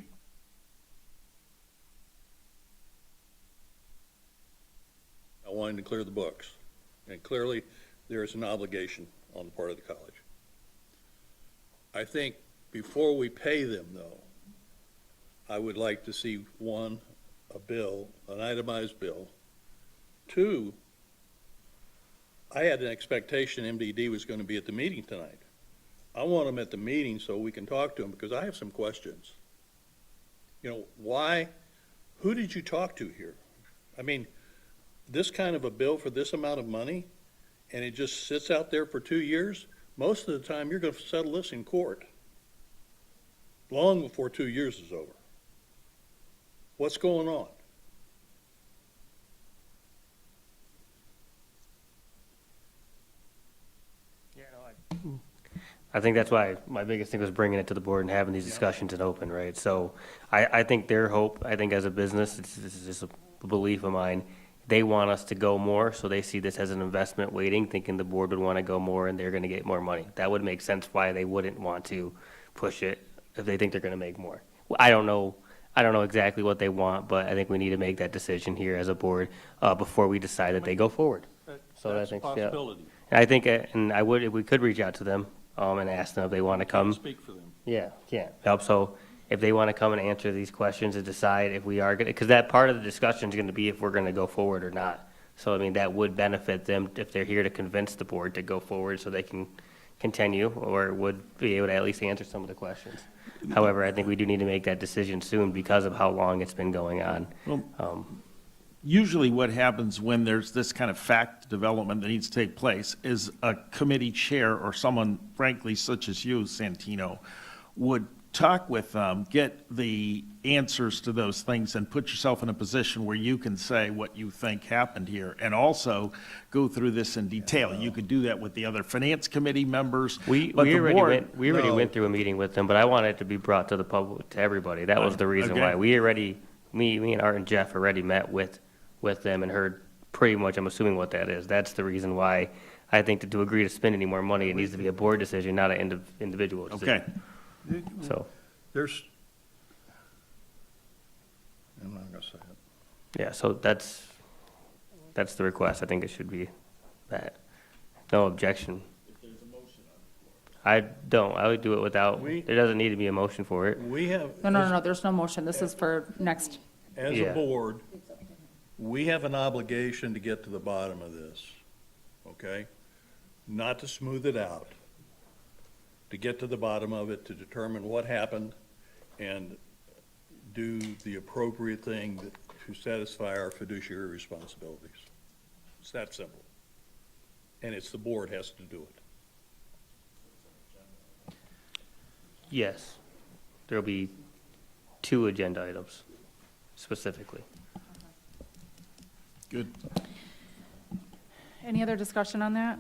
I wanted to clear the books, and clearly there is an obligation on the part of the college. I think before we pay them, though, I would like to see, 1, a bill, an itemized bill. 2, I had an expectation MDD was going to be at the meeting tonight. I want them at the meeting so we can talk to them, because I have some questions. You know, why, who did you talk to here? I mean, this kind of a bill for this amount of money, and it just sits out there for 2 years? Most of the time, you're going to settle this in court long before 2 years is over. What's going on? I think that's why my biggest thing was bringing it to the board and having these discussions and open, right? So I think their hope, I think as a business, this is just a belief of mine, they want us to go more, so they see this as an investment waiting, thinking the board would want to go more and they're going to get more money. That would make sense why they wouldn't want to push it if they think they're going to make more. I don't know exactly what they want, but I think we need to make that decision here as a board before we decide that they go forward. So That's I think, a possibility. yeah. And I think, and I would, if we could reach out to them and ask them if they want to come. Speak for them. Yeah, can't. Yep, so if they want to come and answer these questions and decide if we are going to, because that part of the discussion is going to be if we're going to go forward or not. So, I mean, that would benefit them if they're here to convince the board to go forward so they can continue, or would be able to at least answer some of the questions. However, I think we do need to make that decision soon because of how long it's been going on. Well, usually what happens when there's this kind of fact development that needs to take place is a committee chair or someone, frankly, such as you, Santino, would talk with them, get the answers to those things, and put yourself in a position where you can say what you think happened here, and also go through this in detail. You could do that with the other finance committee members. We already went through a meeting with them, but I wanted it to be brought to the public, to everybody. That was the reason Okay. why. Me and Art and Jeff already met with them and heard pretty much, I'm assuming what that is. That's the reason why I think that to agree to spend any more money, it needs to be a board decision, not an individual decision. Okay. So, There's, I'm not gonna say it. Yeah, so that's the request. I think it should be that. No objection. I don't. I would do it without, there doesn't need to be a motion for it. We have. No, there's no motion. This is for next. As a Yeah. board, we have an obligation to get to the bottom of this, okay? Not to smooth it out, to get to the bottom of it, to determine what happened, and do the appropriate thing to satisfy our fiduciary responsibilities. It's that simple. And it's the board has to do it. Yes. There'll be 2 agenda items specifically. Good. Any other discussion on that?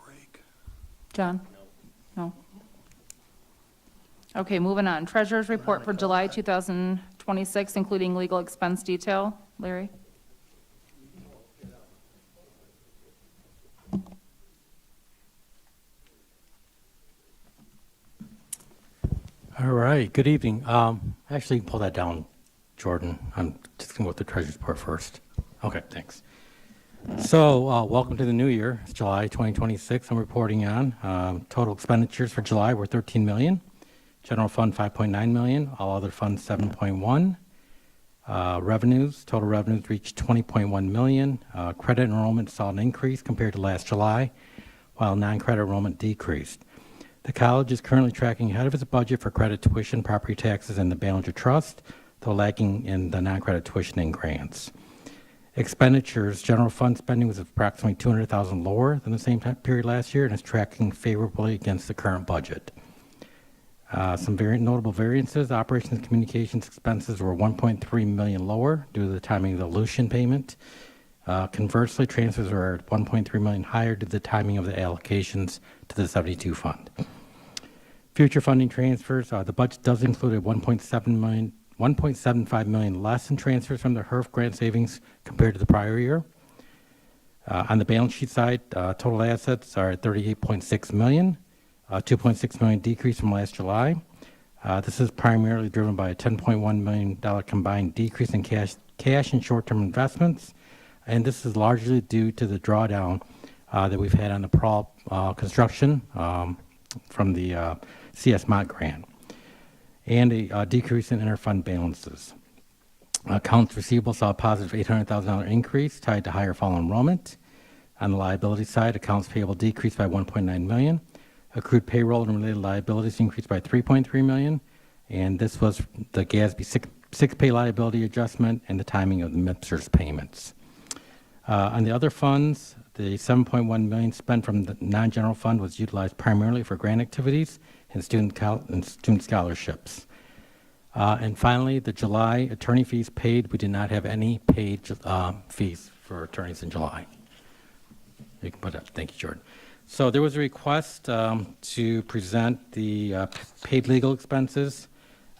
Break. John? No? Okay, moving on. Treasurer's report for July 2026, including legal expense detail. Larry? All right, good evening. Actually, you can pull that down, Jordan. I'm just going to go with the treasurer's report first. Okay, thanks. So, welcome to the new year. It's July 2026 I'm reporting on. Total expenditures for July were $13 million. General fund, $5.9 million. All other funds, $7.1 million. Revenues, total revenues reached $20.1 million. Credit enrollment saw an increase compared to last July, while non-credit enrollment decreased. The college is currently tracking ahead of its budget for credit tuition, property taxes, and the Ballinger Trust, though lacking in the non-credit tuition and grants. Expenditures, general fund spending was approximately $200,000 lower than the same time period last year and is tracking favorably against the current budget. Some very notable variances, operations and communications expenses were $1.3 million lower due to the timing of the Lucian payment. Conversely, transfers were $1.3 million higher due to the timing of the allocations to the 72 fund. Future funding transfers, the budget does include a $1.75 million less in transfers from the HERF grant savings compared to the prior year. On the balance sheet side, total assets are at $38.6 million, a $2.6 million decrease from last July. This is primarily driven by a $10.1 million combined decrease in cash and short-term investments, and this is largely due to the drawdown that we've had on the Prawl construction from the CS Mott grant, and a decrease in interfund balances. Accounts receivable saw a positive $800,000 increase tied to higher fall enrollment. On the liability side, accounts payable decreased by $1.9 million. Accrued payroll and related liabilities increased by $3.3 million, and this was the GASB sick pay liability adjustment and the timing of the MIPSR's payments. On the other funds, the $7.1 million spent from the non-general fund was utilized primarily for grant activities and student scholarships. And finally, the July attorney fees paid. We did not have any paid fees for attorneys in July. You can put up. Thank you, Jordan. So there was a request to present the paid legal expenses,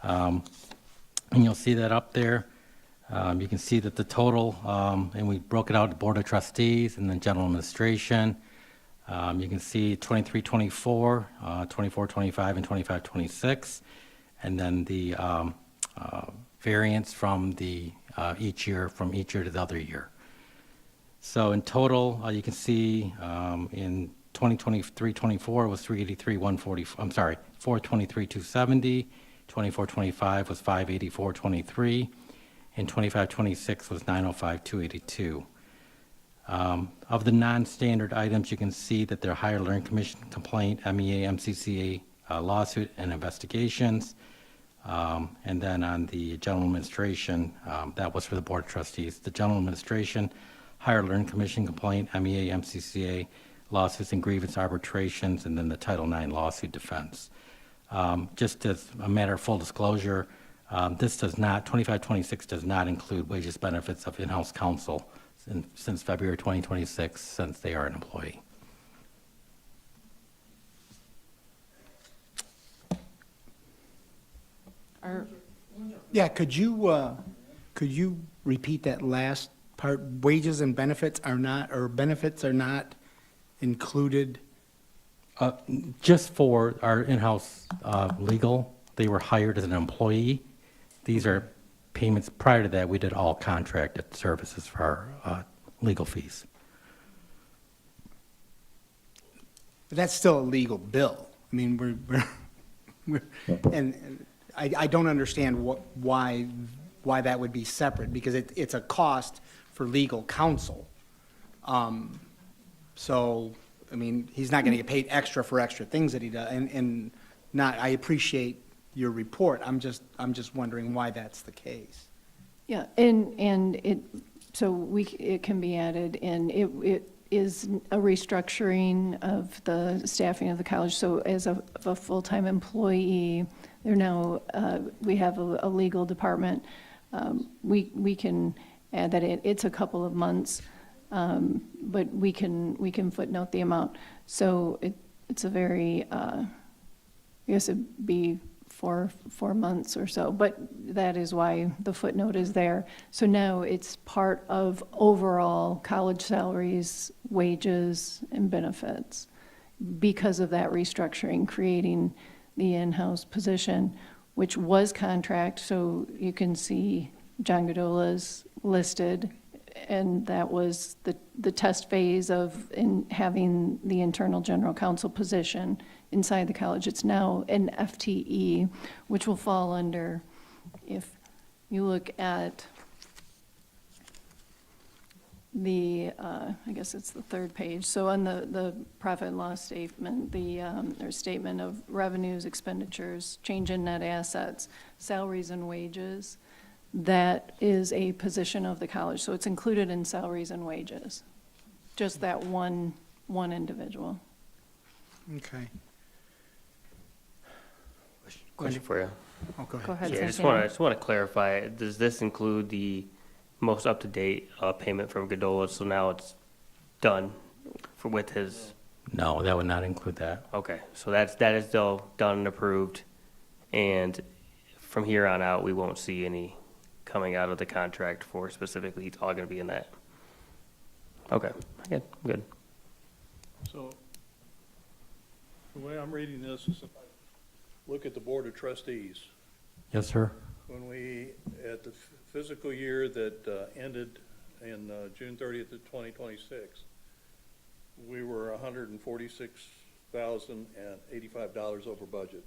and you'll see that up there. You can see that the total, and we broke it out to Board of Trustees and then General Administration. You can see 23-24, 24-25, and 25-26, and then the variance from the each year from to the other year. So in total, you can see in 2023-24 was 383-140. I'm sorry, 423-270. 24-25 was 584-23. And 25-26 was 905-282. Of the non-standard items, you can see that they're higher learning commission complaint, MEA, MCCA lawsuit, and investigations. And then on the general administration, that was for the Board of Trustees. The general administration, higher learning commission complaint, MEA, MCCA lawsuits and grievance arbitrations, and then the Title IX lawsuit defense. Just as a matter of full disclosure, this does not, 25-26 does not include wages benefits of in-house counsel since February 2026, since they are an employee. Yeah, could you repeat that last part? Wages and benefits are not, or benefits are not included? Just for our in-house legal, they were hired as an employee, These are payments. Prior to that, we did all contracted services for our legal fees. But that's still a legal bill. I mean, and I don't understand why that would be separate, because it's a cost for legal counsel. So, I mean, he's not going to get paid extra for extra things that he does, and I appreciate your report. I'm just wondering why that's the case. Yeah, and it can be added, and it is a restructuring of the staffing of the college. So as a full-time employee, they're now, we have a legal department. We can add that it's a couple of months, but we can footnote the amount. So it's a very, I guess it'd be 4 months or so, but that is why the footnote is there. So now it's part of overall college salaries, wages, and benefits because of that restructuring, creating the in-house position, which was contract. So you can see John Godola's listed, and that was the test phase of having the internal general counsel position inside the college. It's now an FTE, which will fall under, if you look at the, I guess it's the third page. So on the profit and loss statement, there's statement of revenues, expenditures, change in net assets, salaries and wages. That is a position of the college. So it's included in salaries and wages. Just that one individual. Okay. Question for you. Oh, go ahead. Go ahead, Yeah, Santino. I just want to clarify, does this include the most up-to-date payment from Godola, so now it's done with his? No, that would not include that. Okay, so that is still done and approved, and from here on out, we won't see any coming out of the contract for specifically, it's all going to be in that. Okay, good. So, the way I'm reading this is if I look at the Board of Trustees, Yes, sir. when we, at the physical year that ended in June 30th of 2026, we were $146,085 over budget.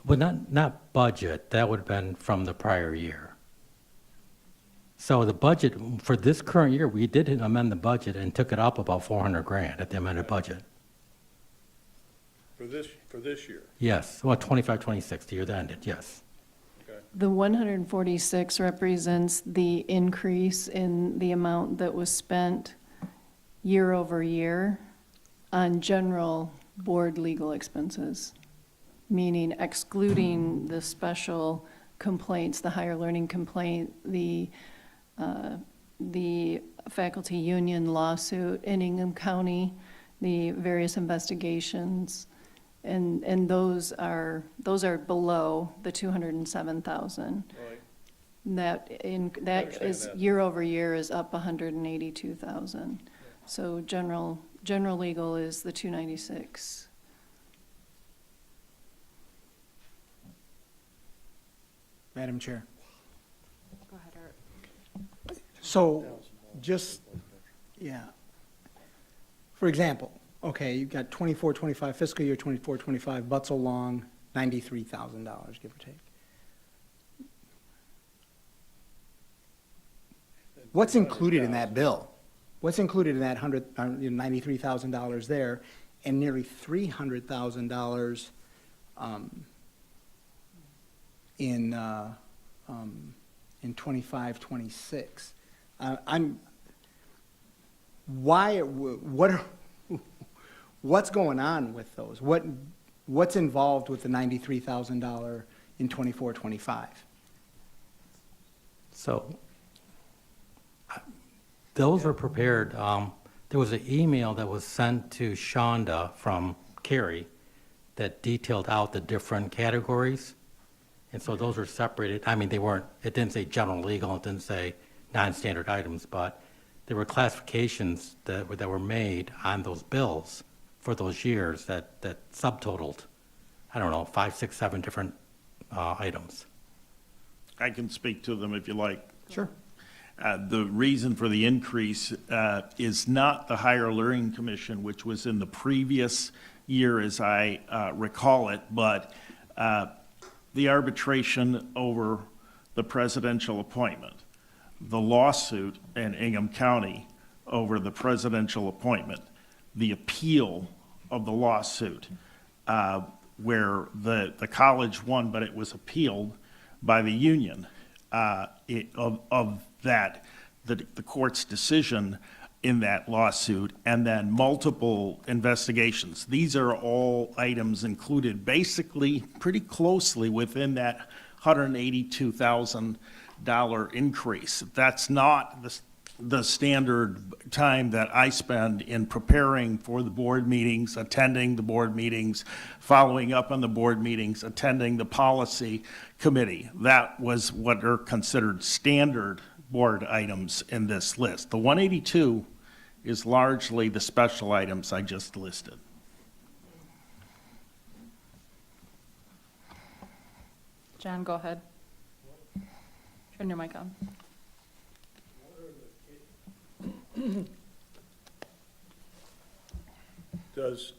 Well, not budget, that would have been from the prior year. So the budget, for this current year, we did amend the budget and took it up about 400 grand at the amended budget. For this year? Yes, well, 25, 26, the year that ended, yes. Okay. The 146 represents the increase in the amount that was spent year over year on general board legal expenses, meaning excluding the special complaints, the higher learning complaint, the faculty union lawsuit in Ingham County, the various investigations, and those are below the 207,000. Right. That is that. year over year is up 182,000. So general legal is the 296. Madam Chair. Go ahead, Art. So, for example, okay, you've got 24, 25, fiscal year 24, 25, Butzel Long, $93,000, give or take. What's included in that bill? What's included in that $93,000 there, and nearly $300,000 in 25, 26? What's going on with those? What's involved with the $93,000 in 24, 25? So those were prepared. There was an email that was sent to Shonda from Carrie that detailed out the different categories. And so those were separated. I mean, it didn't say general legal, it didn't say non-standard items, but there were classifications that were made on those bills for those years that subtotaled, I don't know, 5, 6, 7 different items. I can speak to them if you like. Sure. The reason for the increase is not the Higher Learning Commission, which was in the previous year, as I recall it, but the arbitration over the presidential appointment, the lawsuit in Ingham County over the presidential appointment, the appeal of the lawsuit, where the college won, but it was appealed by the union of that, the court's decision in that lawsuit, and then multiple investigations. These are all items included basically pretty closely within that $182,000 increase. That's not the standard time that I spend in preparing for the board meetings, attending the board meetings, following up on the board meetings, attending the policy committee. That was what are considered standard board items in this list. The 182 is largely the special items I just listed. John, go ahead. Turn your mic on. Does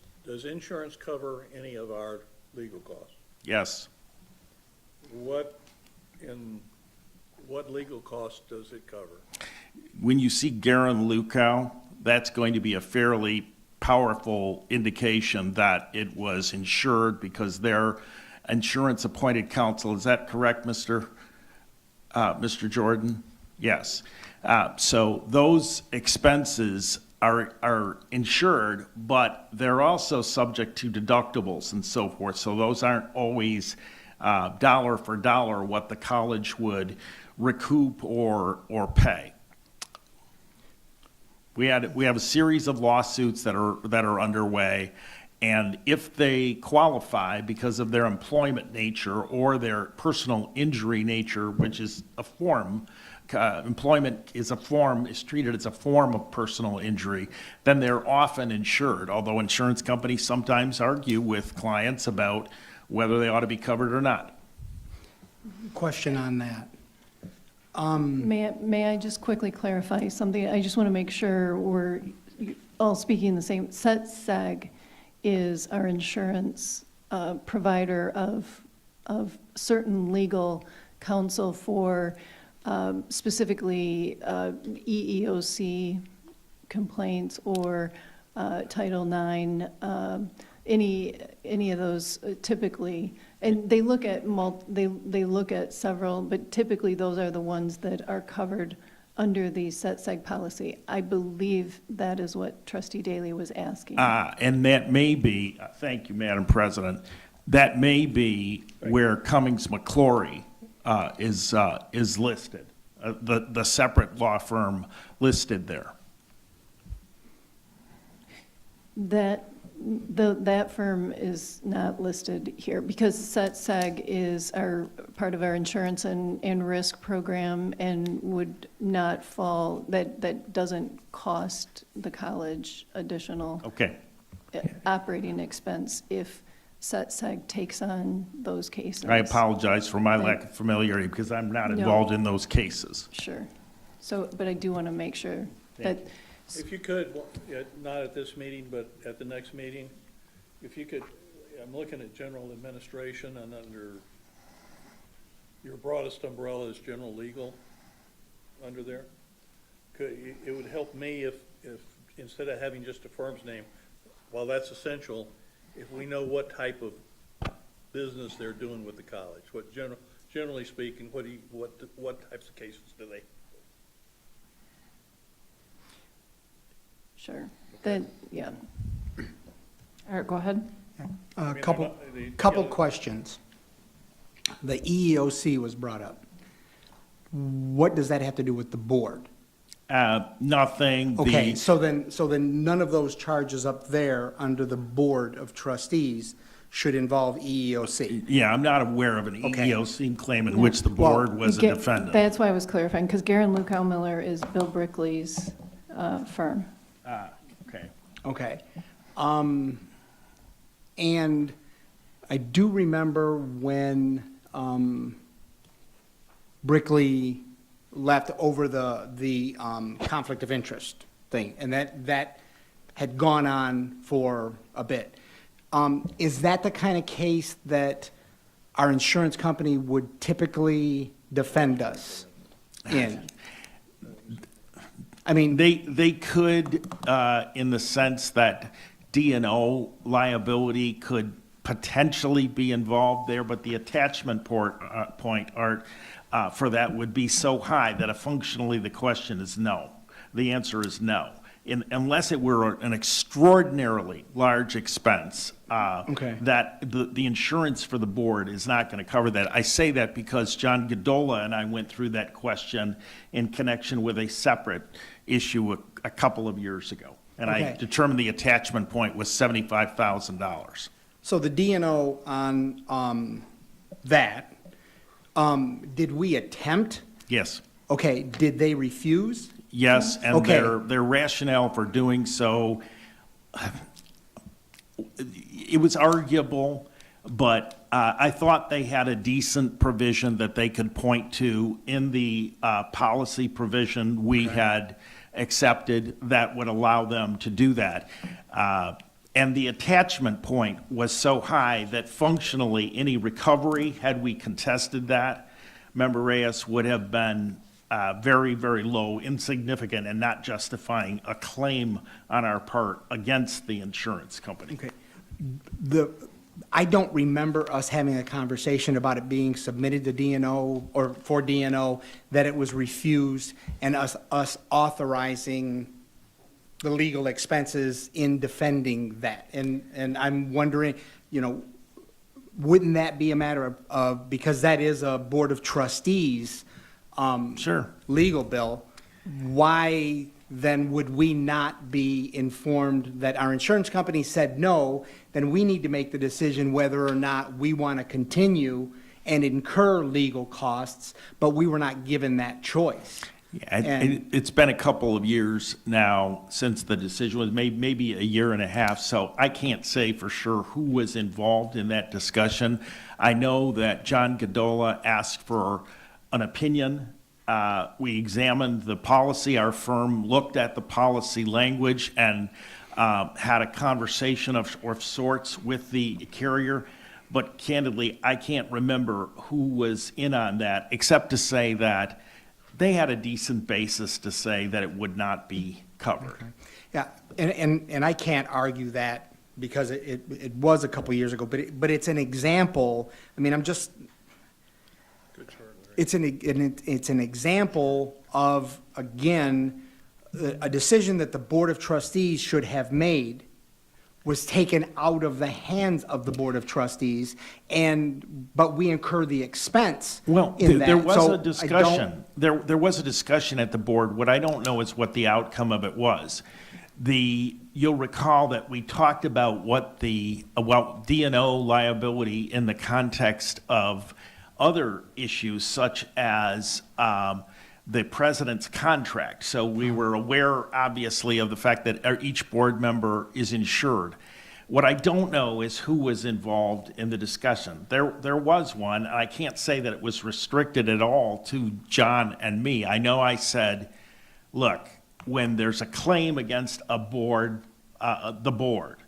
insurance cover any of our legal costs? Yes. What legal costs does it cover? When you see Garen Lukow, that's going to be a fairly powerful indication that it was insured because their insurance-appointed counsel, is that correct, Mr. Jordan? Yes. So those expenses are insured, but they're also subject to deductibles and so forth. So those aren't always dollar for dollar what the college would recoup or pay. We have a series of lawsuits that are underway, and if they qualify because of their employment nature or their personal injury nature, which is a form, employment is treated as a form of personal injury, then they're often insured, although insurance companies sometimes argue with clients about whether they ought to be covered or not. Question on that. May I just quickly clarify something? I just want to make sure we're all speaking the same. SETSAG is our insurance provider of certain legal counsel for specifically EEOC complaints or Title IX, any of those typically. And they look at they look at several, but typically those are the ones that are covered under the SETSAG policy. I believe that is what Trustee Daly was asking. And that may be, thank you, Madam President, that may be where Cummings McClory is listed, the separate law firm listed there. That firm is not listed here because SETSAG is part of our insurance and risk program and would not fall, that doesn't cost the college additional operating expense if SETSAG takes on those cases. I apologize for my lack of familiarity because I'm not involved in those cases. Sure. So, but I do want to make sure that. If you could, not at this meeting, but at the next meeting, if you could, I'm looking at general administration, and under your broadest umbrella is general legal under there. It would help me if instead of having just a firm's name, while that's essential, if we know what type of business they're doing with the college. Generally speaking, what types of cases do they? Sure. Then, yeah. Eric, go ahead. Couple questions. The EEOC was brought up. What does that have to do with the board? Nothing. Okay, so then none of those charges up there under the Board of Trustees should involve EEOC. Yeah, I'm not aware of an EEOC claim in which the board was a defendant. That's why I was clarifying, because Garen Lukow Miller is Bill Brickley's firm. Okay. And I do remember when Brickley left over the conflict of interest thing, and that had gone on for a bit. Is that the kind of case that our insurance company would typically defend us in? I mean, They could, in the sense that D&O liability could potentially be involved there, but the attachment point, Art, for that would be so high that functionally the question is no. The answer is no. Unless it were an extraordinarily large expense, that the insurance for the board is not going to cover that. I say that because John Godola and I went through that question in connection with a separate issue a couple of years ago. And I determined the attachment point was $75,000. So the D&O on that, did we attempt? Yes. Okay, did they refuse? Yes, and Okay. their rationale for doing so, it was arguable, but I thought they had a decent provision that they could point to in the policy provision we had accepted that would allow them to do that. And the attachment point was so high that functionally any recovery, had we contested that, Member Reyes, would have been very, very low, insignificant, and not justifying a claim on our part against the insurance company. Okay. I don't remember us having a conversation about it being submitted to D&O or for D&O, that it was refused, and us authorizing the legal expenses in defending that. And I'm wondering, wouldn't that be a matter of because that is a Board of Trustees legal bill, why then would we not be informed that our insurance company said no? Then we need to make the decision whether or not we want to continue and incur legal costs, but we were not given that choice. Yeah, it's been a couple of years now since the decision was made, maybe a year and a half, so I can't say for sure who was involved in that discussion. I know that John Godola asked for an opinion. We examined the policy. Our firm looked at the policy language and had a conversation of sorts with the carrier. But candidly, I can't remember who was in on that, except to say that they had a decent basis to say that it would not be covered. Okay. Yeah, and I can't argue that because it was a couple years ago, but it's an example. I mean, it's an example of, again, a decision that the Board of Trustees should have made was taken out of the hands of the Board of Trustees, but we incur the expense in that. There was So a discussion. There was a discussion at the board. What I don't know is what the outcome of it was. You'll recall that we talked about what D&O liability in the context of other issues such as the president's contract. So we were aware, obviously, of the fact that each board member is insured. What I don't know is who was involved in the discussion. There was one, and I can't say that it was restricted at all to John and me. I know I said, look, when there's a claim against a board, the board,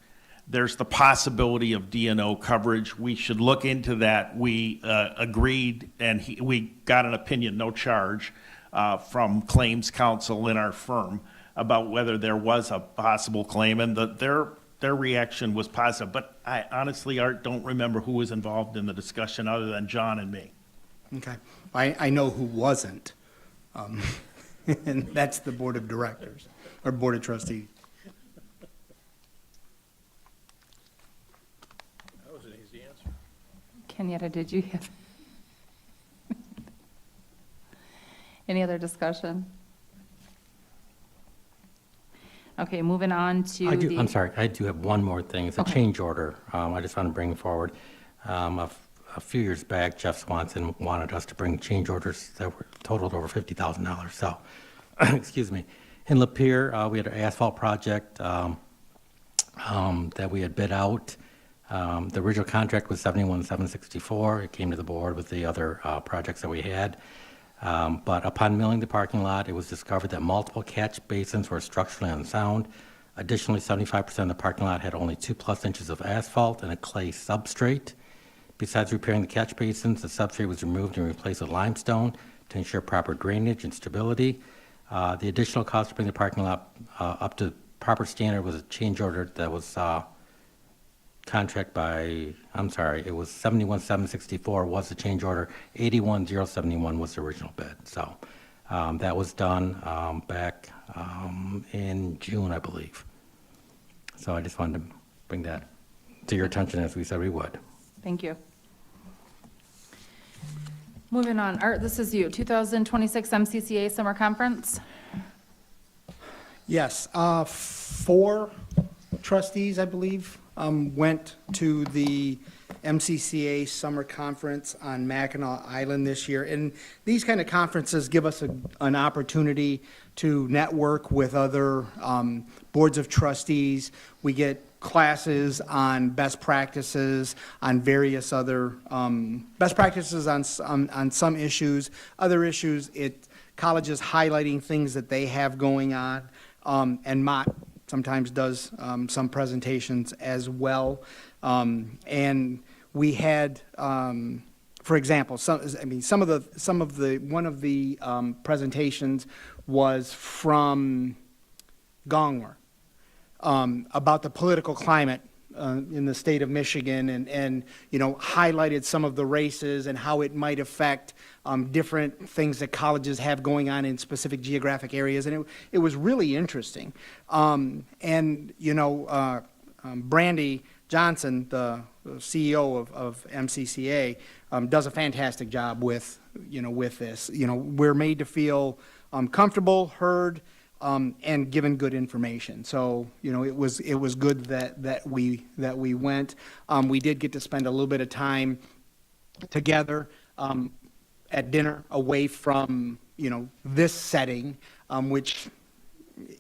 there's the possibility of D&O coverage. We should look into that. We agreed, and we got an opinion, no charge, from claims counsel in our firm about whether there was a possible claim, and their reaction was positive. But I honestly, Art, don't remember who was involved in the discussion other than John and me. Okay. I know who wasn't, and that's the Board of Directors, or Board of Trustees. That was an easy answer. Kenyatta, did you have any other discussion? Okay, moving on to I'm sorry, I do have one more thing. It's a change order. I just want to bring forward. A few years back, Jeff Swanson wanted us to bring change orders that were totaled over $50,000. So, excuse me. In Lapeer, we had an asphalt project that we had bid out. The original contract was $71,764. It came to the board with the other projects that we had. But upon milling the parking lot, it was discovered that multiple catch basins were structurally unsound. Additionally, 75% of the parking lot had only 2+ inches of asphalt and a clay substrate. Besides repairing the catch basins, the substrate was removed and replaced with limestone to ensure proper drainage and stability. The additional cost to bring the parking lot up to proper standard was a change order that was it was 71,764 was the change order, 81,071 was the original bid. So that was done back in June, I believe. So I just wanted to bring that to your attention as we said we would. Thank you. Moving on, Art, this is you, 2026 MCCA Summer Conference. Yes, 4 trustees, I believe, went to the MCCA Summer Conference on Mackinac Island this year. And these kind of conferences give us an opportunity to network with other boards of trustees. We get classes on best practices, on various other best practices on some issues. Other issues, colleges highlighting things that they have going on. And Mott sometimes does some presentations as well. And we had, for example, one of the presentations was from Gongwer about the political climate in the state of Michigan, and highlighted some of the races and how it might affect different things that colleges have going on in specific geographic areas, and it was really interesting. Brandy Johnson, the CEO of MCCA, does a fantastic job with this. We're made to feel comfortable, heard, and given good information. So it was good that we went. We did get to spend a little bit of time together at dinner away from this setting, which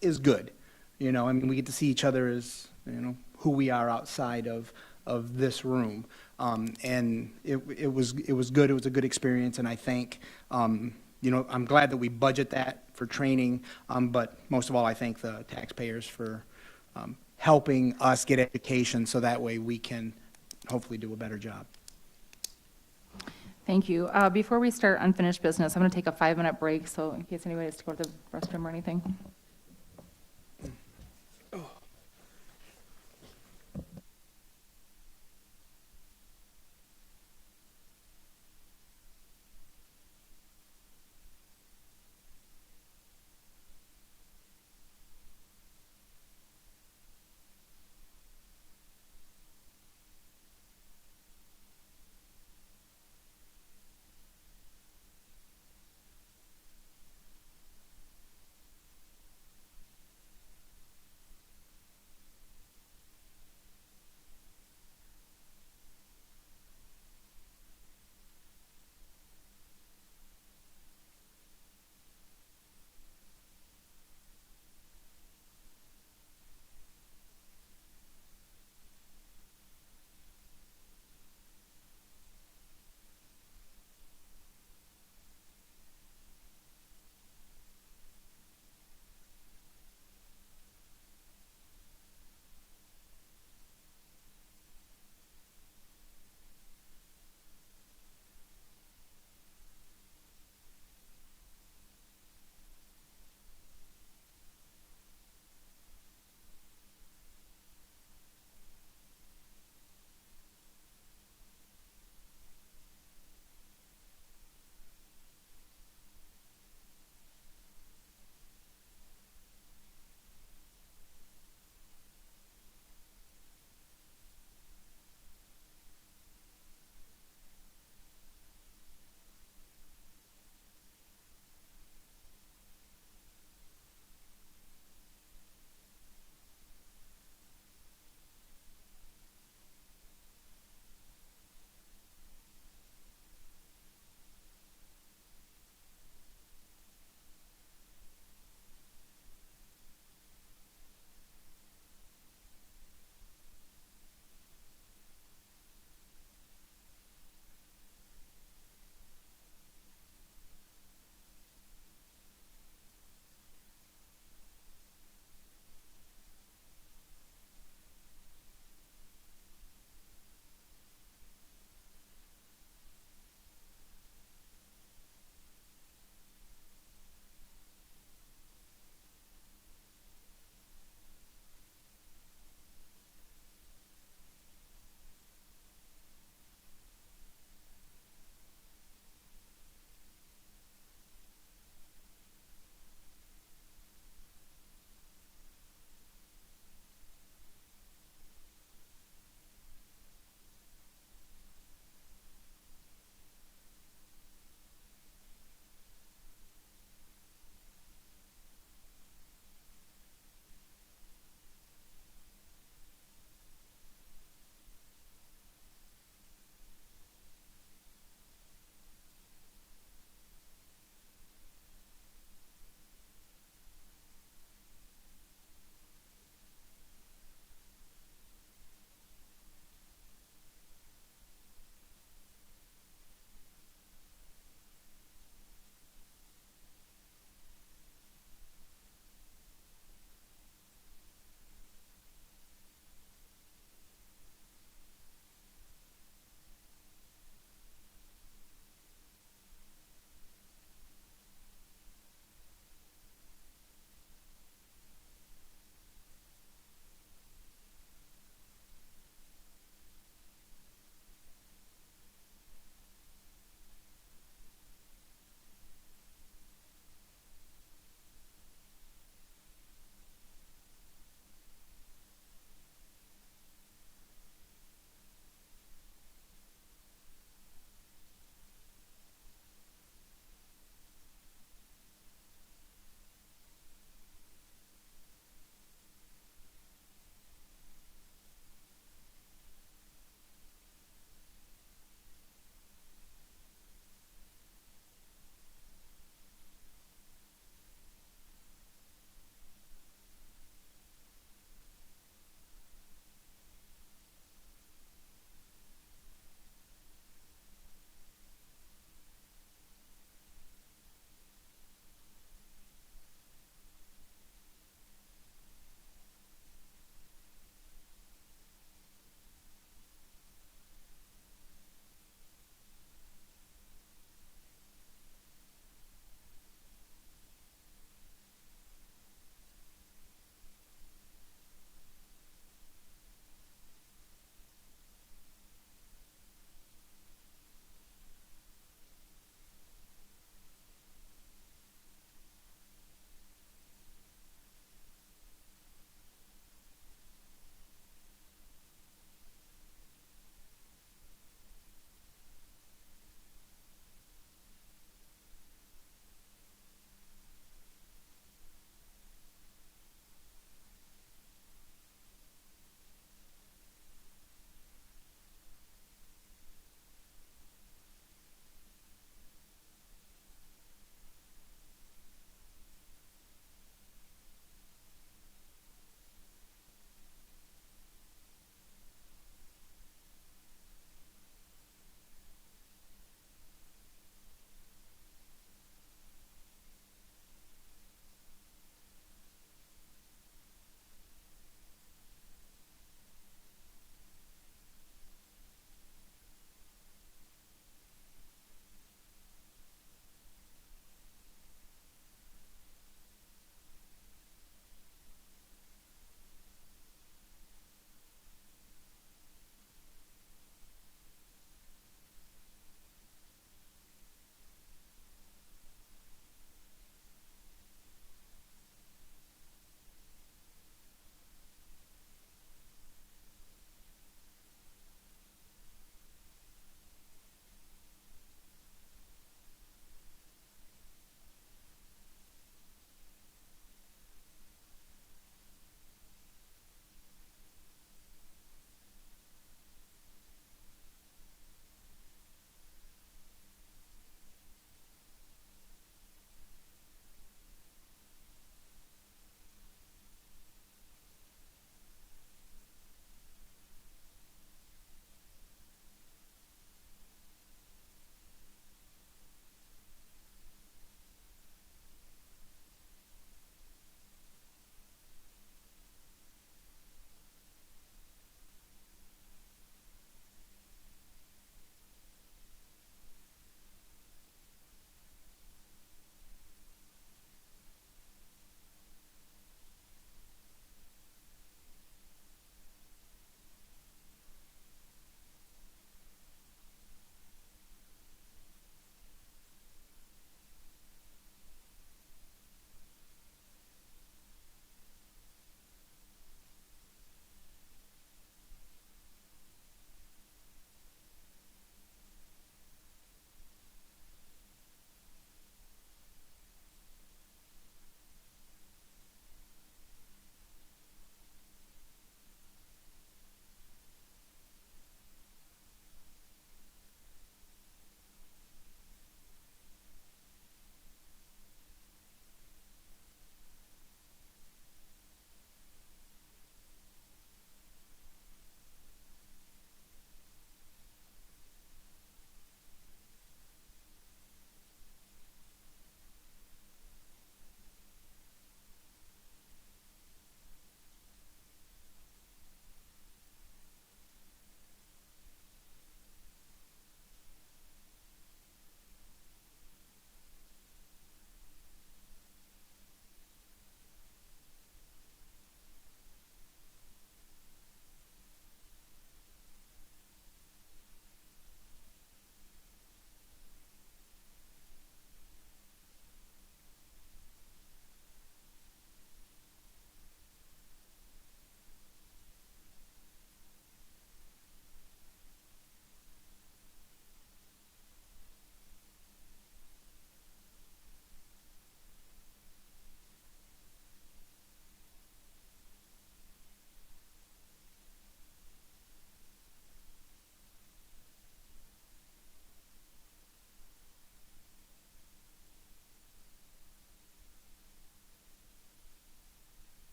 is good. We get to see each other as who we are outside of this room, and it was good. It was a good experience, and I think I'm glad that we budget that for training, but most of all, I thank the taxpayers for helping us get education so that way we can hopefully do a better job. Thank you. Before we start unfinished business, I'm going to take a 5-minute break, so in case anybody has to go to the restroom or anything.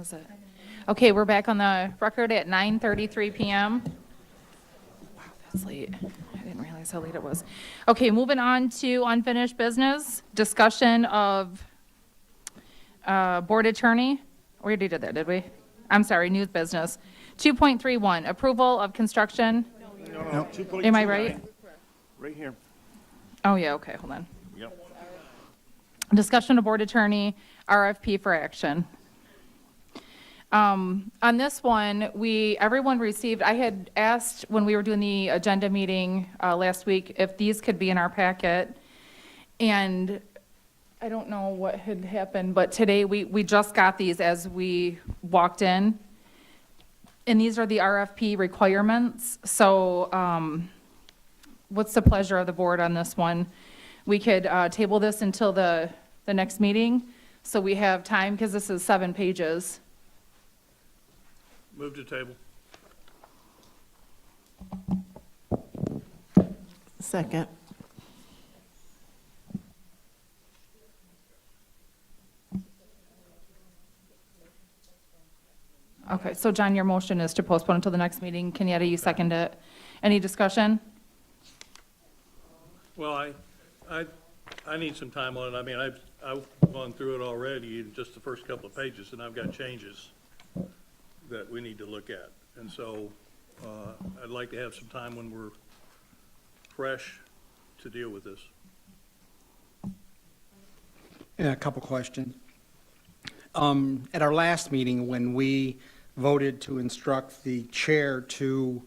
is it? Okay, we're back on the record at 9:33 PM. Wow, that's late. I didn't realize how late it was. Okay, moving on to unfinished business, discussion of board attorney. We already did that, did we? I'm sorry, new business. 2.31, approval of construction. No, 2.29. Am I right? Right here. Oh, yeah, okay, hold on. Yep. Discussion of board attorney, RFP for action. On this one, everyone received, I had asked when we were doing the agenda meeting last week if these could be in our packet. And I don't know what had happened, but today we just got these as we walked in. And these are the RFP requirements. So what's the pleasure of the board on this one? We could table this until the next meeting, so we have time, because this is 7 pages. Move to table. Second. Okay, so John, your motion is to postpone until the next meeting. Kenyatta, you second it. Any discussion? Well, I need some time on it. I mean, I've gone through it already in just the first couple of pages, and I've got changes that we need to look at. And so I'd like to have some time when we're fresh to deal with this. Yeah, a couple questions. At our last meeting, when we voted to instruct the chair to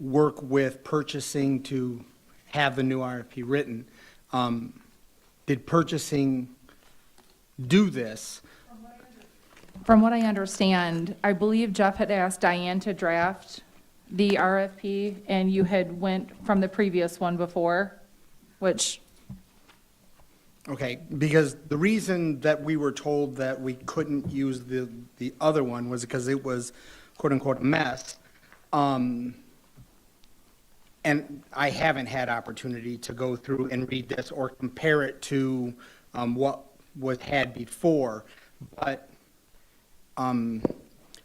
work with purchasing to have the new RFP written, did purchasing do this? From what I understand, I believe Jeff had asked Diane to draft the RFP, and you had went from the previous one before, which, Okay, because the reason that we were told that we couldn't use the other one was because it was quote-unquote a mess. And I haven't had opportunity to go through and read this or compare it to what was had before. But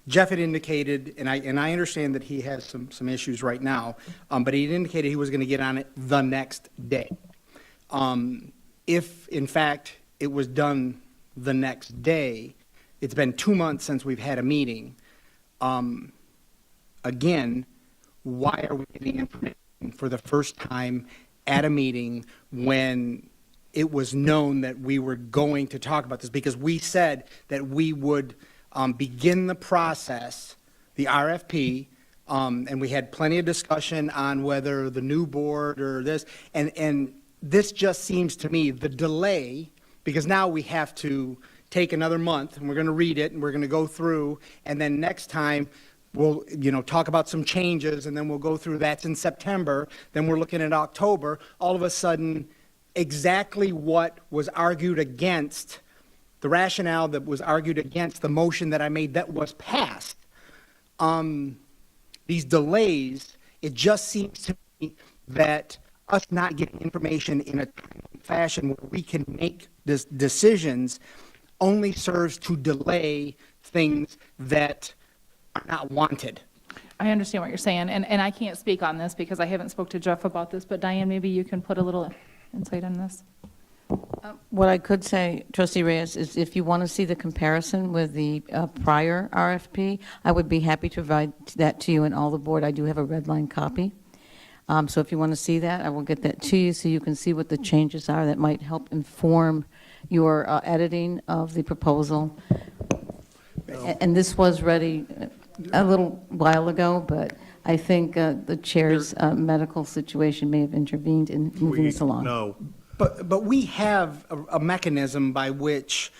Jeff had indicated, and I understand that he has some issues right now, but he had indicated he was going to get on it the next day. If, in fact, it was done the next day, it's been 2 months since we've had a meeting. Again, why are we getting information for the first time at a meeting when it was known that we were going to talk about this? Because we said that we would begin the process, the RFP, and we had plenty of discussion on whether the new board or this, and this just seems to me the delay, because now we have to take another month and we're going to read it and we're going to go through, and then next time we'll, talk about some changes, and then we'll go through. That's in September. Then we're looking at October. All of a sudden, exactly what was argued against, the rationale that was argued against the motion that I made that was passed. These delays, it just seems to me that us not getting information in a timely fashion where we can make decisions only serves to delay things that are not wanted. I understand what you're saying, and I can't speak on this because I haven't spoke to Jeff about this, but Diane, maybe you can put a little insight on this. What I could say, Trustee Reyes, is if you want to see the comparison with the prior RFP, I would be happy to provide that to you and all the board. I do have a red line copy. So if you want to see that, I will get that to you so you can see what the changes are that might help inform your editing of the proposal. And this was ready a little while ago, but I think the chair's medical situation may have intervened in moving this along. No. But we have a mechanism by which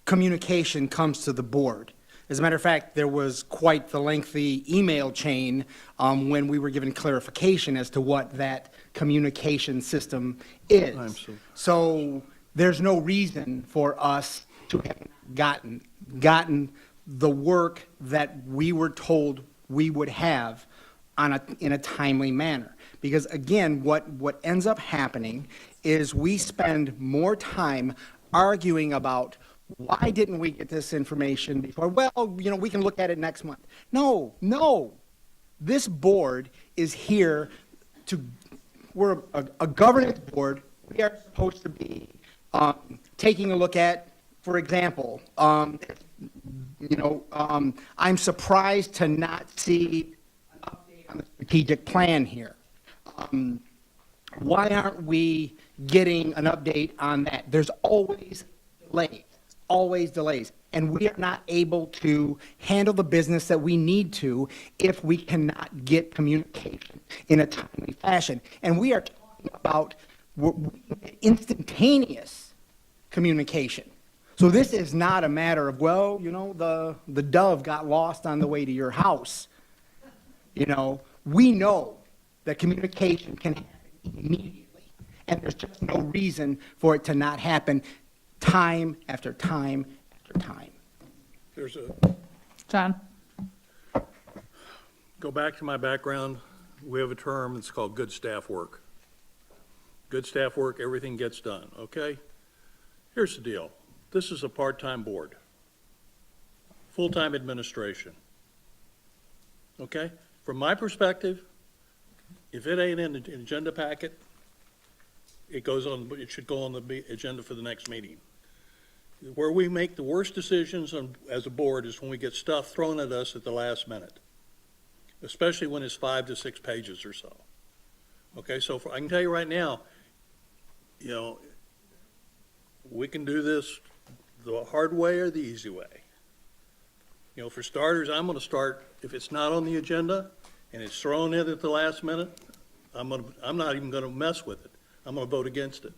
communication comes to the board. As a matter of fact, there was quite the lengthy email chain when we were given clarification as to what that communication system is. So there's no reason for us to have gotten the work that we were told we would have in a timely manner. Because again, what ends up happening is we spend more time arguing about why didn't we get this information before? Well, we can look at it next month. No, no. This board is here we're a governance board. We are supposed to be taking a look at, for example, I'm surprised to not see an update on the strategic plan here. Why aren't we getting an update on that? There's always delays, and we are not able to handle the business that we need to if we cannot get communication in a timely fashion. And we are talking about instantaneous communication. So this is not a matter of, well, the dove got lost on the way to your house. We know that communication can happen immediately, and there's just no reason for it to not happen time after time after time. John? Go back to my background. We have a term that's called good staff work. Good staff work, everything gets done, okay? Here's the deal. This is a part-time board, full-time administration, okay? From my perspective, if it ain't in the agenda packet, it should go on the agenda for the next meeting. Where we make the worst decisions as a board is when we get stuff thrown at us at the last minute, especially when it's 5 to 6 pages or so. Okay, so I can tell you right now, we can do this the hard way or the easy way. For starters, I'm going to start, if it's not on the agenda and it's thrown in at the last minute, I'm not even going to mess with it. I'm going to vote against it.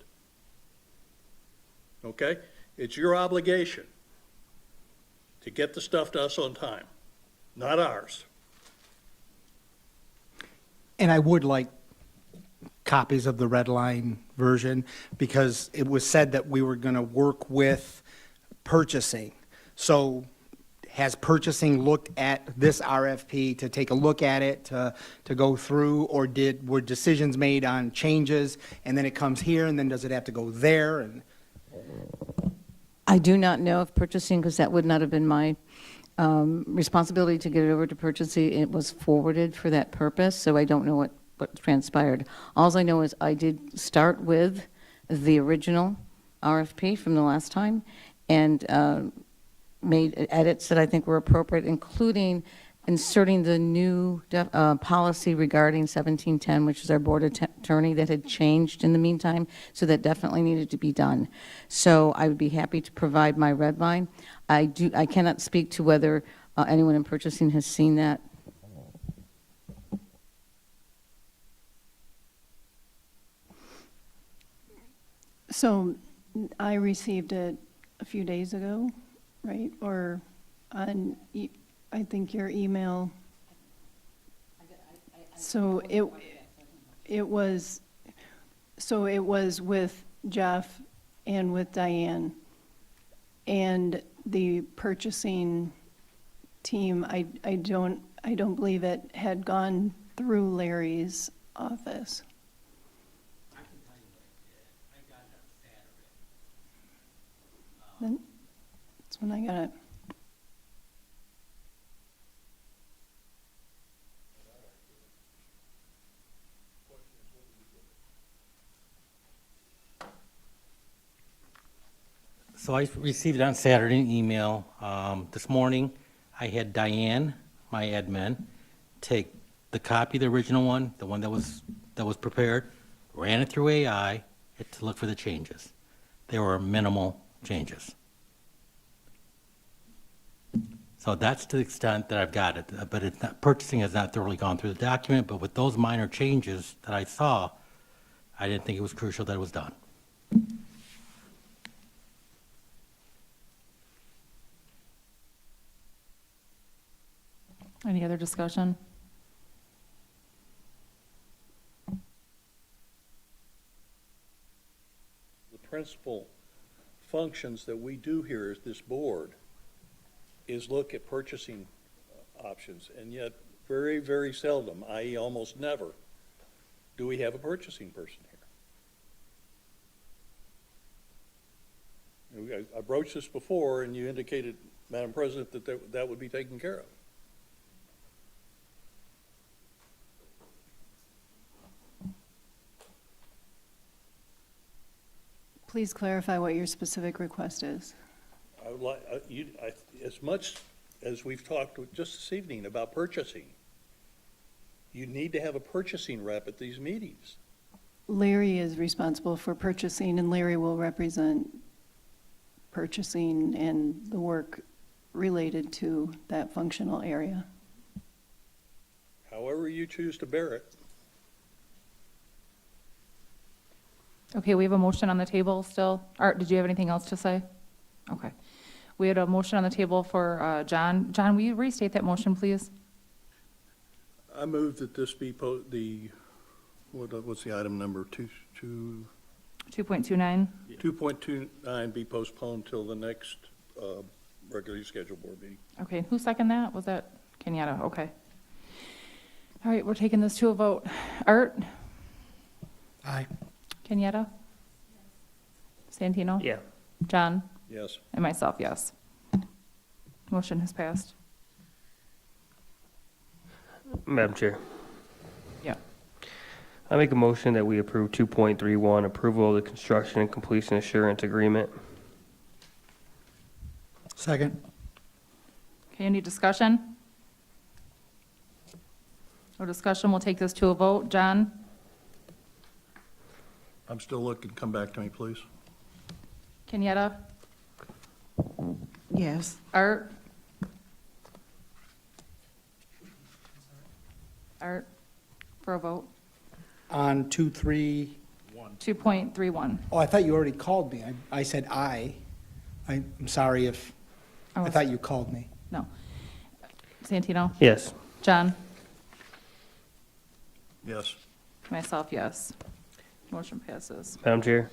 Okay? It's your obligation to get the stuff to us on time, not ours. And I would like copies of the red line version, because it was said that we were going to work with purchasing. So has purchasing looked at this RFP to take a look at it, to go through, or were decisions made on changes and then it comes here, and then does it have to go there? And I do not know if purchasing, because that would not have been my responsibility to get it over to purchasing. It was forwarded for that purpose, so I don't know what transpired. All I know is I did start with the original RFP from the last time and made edits that I think were appropriate, including inserting the new policy regarding 1710, which is our board attorney, that had changed in the meantime, so that definitely needed to be done. So I would be happy to provide my red line. I cannot speak to whether anyone in purchasing has seen that. So I received it a few days ago, right? Or on, I think your email. So it was with Jeff and with Diane, and the purchasing team. I don't believe it had gone through Larry's office. That's when I got it. So I received it on Saturday, an email. This morning, I had Diane, my admin, take the copy, the original one, the one that was prepared, ran it through AI to look for the changes. There were minimal changes. So that's to the extent that I've got it, but it's not, purchasing has not thoroughly gone through the document, but with those minor changes that I saw, I didn't think it was crucial that it was done. Any other discussion? The principal functions that we do here as this board is look at purchasing options, and yet very, very seldom, i.e. almost never, do we have a purchasing person here. I broached this before, and you indicated, Madam President, that that would be taken care of. Please clarify what your specific request is. I would like, as much as we've talked just this evening about purchasing, you need to have a purchasing rep at these meetings. Larry is responsible for purchasing, and Larry will represent purchasing and the work related to that functional area. However you choose to bear it. Okay, we have a motion on the table still. Art, did you have anything else to say? Okay. We had a motion on the table for John. John, will you restate that motion, please? I move that this be what's the item number, 2.29. 2.29 be postponed till the next regularly scheduled board meeting. Okay, who seconded that? Was that Kenyatta? Okay. All right, we're taking this to a vote. Art? Aye. Kenyatta? Santino? Yeah. John? Yes. And myself, yes. Motion has passed. Madam Chair, Yeah. I make a motion that we approve 2.31, approval of the construction and completion assurance agreement. Second. Okay, any discussion? No discussion, we'll take this to a vote. John? I'm still looking, come back to me, please. Kenyatta? Yes. Art? Art, for a vote. On 2.3, 2.31. oh, I thought you already called me. I said aye. I'm sorry if, I thought you called me. No. Santino? Yes. John? Yes. Myself, yes. Motion passes. Madam Chair,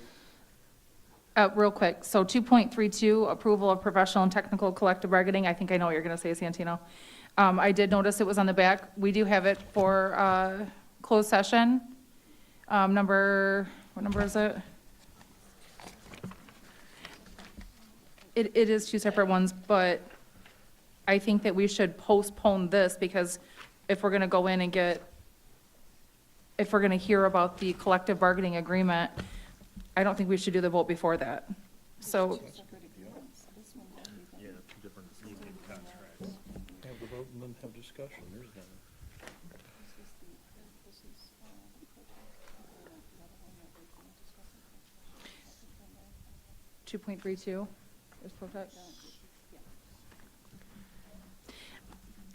Real quick, so 2.32, approval of professional and technical collective bargaining. I think I know what you're going to say, Santino. I did notice it was on the back. We do have it for closed session. What number is it? It is two separate ones, but I think that we should postpone this because if we're going to go in and if we're going to hear about the collective bargaining agreement, I don't think we should do the vote before that. So, Yeah, different union contracts. Have the vote and then have discussion. There's none. 2.32 is protect.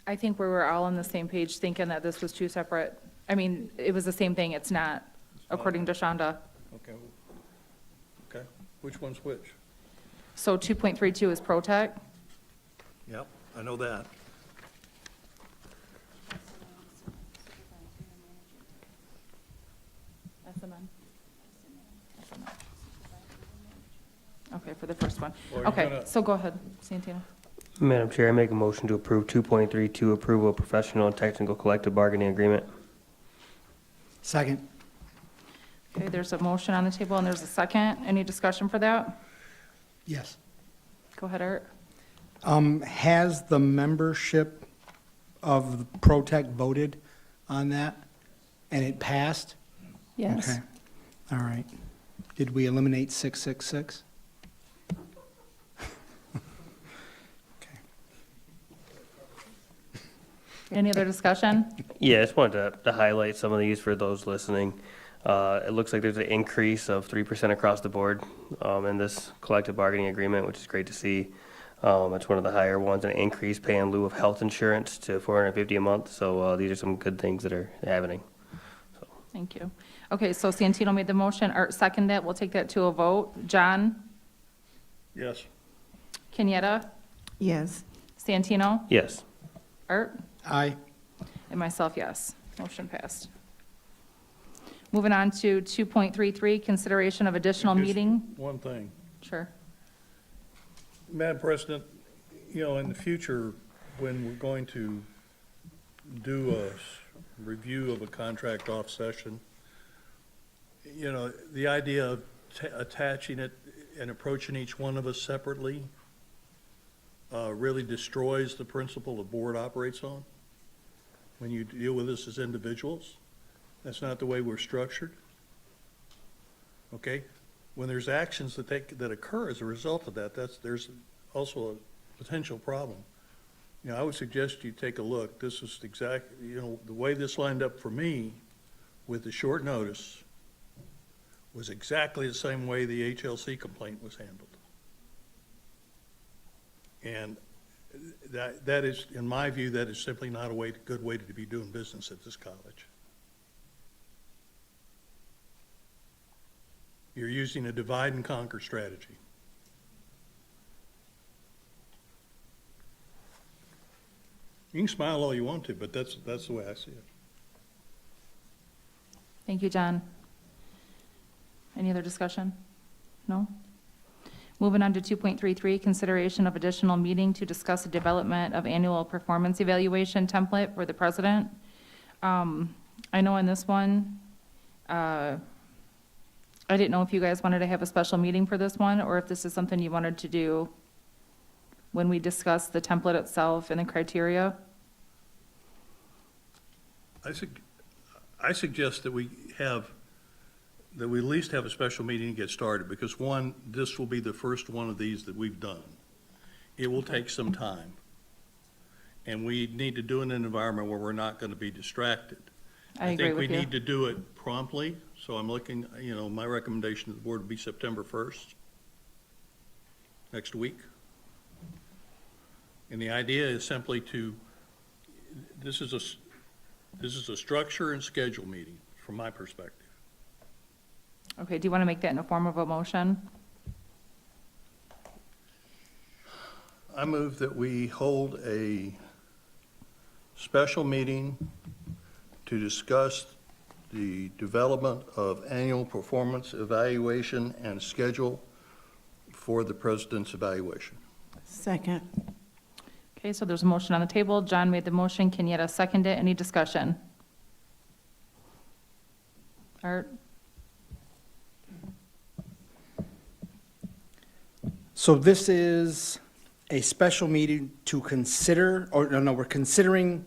I think we were all on the same page thinking that this was two separate, I mean, it was the same thing. It's not, according to Shonda. Okay. Okay. Which one's which? So 2.32 is protect. Yep, I know that. Okay, for the first one. Well, you're Okay, gonna- so go ahead, Santino. Madam Chair, I make a motion to approve 2.32, approval of professional and technical collective bargaining agreement. Second. Okay, there's a motion on the table and there's a second. Any discussion for that? Yes. Go ahead, Art. Has the membership of ProTech voted on that? And it passed? Yes. Okay. All right. Did we eliminate 666? Any other discussion? Yeah, I just wanted to highlight some of these for those listening. It looks like there's an increase of 3% across the board in this collective bargaining agreement, which is great to see. It's one of the higher ones, an increased pay in lieu of health insurance to $450 a month. So these are some good things that are happening. Thank you. Okay, so Santino made the motion, Art seconded it. We'll take that to a vote. John? Yes. Kenyatta? Yes. Santino? Yes. Art? Aye. And myself, yes. Motion passed. Moving on to 2.33, consideration of additional Just meeting. One thing. Sure. Madam President, you know, in the future, when we're going to do a review of a contract off session, you know, the idea of attaching it, and approaching each one of us separately really destroys the principle the board operates on. When you deal with us as individuals, that's not the way we're structured. Okay? When there's actions that occur as a result of that, there's also a potential problem. You know, I would suggest you take a look. This is exactly, you know, the way this lined up for me with the short notice was exactly the same way the HLC complaint was handled. And that is, in my view, that is simply not a good way to be doing business at this college. You're using a divide and conquer strategy. You can smile all you want to, but that's the way I see it. Thank you, John. Any other discussion? No? Moving on to 2.33, consideration of additional meeting to discuss the development of annual performance evaluation template for the president. I know in this one, I didn't know if you guys wanted to have a special meeting for this one, or if this is something you wanted to do when we discuss the template itself and the criteria. I suggest that we at least have a special meeting to get started, because one, this will be the first one of these that we've done. It will take some time. And we need to do it in an environment where we're not going to be distracted. I agree with you. think we need to do it promptly, so I'm looking, you know, my recommendation to the board would be September 1st, next week. And the idea is simply this is a structure and schedule meeting, from my perspective. Okay, do you want to make that in the form of a motion? I move that we hold a special meeting to discuss the development of annual performance evaluation and schedule for the president's evaluation. Second. Okay, so there's a motion on the table. John made the motion. Kenyatta seconded it. Any discussion? Art? So this is a special meeting to consider, or no, we're considering,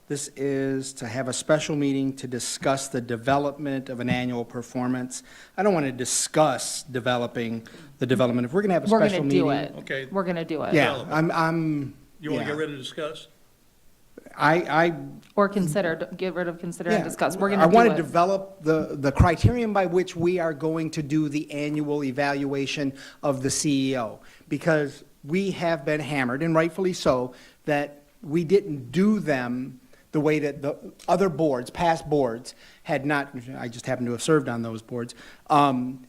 this is to have a special meeting to discuss the development of an annual performance. I don't want to discuss developing the development. If we're going to have a We're special going to meeting. do it. Okay. We're going to do it. Yeah, You want to yeah. get rid of discuss? Or get rid of consider and Yeah, discuss. We're going to I do want to it. develop the criterion by which we are going to do the annual evaluation of the CEO, because we have been hammered, and rightfully so, that we didn't do them the way that the other boards, past boards, had not, I just happen to have served on those boards,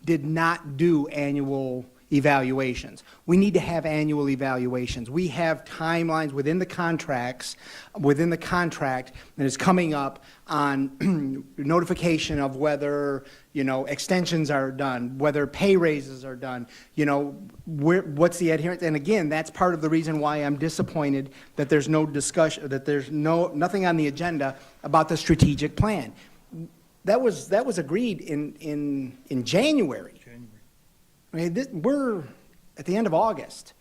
did not do annual evaluations. We need to have annual evaluations. We have timelines within the contract that is coming up on notification of whether, you know, extensions are done, whether pay raises are done, you know, what's the adherence. And again, that's part of the reason why I'm disappointed that there's no discussion, that there's nothing on the agenda about the strategic plan. That was agreed in January. I mean, we're at the end of August.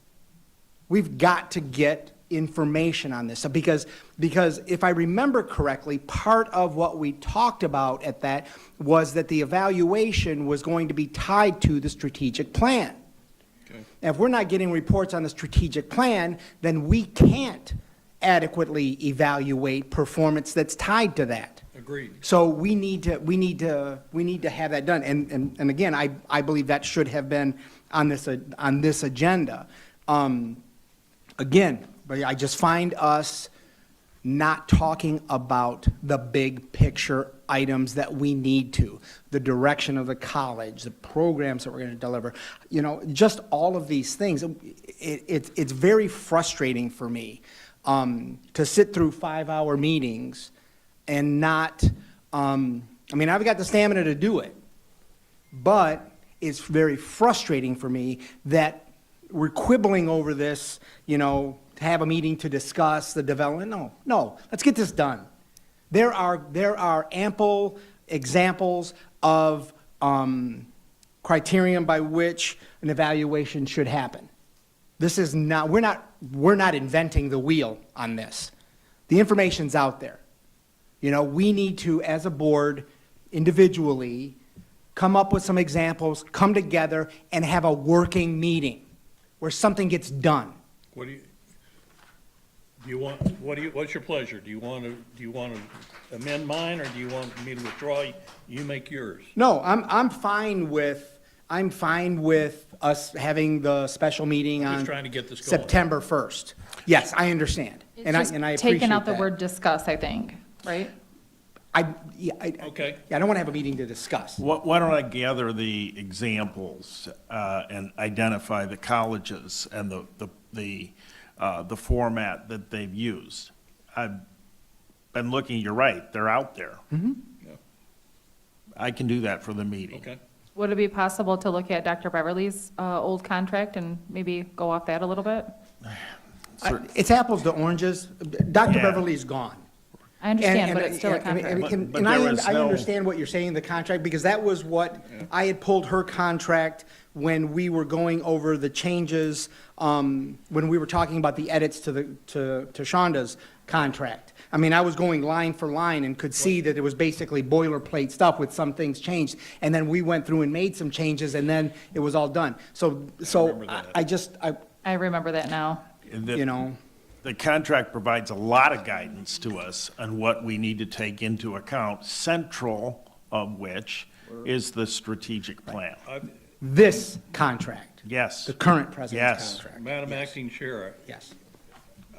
We've got to get information on this, because if I remember correctly, part of what we talked about at that was that the evaluation was going to be tied to the strategic plan. Okay. Now, if we're not getting reports on the strategic plan, then we can't adequately evaluate performance that's tied to that. Agreed. So we need to have that done, and again, I believe that should have been on this agenda. Again, but I just find us not talking about the big picture items that we need to, the direction of the college, the programs that we're going to deliver, you know, just all of these things. It's very frustrating for me to sit through 5-hour meetings and not, I mean, I've got the stamina to do it, but it's very frustrating for me that we're quibbling over this, you know, to have a meeting to discuss the development. No, let's get this done. There are ample examples of criterion by which an evaluation should happen. This is not, we're not inventing the wheel on this. The information's out there. You know, we need to, as a board, individually, come up with some examples, come together, and have a working meeting where something gets done. What do you want, what's your pleasure? Do you want to amend mine, or do you want me to withdraw? You make yours. No, I'm fine with us having the special meeting I'm on just trying to get this going. September 1st. Yes, I understand, and I It's just appreciate taking out the that. word discuss, I think, right? Okay. I don't want to have a meeting to discuss. Why don't I gather the examples and identify the colleges and the format that they've used? I've been looking, you're right, they're out there. Mm-hmm. I can do that for the meeting. Okay. Would it be possible to look at Dr. Beverly's old contract and maybe go off that a little bit? It's apples to oranges. Dr. Yeah. Beverly's gone. I understand, but it's still a yeah, contract. But there was I no- understand what you're saying, the contract, because that was what, I had pulled her contract when we were going over the changes, when we were talking about the edits to Shonda's contract. I mean, I was going line for line and could see that it was basically boilerplate stuff with some things changed. And then we went through and made some changes, and then it was all done. So I remember that now. you know. The contract provides a lot of guidance to us on what we need to take into account, central of which is the strategic plan. This contract, Yes. the current president's Yes. contract. Madam Acting Chair, Yes.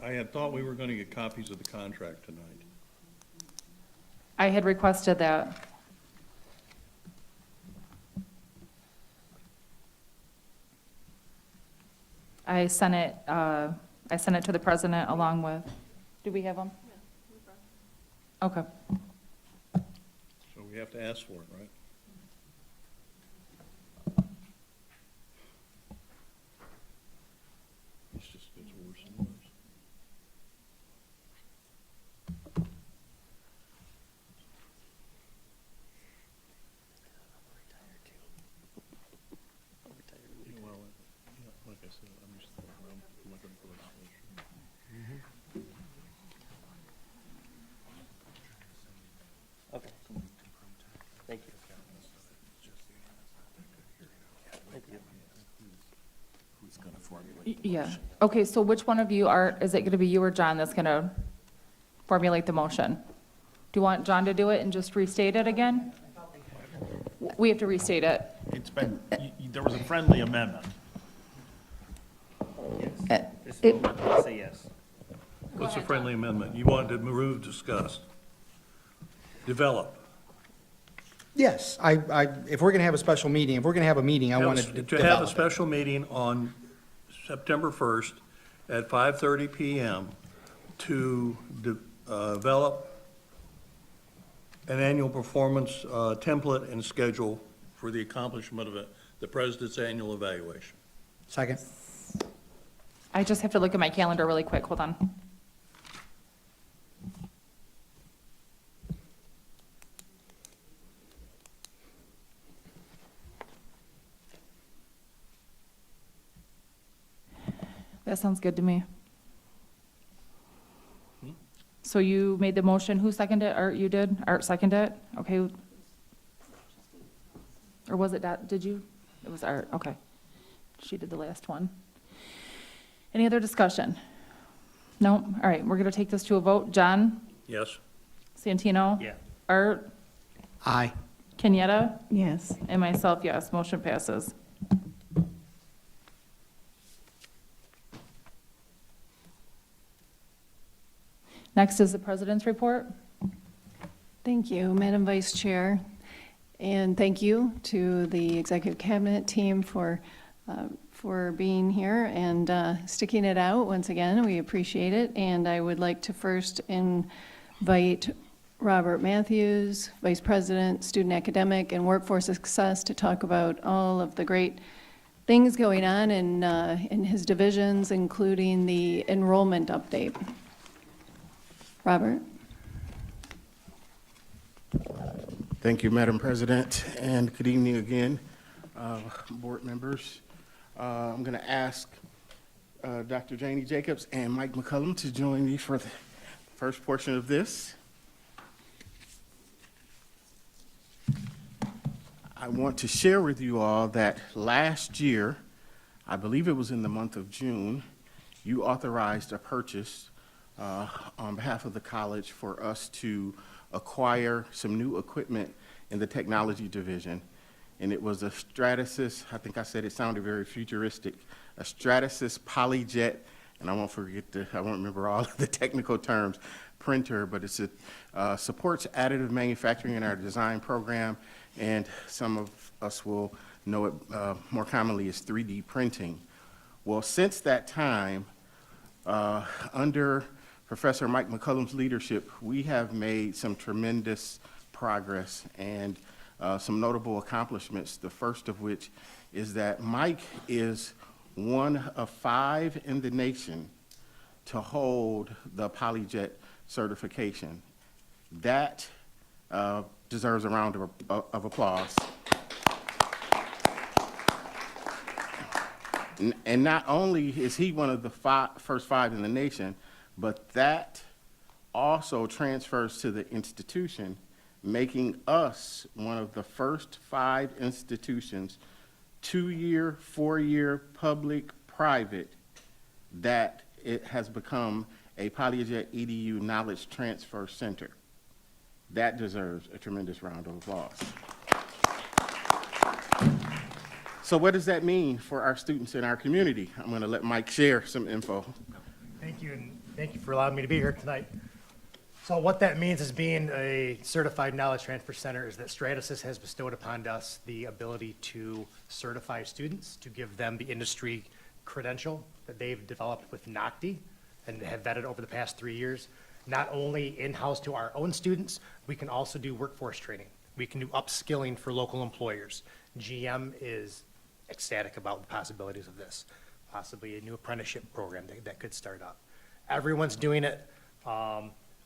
I had thought we were going to get copies of the contract tonight. I had requested that. I sent it to the president along with, do we have them? Okay. So we have to ask for it, right? It's just, it's worse and worse. Well, like I said, I'm just looking for a solution. Okay. Thank you. Thank you. Who's going to formulate? Yeah. Okay, so which one of you is it going to be you or John that's going to formulate the motion? Do you want John to do it and just restate it again? We have to restate it. It's been, there was a friendly amendment. Just It- say yes. What's a friendly amendment? You wanted to remove discussed, develop. Yes, if we're going to have a special meeting, if we're going to have a meeting, I want to To have a develop it. special meeting on September 1st at 5:30 PM to develop an annual performance template and schedule for the accomplishment of the president's annual evaluation. Second. I just have to look at my calendar really quick. Hold on. That sounds good to me. So you made the motion, who seconded it? Art, you did? Art seconded it? Okay. Or was it that, did you? It was Art, okay. She did the last one. Any other discussion? No? All right, we're gonna take this to a vote. John? Yes? Santino? Yeah. Art? Aye. Kenyatta? Yes. And myself, yes. Motion passes. Next is the president's report. Thank you, Madam Vice Chair. And thank you to the Executive Cabinet team for being here and sticking it out once again. We appreciate it. And I would like to first invite Robert Matthews, Vice President, Student Academic and Workforce Success, to talk about all of the great things going on in his divisions, including the enrollment update. Robert? Thank you, Madam President, and good evening again. board members. I'm going to ask Dr. Janie Jacobs and Mike McCullum to join me for the first portion of this. I want to share with you all that last year, I believe it was in the month of June, you authorized a purchase on behalf of the college for us to acquire some new equipment in the technology division. And it was a Stratasys, I think I said it sounded very futuristic, a Stratasys PolyJet, and I won't remember all of the technical terms, printer, but it's supports additive manufacturing in our design program, and some of us will know it more commonly as 3D printing. Well, since that time, under Professor Mike McCullum's leadership, we have made some tremendous progress and some notable accomplishments, the first of which is that Mike is one of 5 in the nation to hold the PolyJet certification. That deserves a round of applause. And not only is he one of the first 5 in the nation, but that also transfers to the institution, making us one of the first 5 institutions, 2-year, 4-year, public, private, that it has become a PolyJet EDU Knowledge Transfer Center. That deserves a tremendous round of applause. So what does that mean for our students in our community? I'm going to let Mike share some info. Thank you, and thank you for allowing me to be here tonight. So what that means is being a certified knowledge transfer center is that Stratasys has bestowed upon us the ability to certify students, to give them the industry credential that they've developed with NOCTI and have vetted over the past 3 years. Not only in-house to our own students, we can also do workforce training. We can do upskilling for local employers. GM is ecstatic about the possibilities of this, possibly a new apprenticeship program that could start up. Everyone's doing it.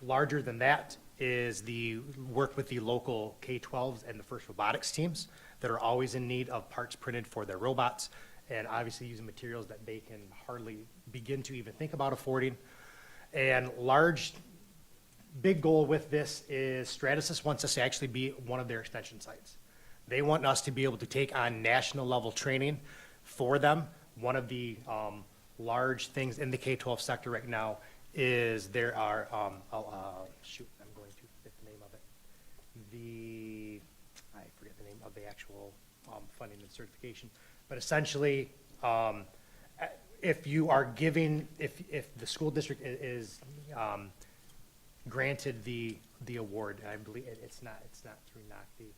Larger than that is the work with the local K-12s and the FIRST robotics teams that are always in need of parts printed for their robots, and obviously using materials that they can hardly begin to even think about affording. And big goal with this is Stratasys wants us to actually be one of their extension sites. They want us to be able to take on national level training for them. One of the large things in the K-12 sector right now is there are, I'm going to forget the name of it. I forget the name of the actual funding and certification. But essentially, if you are giving, if the school district is granted the award, and I believe it's not through NOCTI,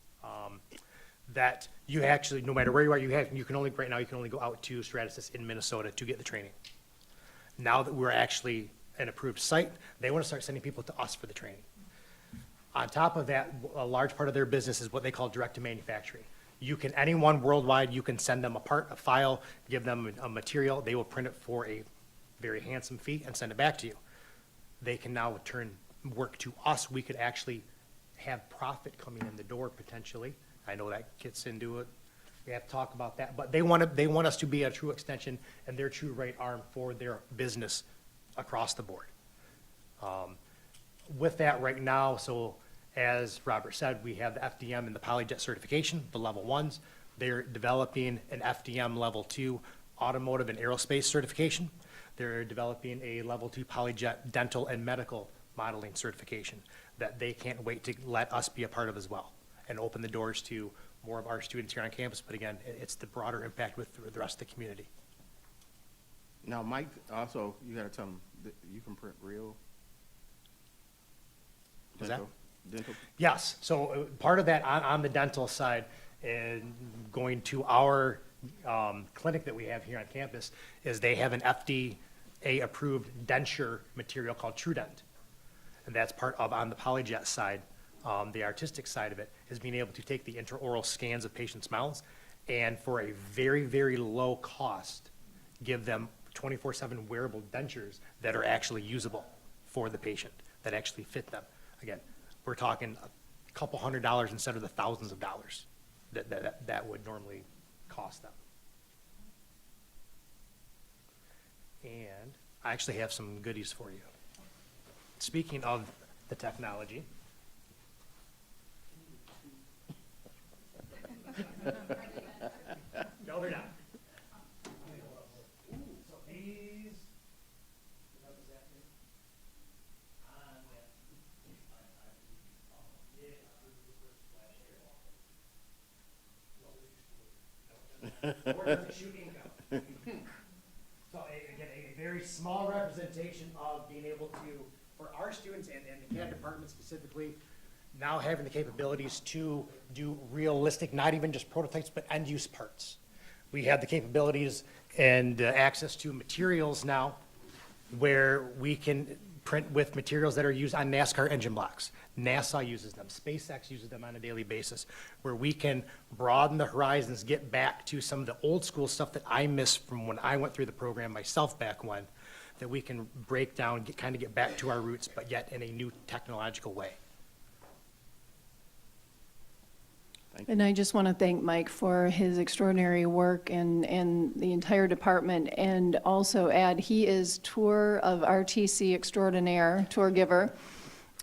that you actually, no matter where you are, you can only go out to Stratasys in Minnesota to get the training. Now that we're actually an approved site, they want to start sending people to us for the training. On top of that, a large part of their business is what they call direct to manufacturing. Anyone worldwide, you can send them a part, a file, give them a material, they will print it for a very handsome fee and send it back to you. They can now work to us. We could actually have profit coming in the door potentially. I know that gets into it. We have to talk about that, but they want us to be a true extension and their true right arm for their business across the board. With that right now, so as Robert said, we have the FDM and the PolyJet certification, the level 1s. They're developing an FDM level 2 automotive and aerospace certification. They're developing a level 2 PolyJet dental and medical modeling certification that they can't wait to let us be a part of as well and open the doors to more of our students here on campus. But again, it's the broader impact with the rest of the community. Now, Mike, also, you got to tell them that you can print real dental. Yes, so part of that on the dental side, and going to our clinic that we have here on campus, is they have an FDA-approved denture material called TrueDent. And that's part of, on the PolyJet side, the artistic side of it, is being able to take the intraoral scans of patients' mouths and for a very, very low cost, give them 24/7 wearable dentures that are actually usable for the patient, that actually fit them. Again, we're talking a couple $100s instead of the thousands of dollars that would normally cost them. And I actually have some goodies for you. Speaking of the technology. No, they're not. So these. So again, a very small representation of being able to, for our students and the CAD department specifically, now having the capabilities to do realistic, not even just prototypes, but end-use parts. We have the capabilities and access to materials now where we can print with materials that are used on NASCAR engine blocks. NASA uses them, SpaceX uses them on a daily basis, where we can broaden the horizons, get back to some of the old school stuff that I missed from when I went through the program myself back when, that we can break down, kind of get back to our roots, but yet in a new technological way. And I just want to thank Mike for his extraordinary work and the entire department, and also add, he is tour of RTC extraordinaire, tour giver.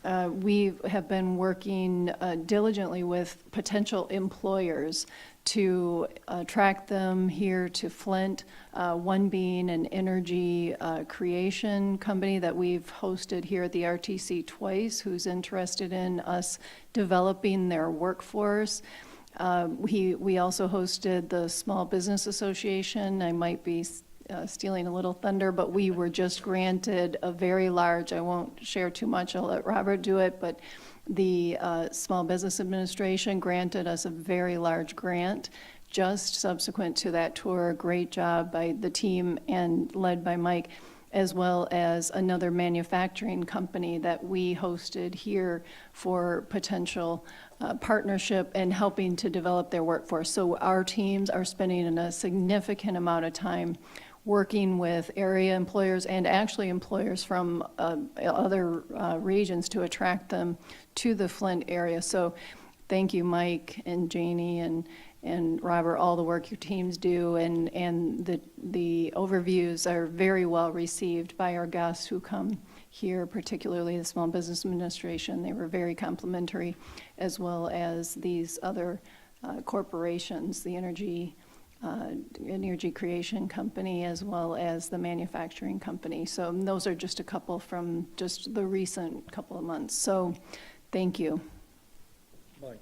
We have been working diligently with potential employers to attract them here to Flint, one being an energy creation company that we've hosted here at the RTC twice, who's interested in us developing their workforce. We also hosted the Small Business Association. I might be stealing a little thunder, but we were just granted a very large, I won't share too much, I'll let Robert do it, but the Small Business Administration granted us a very large grant just subsequent to that tour. Great job by the team and led by Mike, as well as another manufacturing company that we hosted here for potential partnership and helping to develop their workforce. So our teams are spending a significant amount of time working with area employers and actually employers from other regions to attract them to the Flint area. So thank you, Mike and Janie and Robert, all the work your teams do, and the overviews are very well received by our guests who come here, particularly the Small Business Administration. They were very complimentary, as well as these other corporations, the energy creation company, as well as the manufacturing company. So those are just a couple from just the recent couple of months. So thank you. Mike.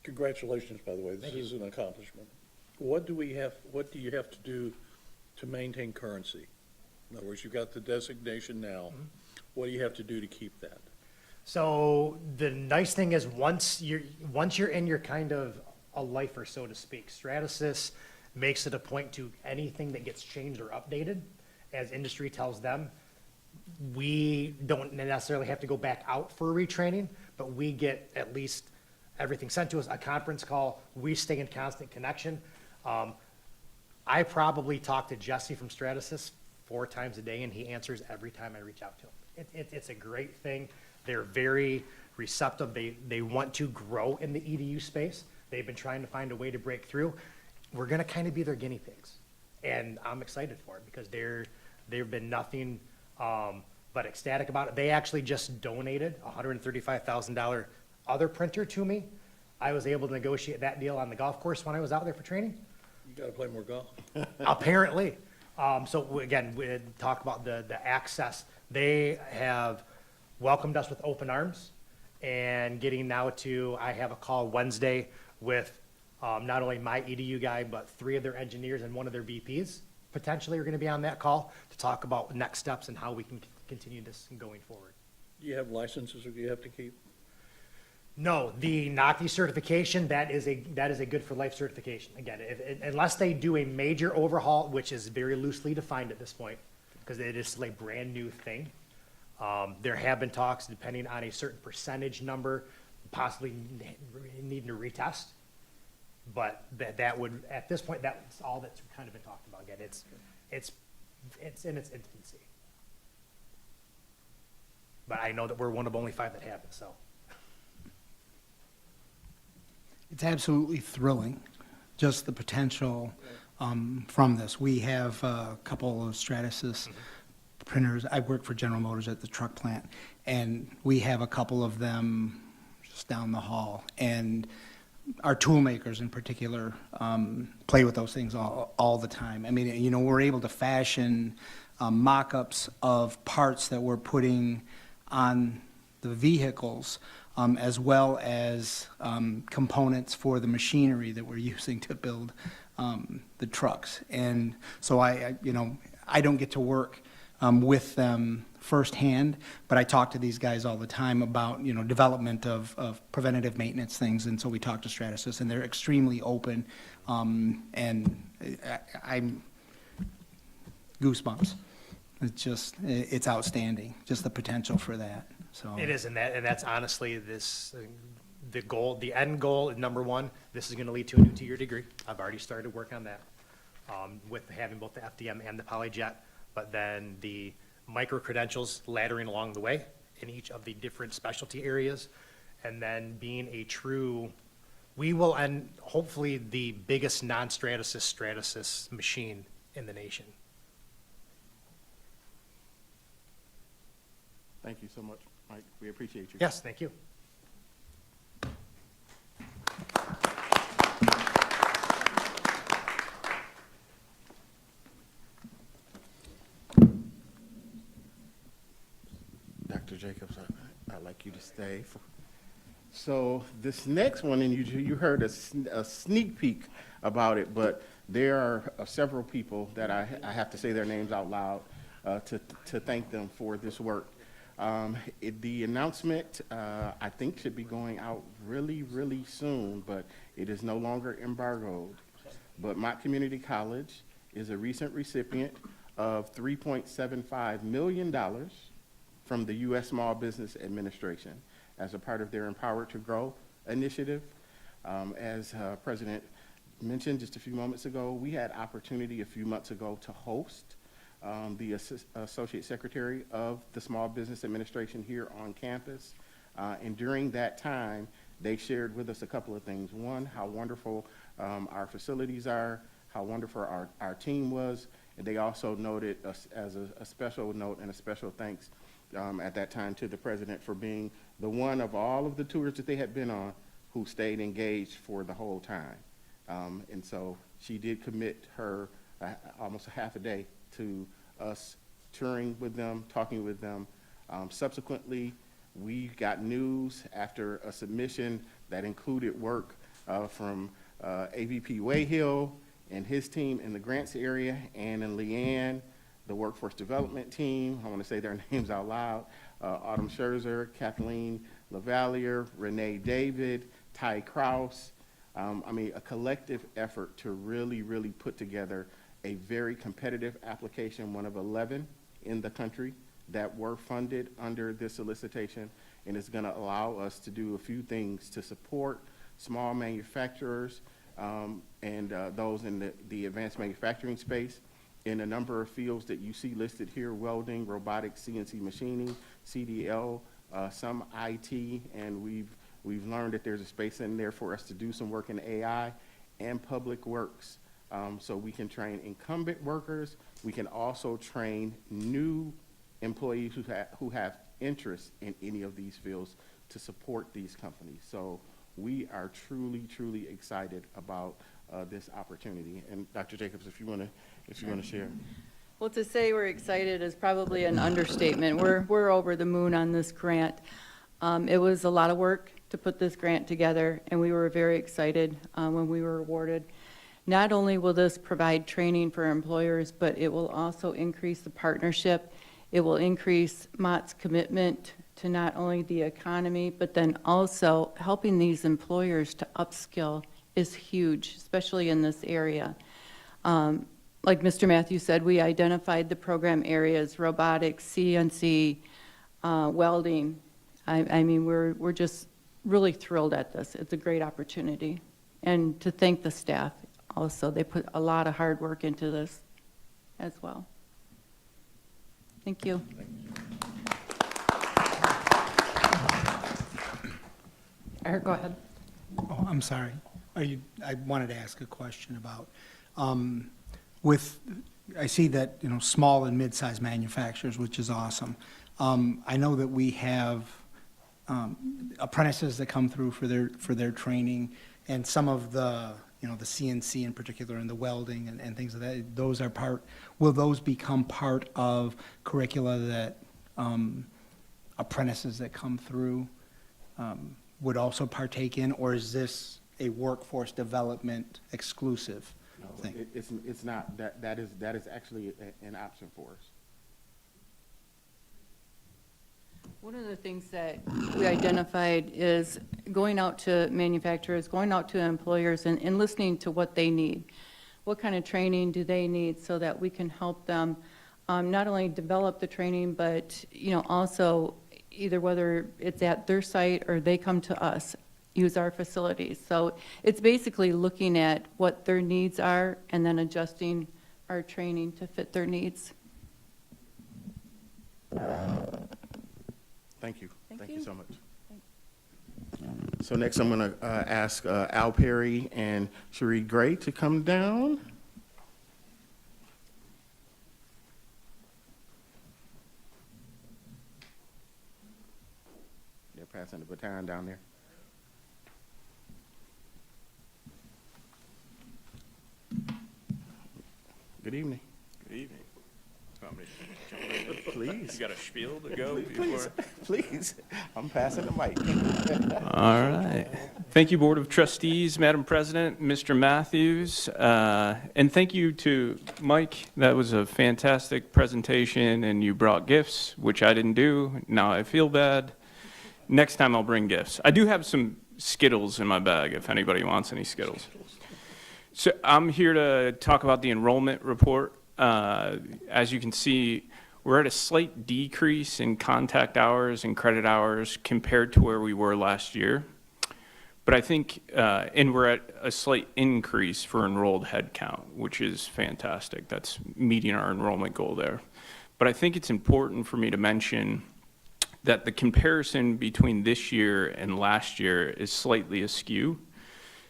Congratulations, by the way. This is an accomplishment. What do you have to do to maintain currency? In other words, you've got the designation now. Mm-hmm. What do you have to do to keep that? So the nice thing is once you're in your kind of a lifer, so to speak, Stratasys makes it a point to anything that gets changed or updated, as industry tells them. We don't necessarily have to go back out for retraining, but we get at least everything sent to us, a conference call. We stay in constant connection. I probably talk to Jesse from Stratasys 4 times a day, and he answers every time I reach out to him. It's a great thing. They're very receptive. They want to grow in the EDU space. They've been trying to find a way to break through. We're going to kind of be their guinea pigs, and I'm excited for it because they've been nothing but ecstatic about it. They actually just donated a $135,000 other printer to me. I was able to negotiate that deal on the golf course when I was out there for training. You got to play more golf. Apparently. So again, we talk about the access. They have welcomed us with open arms, and getting now to, I have a call Wednesday with not only my EDU guy, but 3 of their engineers and 1 of their VPs potentially are going to be on that call to talk about next steps and how we can continue this going forward. Do you have licenses that you have to keep? No, the NACI certification, that is a good for life certification. Again, unless they do a major overhaul, which is very loosely defined at this point, because it is still a brand new thing. There have been talks, depending on a certain percentage number, possibly needing to retest. But that would, at this point, that's all that's kind of been talked about. Again, it's in its infancy. But I know that we're one of only 5 that have it, so. It's absolutely thrilling, just the potential from this. We have a couple of Stratasys printers. I work for General Motors at the truck plant, and we have a couple of them just down the hall. And our tool makers in particular play with those things all the time. I mean, you know, we're able to fashion mock-ups of parts that we're putting on the vehicles, as well as components for the machinery that we're using to build the trucks. And so you know, I don't get to work with them firsthand, but I talk to these guys all the time about, you know, development of preventative maintenance things, and so we talk to Stratasys, and they're extremely open, and I'm goosebumps. It's outstanding, just the potential for that, so. It is, and that's honestly the goal, the end goal, number one, this is gonna lead to a new two-year degree. I've already started work on that, with having both the FDM and the PolyJet, but then the micro-credentials laddering along the way in each of the different specialty areas, and then being a true, we will end, hopefully, the biggest non-Stratasys machine in the nation. Thank you so much, Mike. We appreciate you. Yes, thank you. Dr. Jacobs, I'd like you to stay. So this next one, and you heard a sneak peek about it, but there are several people that I have to say their names out loud to thank them for this work. The announcement, I think, should be going out really, really soon, but it is no longer embargoed. But Mott Community College is a recent recipient of $3.75 million from the U.S. Small Business Administration as a part of their Empowered to Grow initiative. As President mentioned just a few moments ago, we had opportunity a few months ago to host the Associate Secretary of the Small Business Administration here on campus. And during that time, they shared with us a couple of things. One, how wonderful our facilities are, how wonderful our team was. And they also noted as a special note and a special thanks at that time to the president for being the one of all of the tours that they had been on who stayed engaged for the whole time. And so she did commit her almost a half a day to us touring with them, talking with them. Subsequently, we got news after a submission that included work from AVP Wayhill and his team in the grants area, and in Leanne, the workforce development team. I want to say their names out loud. Autumn Scherzer, Kathleen LaValliere, Renee David, Ty Kraus. I mean, a collective effort to really, really put together a very competitive application, one of 11 in the country that were funded under this solicitation, and it's going to allow us to do a few things to support small manufacturers and those in the advanced manufacturing space in a number of fields that you see listed here: welding, robotics, CNC machining, CDL, some IT, and we've learned that there's a space in there for us to do some work in AI and public works. So we can train incumbent workers. We can also train new employees who have interest in any of these fields to support these companies. So we are truly, truly excited about this opportunity. And Dr. Jacobs, if you want to share. Well, to say we're excited is probably an understatement. We're over the moon on this grant. It was a lot of work to put this grant together, and we were very excited when we were awarded. Not only will this provide training for employers, but it will also increase the partnership. It will increase Mott's commitment to not only the economy, but then also helping these employers to upskill is huge, especially in this area. Like Mr. Matthews said, we identified the program areas: robotics, CNC, welding. I mean, we're just really thrilled at this. It's a great opportunity. And to thank the staff also. They put a lot of hard work into this as well. Thank you. Eric, go ahead. Oh, I'm sorry. I wanted to ask a question about, I see that, small and mid-sized manufacturers, which is awesome. I know that we have apprentices that come through for their training, and some of the, the CNC in particular, and the welding and things like that, will those become part of curricula that apprentices that come through would also partake in, or is this a workforce development exclusive thing? It's not, that is actually an option for us. One of the things that we identified is going out to manufacturers, going out to employers and listening to what they need. What kind of training do they need so that we can help them not only develop the training, but also either whether it's at their site or they come to us, use our facilities. So it's basically looking at what their needs are and then adjusting our training to fit their needs. Thank you. Thank you you. so much. So next I'm going to ask Al Perry and Cherie Gray to come down. They're passing the baton down there. Good evening. Good evening. Please. You got a spiel to go Please, before? please. I'm passing the mic. All right. Thank you, Board of Trustees, Madam President, Mr. Matthews, and thank you to Mike. That was a fantastic presentation, and you brought gifts, which I didn't do. Now I feel bad. Next time I'll bring gifts. I do have some Skittles in my bag if anybody wants any Skittles. So I'm here to talk about the enrollment report. As you can see, we're at a slight decrease in contact hours and credit hours compared to where we were last year. But I think, and we're at a slight increase for enrolled head count, which is fantastic. That's meeting our enrollment goal there. But I think it's important for me to mention that the comparison between this year and last year is slightly askew.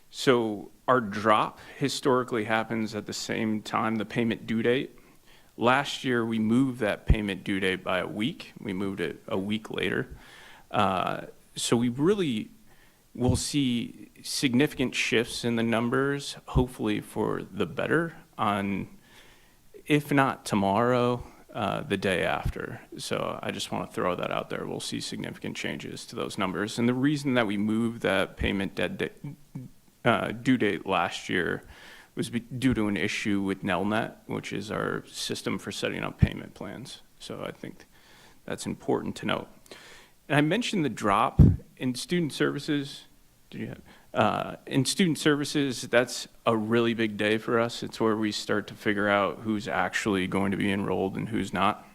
So our drop historically happens at the same time, the payment due date. Last year, we moved that payment due date by a week. We moved it a week later. So we really will see significant shifts in the numbers, hopefully for the better, on, if not tomorrow, the day after. So I just want to throw that out there. We'll see significant changes to those numbers. And the reason that we moved that payment due date last year was due to an issue with Nelnet, which is our system for setting up payment plans. So I think that's important to note. And I mentioned the drop in student services. In student services, that's a really big day for us. It's where we start to figure out who's actually going to be enrolled and who's not.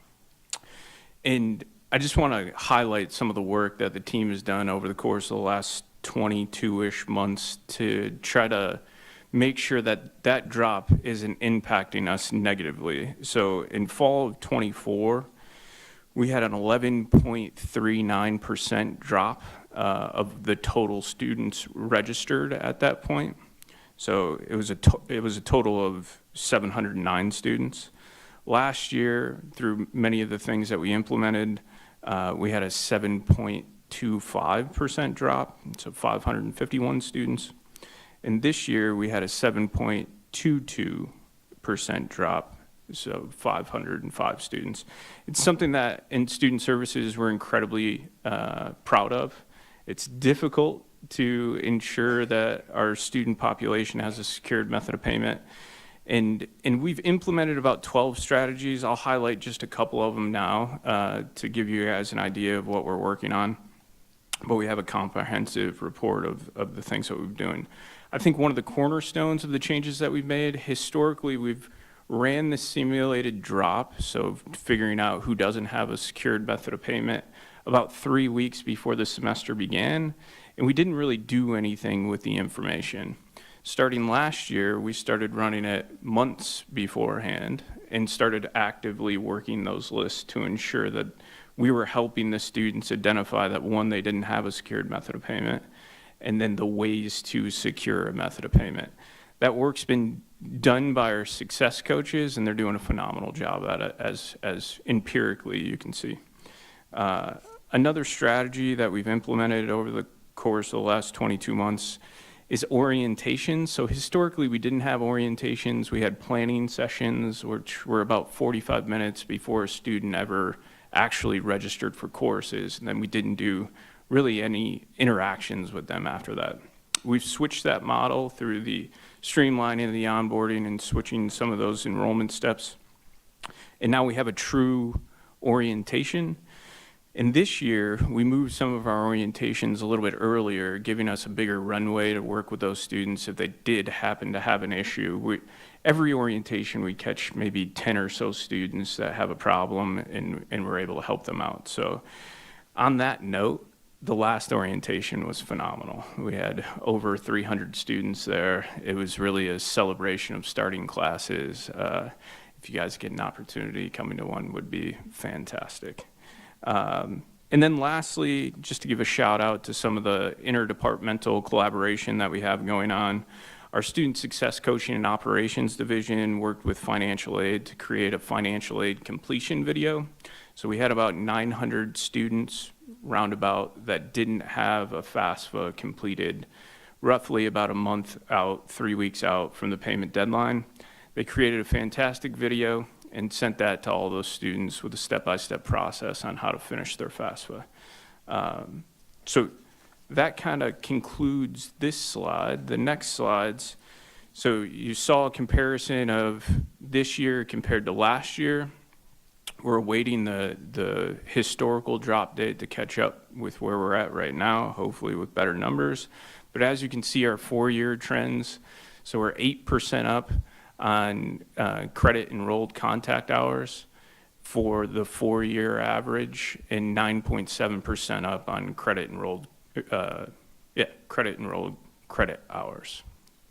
And I just want to highlight some of the work that the team has done over the course of the last 22-ish months to try to make sure that that drop isn't impacting us negatively. So in fall of '24, we had an 11.39% drop of the total students registered at that point. So it was a total of 709 students. Last year, through many of the things that we implemented, we had a 7.25% drop, so 551 students. And this year, we had a 7.22% drop, so 505 students. It's something that in student services we're incredibly proud of. It's difficult to ensure that our student population has a secured method of payment. And we've implemented about 12 strategies. I'll highlight just a couple of them now to give you guys an idea of what we're working on. But we have a comprehensive report of the things that we've been doing. I think one of the cornerstones of the changes that we've made, historically, we've ran the simulated drop, so figuring out who doesn't have a secured method of payment, about 3 weeks before the semester began, and we didn't really do anything with the information. Starting last year, we started running it months beforehand and started actively working those lists to ensure that we were helping the students identify that, one, they didn't have a secured method of payment, and then the ways to secure a method of payment. That work's been done by our success coaches, and they're doing a phenomenal job at it, as empirically you can see. Another strategy that we've implemented over the course of the last 22 months is orientation. So historically, we didn't have orientations. We had planning sessions, which were about 45 minutes before a student ever actually registered for courses, and then we didn't do really any interactions with them after that. We've switched that model through the streamlining of the onboarding and switching some of those enrollment steps. And now we have a true orientation. And this year, we moved some of our orientations a little bit earlier, giving us a bigger runway to work with those students if they did happen to have an issue. Every orientation, we catch maybe 10 or so students that have a problem, and we're able to help them out. So on that note, the last orientation was phenomenal. We had over 300 students there. It was really a celebration of starting classes. If you guys get an opportunity, coming to one would be fantastic. And then lastly, just to give a shout out to some of the interdepartmental collaboration that we have going on. Our Student Success Coaching and Operations Division worked with financial aid to create a financial aid completion video. So we had about 900 students roundabout that didn't have a FAFSA completed, roughly about a month out, 3 weeks out from the payment deadline. They created a fantastic video and sent that to all those students with a step-by-step process on how to finish their FAFSA. So that kind of concludes this slide. The next slides, so you saw a comparison of this year compared to last year. We're awaiting the historical drop date to catch up with where we're at right now, hopefully with better numbers. But as you can see, our 4-year trends, so we're 8% up on credit enrolled contact hours for the 4-year average, and 9.7% up on credit enrolled credit hours.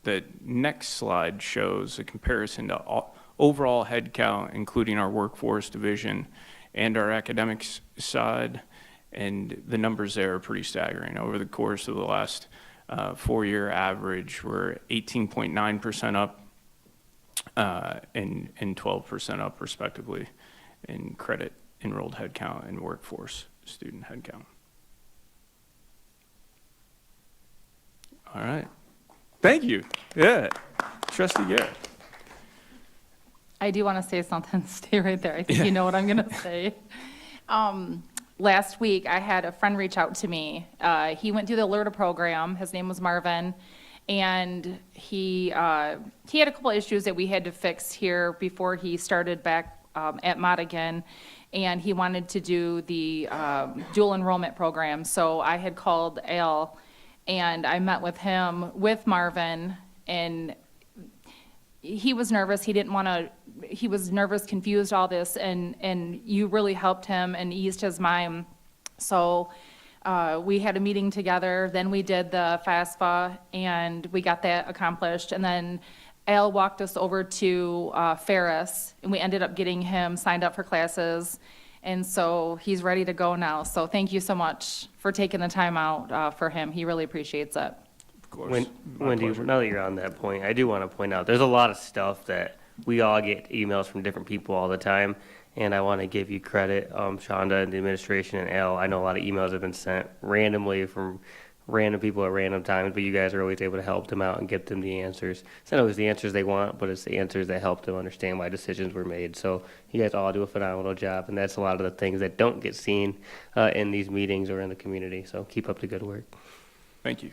The next slide shows a comparison to overall headcount, including our workforce division and our academics side, and the numbers there are pretty staggering. Over the course of the last 4-year average, we're 18.9% up and 12% up respectively in credit enrolled headcount and workforce student headcount. All right. Thank you. Yeah. Trustee Garrett. I do want to say something. Stay right there. I think you know what I'm going to say. Last week, I had a friend reach out to me. He went through the LERTA program. His name was Marvin. And he had a couple issues that we had to fix here before he started back at Mott again. And he wanted to do the dual enrollment program. So I had called Al, and I met with him, with Marvin, and he was nervous. He was nervous, confused, all this, and you really helped him and eased his mind. So we had a meeting together, then we did the FAFSA, and we got that accomplished. And then Al walked us over to Ferris, and we ended up getting him signed up for classes. And so he's ready to go now. So thank you so much for taking the time out for him. He really appreciates it. Of course. Wendy, now that you're on that point, I do want to point out, there's a lot of stuff that we all get emails from different people all the time. And I want to give you credit, Shonda and the administration and Al. I know a lot of emails have been sent randomly from random people at random times, but you guys are always able to help them out and get them the answers. It's not always the answers they want, but it's the answers that help them understand why decisions were made. So you guys all do a phenomenal job, and that's a lot of the things that don't get seen in these meetings or in the community. So keep up the good work. Thank you.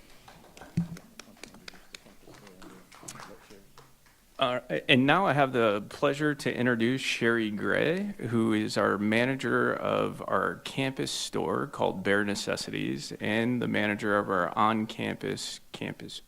And now I have the pleasure to introduce Sherry Gray, who is our manager of our campus store called Bare Necessities, and the manager of our on-campus campus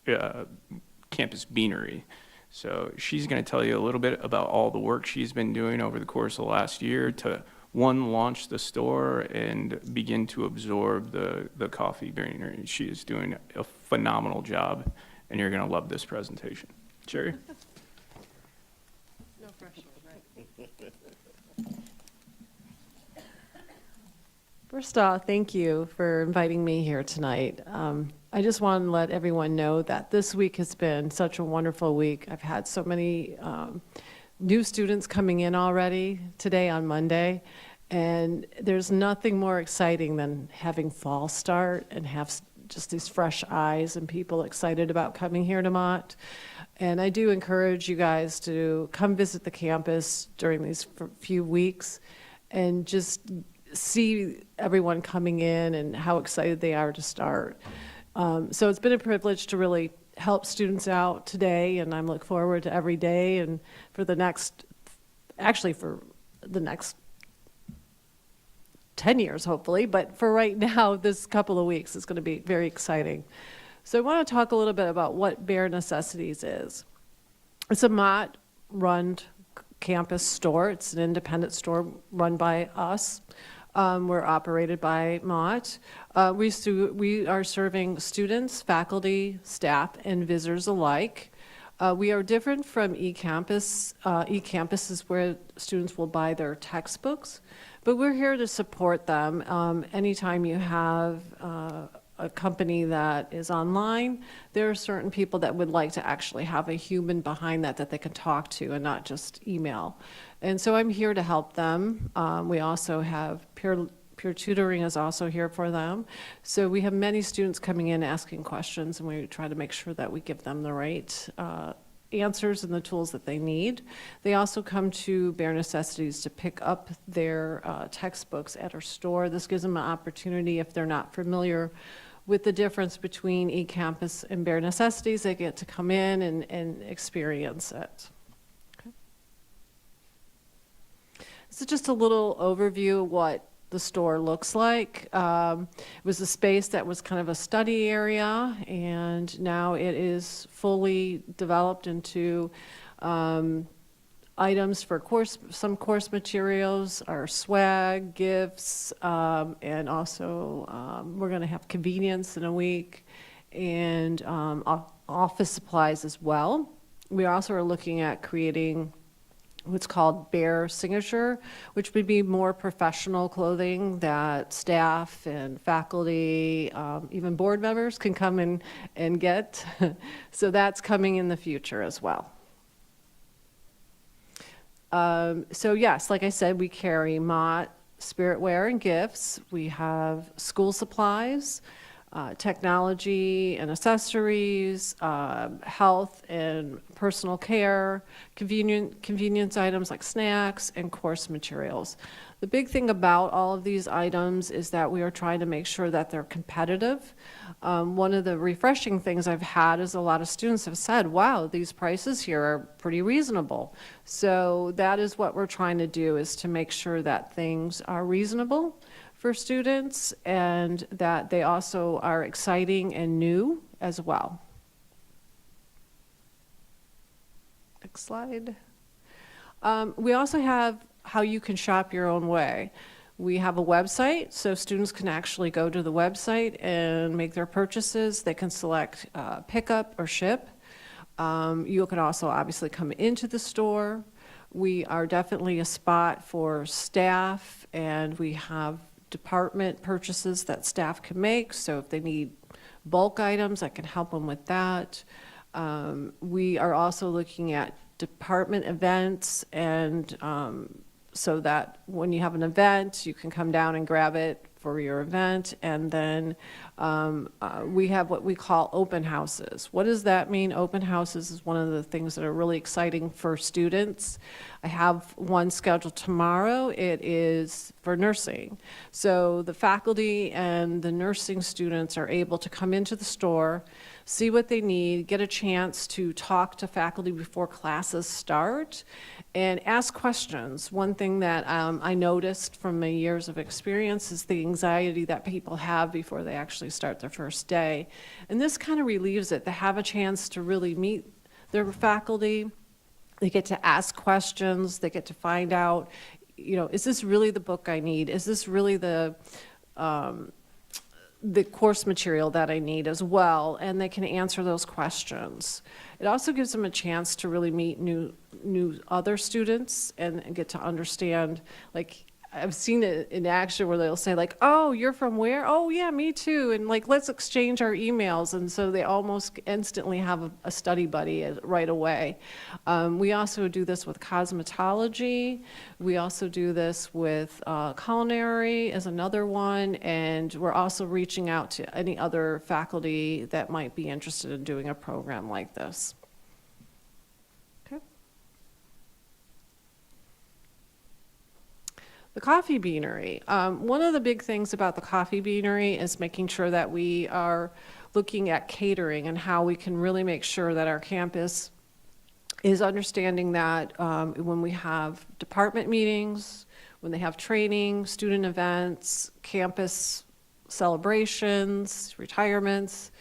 beanery. So she's going to tell you a little bit about all the work she's been doing over the course of the last year to, one, launch the store and begin to absorb the coffee beanery. She is doing a phenomenal job, and you're going to love this presentation. Sherry? First off, thank you for inviting me here tonight. I just want to let everyone know that this week has been such a wonderful week. I've had so many new students coming in already today on Monday, and there's nothing more exciting than having fall start and have just these fresh eyes and people excited about coming here to Mott. And I do encourage you guys to come visit the campus during these few weeks and just see everyone coming in and how excited they are to start. So it's been a privilege to really help students out today, and I'm looking forward to every day and for the next 10 years, hopefully, but for right now, this couple of weeks is going to be very exciting. So I want to talk a little bit about what Bare Necessities is. It's a Mott-run campus store. It's an independent store run by us. We're operated by Mott. We are serving students, faculty, staff, and visitors alike. We are different from eCampus. eCampus is where students will buy their textbooks, but we're here to support them. Anytime you have a company that is online, there are certain people that would like to actually have a human behind that they can talk to and not just email. And so I'm here to help them. We also have peer tutoring is also here for them. So we have many students coming in asking questions, and we try to make sure that we give them the right answers and the tools that they need. They also come to Bare Necessities to pick up their textbooks at our store. This gives them an opportunity, if they're not familiar with the difference between eCampus and Bare Necessities, they get to come in and experience it. Okay. This is just a little overview of what the store looks like. It was a space that was kind of a study area, and now it is fully developed into items for some course materials, our swag, gifts, and also we're going to have convenience in a week, and office supplies as well. We also are looking at creating what's called Bare Signature, which would be more professional clothing that staff and faculty, even board members can come and get. So that's coming in the future as well. So yes, like I said, we carry Mott spiritware and gifts. We have school supplies, technology and accessories, health and personal care, convenience items like snacks, and course materials. The big thing about all of these items is that we are trying to make sure that they're competitive. One of the refreshing things I've had is a lot of students have said, wow, these prices here are pretty reasonable. So that is what we're trying to do, is to make sure that things are reasonable for students and that they also are exciting and new as well. Next slide. We also have how you can shop your own way. We have a website, so students can actually go to the website and make their purchases. They can select pickup or ship. You can also obviously come into the store. We are definitely a spot for staff, and we have department purchases that staff can make. So if they need bulk items, I can help them with that. We are also looking at department events, and so that when you have an event, you can come down and grab it for your event. And then we have what we call open houses. What does that mean? Open houses is one of the things that are really exciting for students. I have one scheduled tomorrow. It is for nursing. So the faculty and the nursing students are able to come into the store, see what they need, get a chance to talk to faculty before classes start, and ask questions. One thing that I noticed from my years of experience is the anxiety that people have before they actually start their first day. And this kind of relieves it. They have a chance to really meet their faculty. They get to ask questions. They get to find out, you know, is this really the book I need? Is this really the course material that I need as well? And they can answer those questions. It also gives them a chance to really meet new other students and get to understand, like, I've seen it in action where they'll say like, oh, you're from where? Oh, yeah, me too. And like, let's exchange our emails. And so they almost instantly have a study buddy right away. We also do this with cosmetology. We also do this with culinary is another one. And we're also reaching out to any other faculty that might be interested in doing a program like this. The coffee beanery. One of the big things about the coffee beanery is making sure that we are looking at catering and how we can really make sure that our campus is understanding that when we have department meetings, when they have training, student events, campus celebrations, retirements,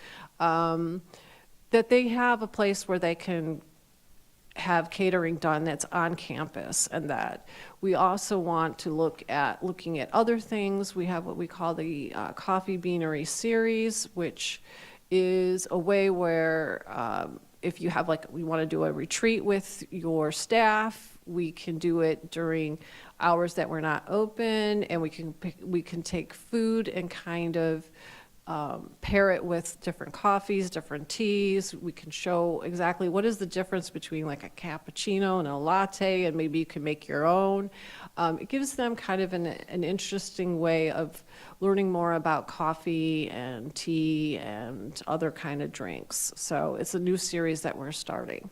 that they have a place where they can have catering done that's on campus, and that we also want to looking at other things. We have what we call the Coffee Beanery series, which is a way where if you have we want to do a retreat with your staff, we can do it during hours that we're not open, and we can take food and kind of pair it with different coffees, different teas. We can show exactly what is the difference between like a cappuccino and a latte, and maybe you can make your own. It gives them kind of an interesting way of learning more about coffee and tea and other kind of drinks. So it's a new series that we're starting.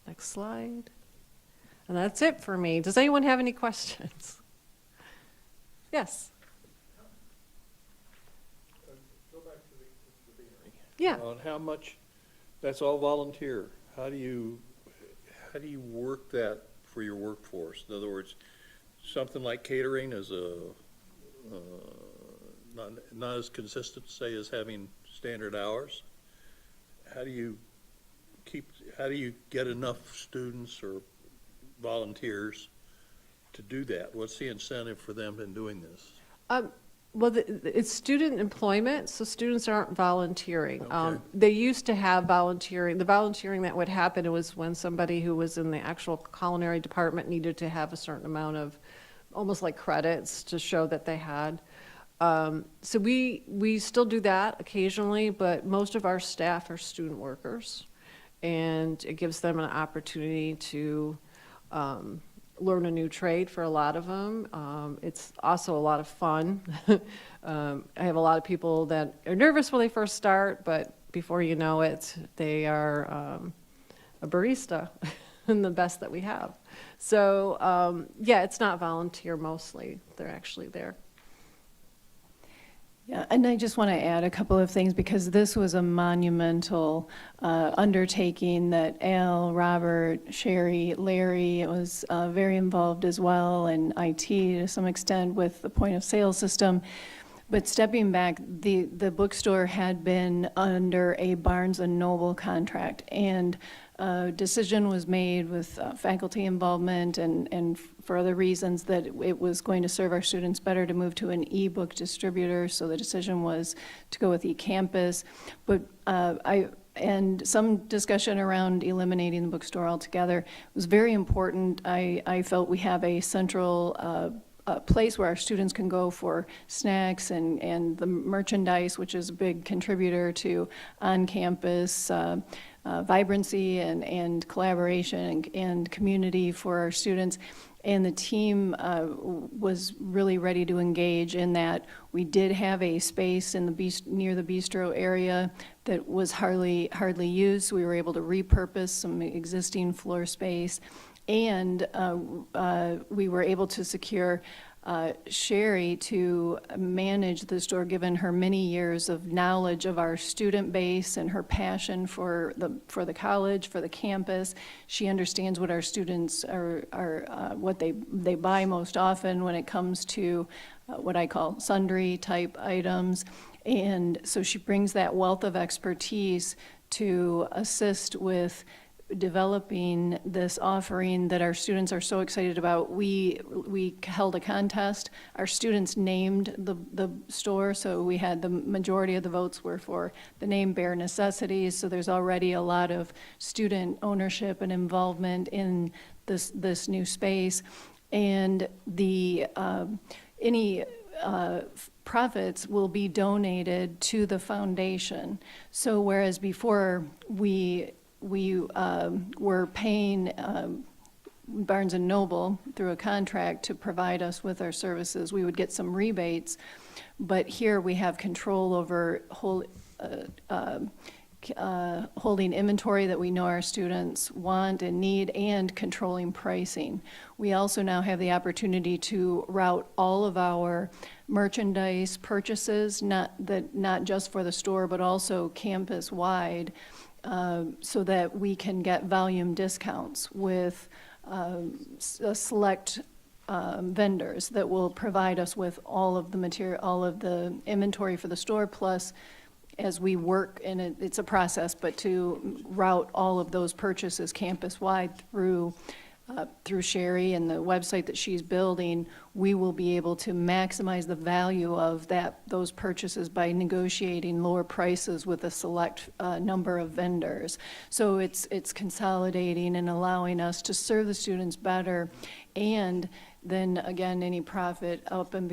Next slide. And that's it for me. Does anyone have any questions? Yes. Go back to the beanery. Yeah. On how much, that's all volunteer. How do you work that for your workforce? In other words, something like catering is not as consistent, say, as having standard hours. How do you get enough students or volunteers to do that? What's the incentive for them in doing this? Well, it's student employment, so students aren't volunteering. Okay. They used to have volunteering. The volunteering that would happen was when somebody who was in the actual culinary department needed to have a certain amount of, almost like credits to show that they had. So we still do that occasionally, but most of our staff are student workers, and it gives them an opportunity to learn a new trade for a lot of them. It's also a lot of fun. I have a lot of people that are nervous when they first start, but before you know it, they are a barista and the best that we have. So yeah, it's not volunteer mostly. They're actually there. Yeah, and I just want to add a couple of things, because this was a monumental undertaking that Al, Robert, Sherry, Larry was very involved as well, and IT to some extent with the point of sale system. But stepping back, the bookstore had been under a Barnes & Noble contract, and a decision was made with faculty involvement and for other reasons that it was going to serve our students better to move to an e-book distributor, so the decision was to go with eCampus. But and some discussion around eliminating the bookstore altogether. It was very important. I felt we have a central place where our students can go for snacks and the merchandise, which is a big contributor to on-campus vibrancy and collaboration and community for our students. And the team was really ready to engage in that. We did have a space in near the bistro area that was hardly used. We were able to repurpose some existing floor space, and we were able to secure Sherry to manage the store, given her many years of knowledge of our student base and her passion for the college, for the campus. She understands what our students are what they buy most often when it comes to what I call sundry type items. And so she brings that wealth of expertise to assist with developing this offering that our students are so excited about. We held a contest. Our students named the store, so we had the majority of the votes were for the name Bare Necessities. So there's already a lot of student ownership and involvement in this new space, and the any profits will be donated to the foundation. So whereas before we were paying Barnes & Noble through a contract to provide us with our services, we would get some rebates, but here we have control over holding inventory that we know our students want and need, and controlling pricing. We also now have the opportunity to route all of our merchandise purchases, not just for the store, but also campus-wide, so that we can get volume discounts with select vendors that will provide us with all of the material, all of the inventory for the store, plus as we work, and it's a process, but to route all of those purchases campus-wide through Sherry and the website that she's building, we will be able to maximize the value of those purchases by negotiating lower prices with a select number of vendors. So it's consolidating and allowing us to serve the students better, and then again, any profit over and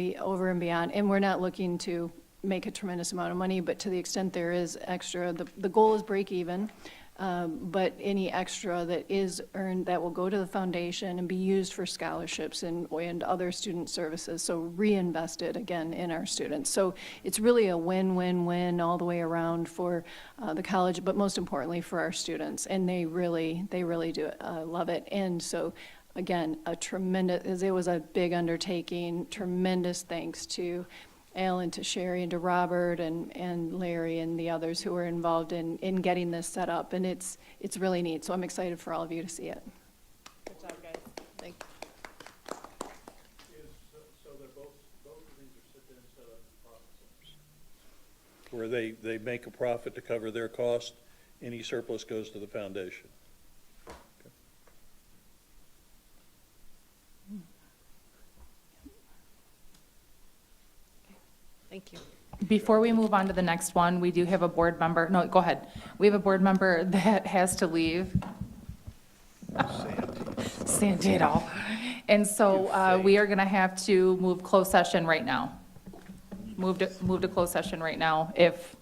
beyond. And we're not looking to make a tremendous amount of money, but to the extent there is extra, the goal is break even. But any extra that is earned, that will go to the foundation and be used for scholarships and other student services, so reinvested again in our students. So it's really a win-win-win all the way around for the college, but most importantly for our students, and they really do love it. And so again, it was a big undertaking. Tremendous thanks to Al and to Sherry and to Robert and Larry and the others who were involved in getting this set up, and it's really neat. So I'm excited for all of you to see it. Good job, guys. Thank you. So they're both of these are sit-in set-up profit centers, where they make a profit to cover their cost. Any surplus goes to the foundation. Thank you. Before we move on to the next one, we do have a board member, no, go ahead. We have a board member that has to leave. Santino. And so we are going to have to move closed session right now. Move to closed session right now if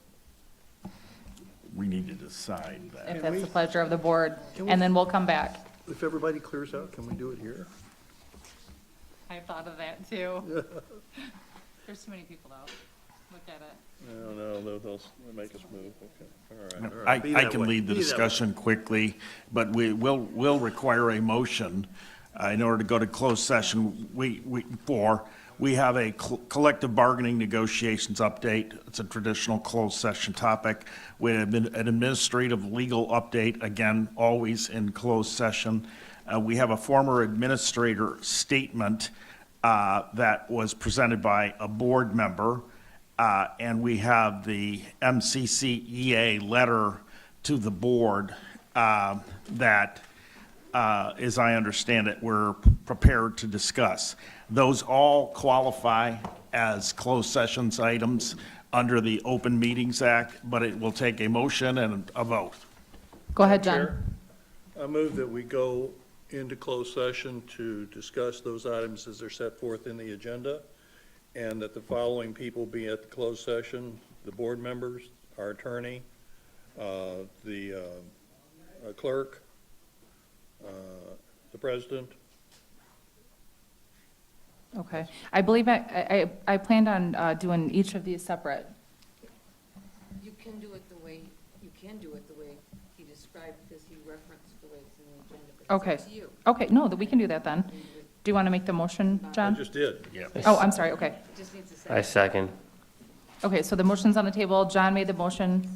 We need to decide that. that's the pleasure of the board, and then we'll come back. If everybody clears out, can we do it here? I thought of that too. There's too many people out. Look at it. No, they'll make us move. Okay, all right. Be I that can way. lead the Be that way. discussion quickly, but we'll require a motion in order to go to closed session. We have a collective bargaining negotiations update. It's a traditional closed session topic. We have an administrative legal update, again, always in closed session. We have a former administrator statement that was presented by a board member, and we have the MCCEA letter to the board that, as I understand it, we're prepared to discuss. Those all qualify as closed sessions items under the Open Meetings Act, but it will take a motion and a vote. Go ahead, John. Chair, I move that we go into closed session to discuss those items as they're set forth in the agenda, and that the following people be at the closed session: the board members, our attorney, the clerk, the president. Okay. I believe I planned on doing each of these separate. You can do it the way he described, because he referenced the way it's in the agenda, but Okay. it's up to you. Okay, no, we can do that then. Do you want to make the motion, I John? just did. Oh, I'm sorry, okay. It just needs a I second. second. Okay, so the motion's on the table. John made the motion.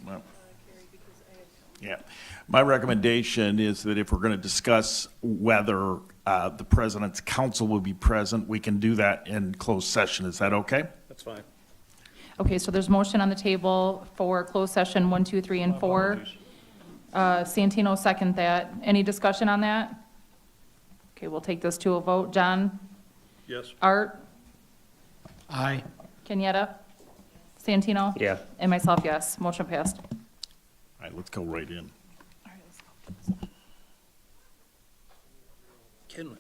Well, yeah. My recommendation is that if we're going to discuss whether the president's counsel will be present, we can do that in closed session. Is that okay? That's fine. Okay, so there's motion on the table for closed session 1, 2, 3, and 4. Santino second that. Any discussion on that? Okay, we'll take this to a vote. John? Yes. Art? Aye. Kenyatta? Santino? Yeah. And myself, yes. Motion passed. All right, let's go right in. Kinley.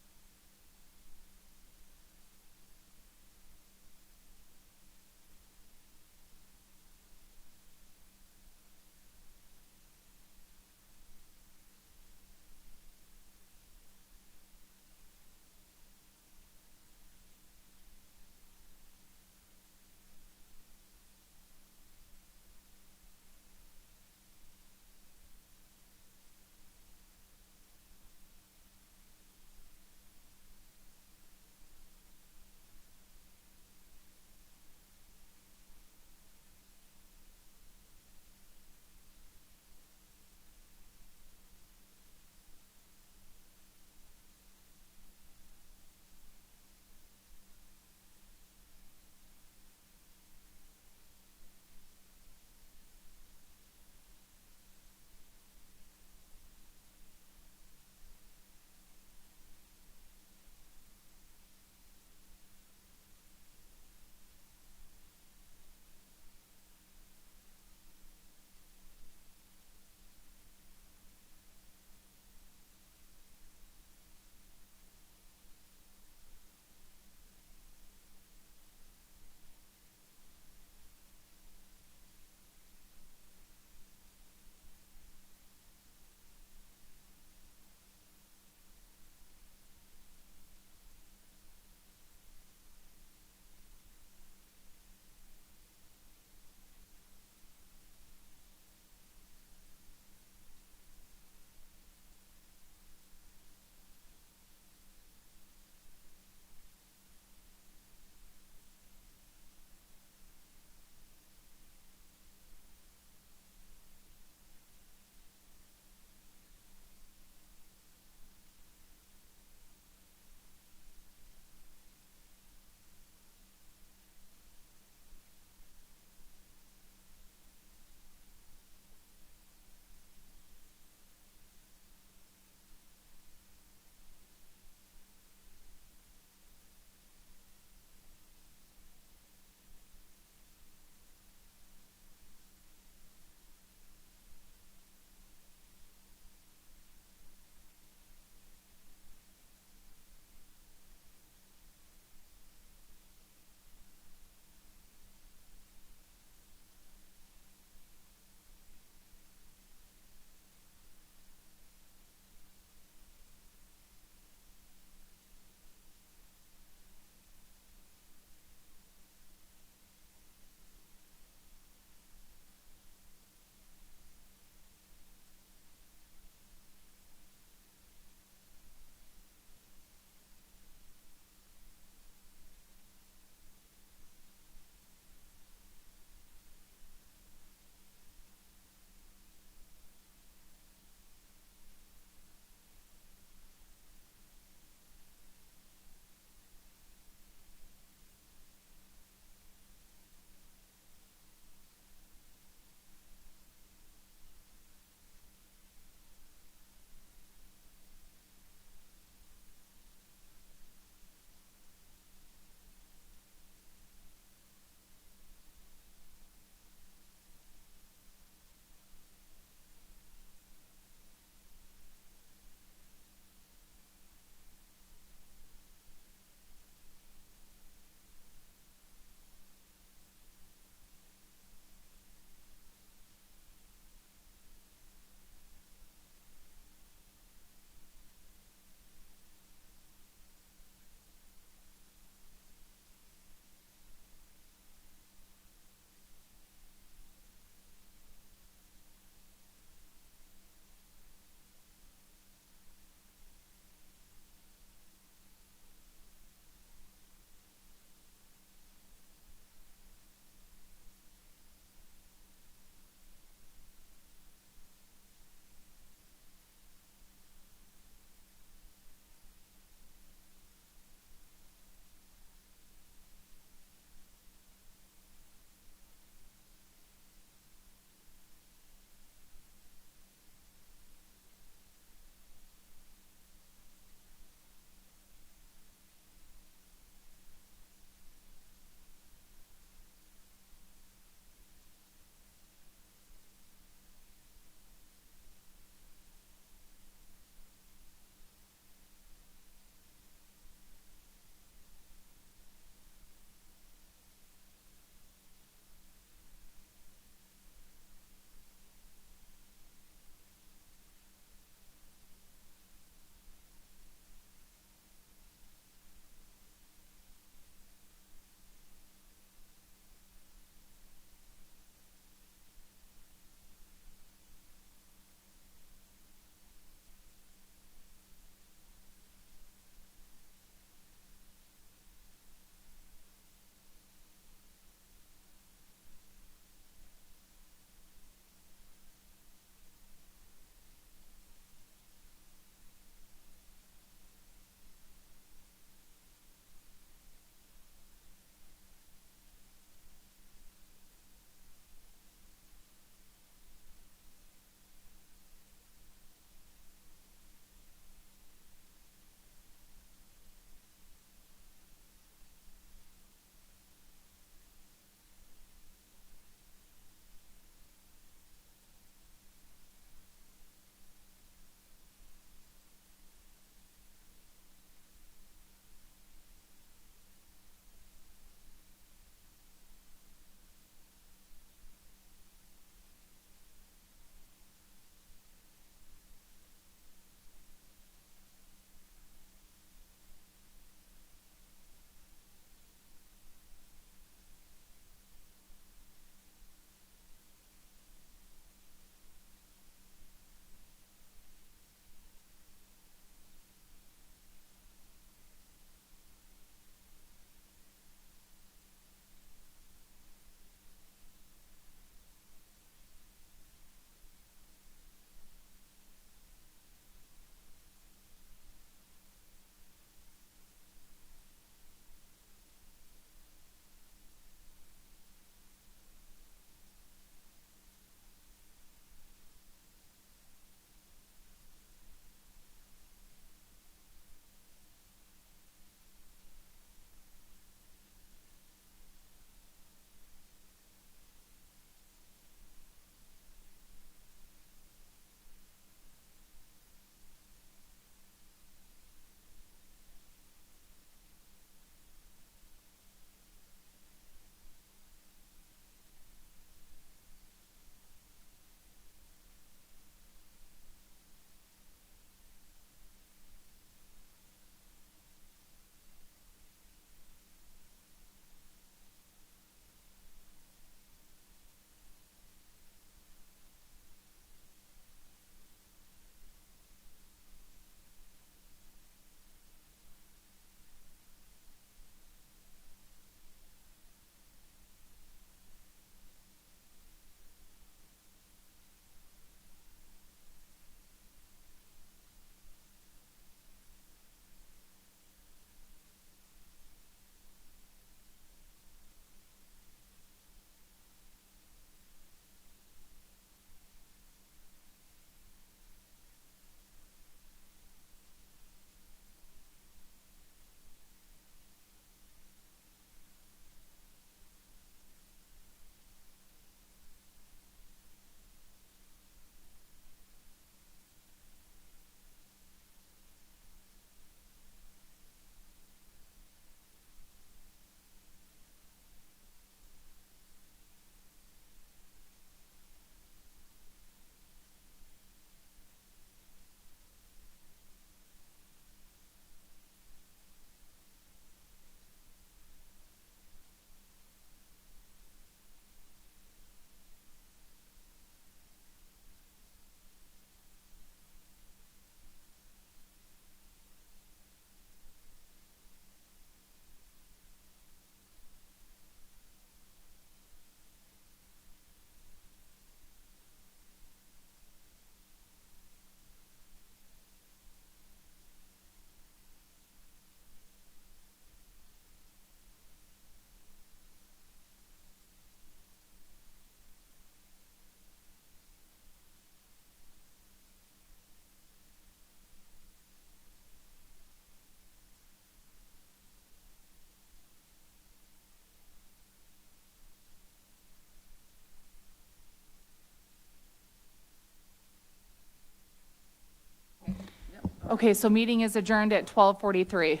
Okay, so meeting is adjourned at 12:43.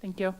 Thank you.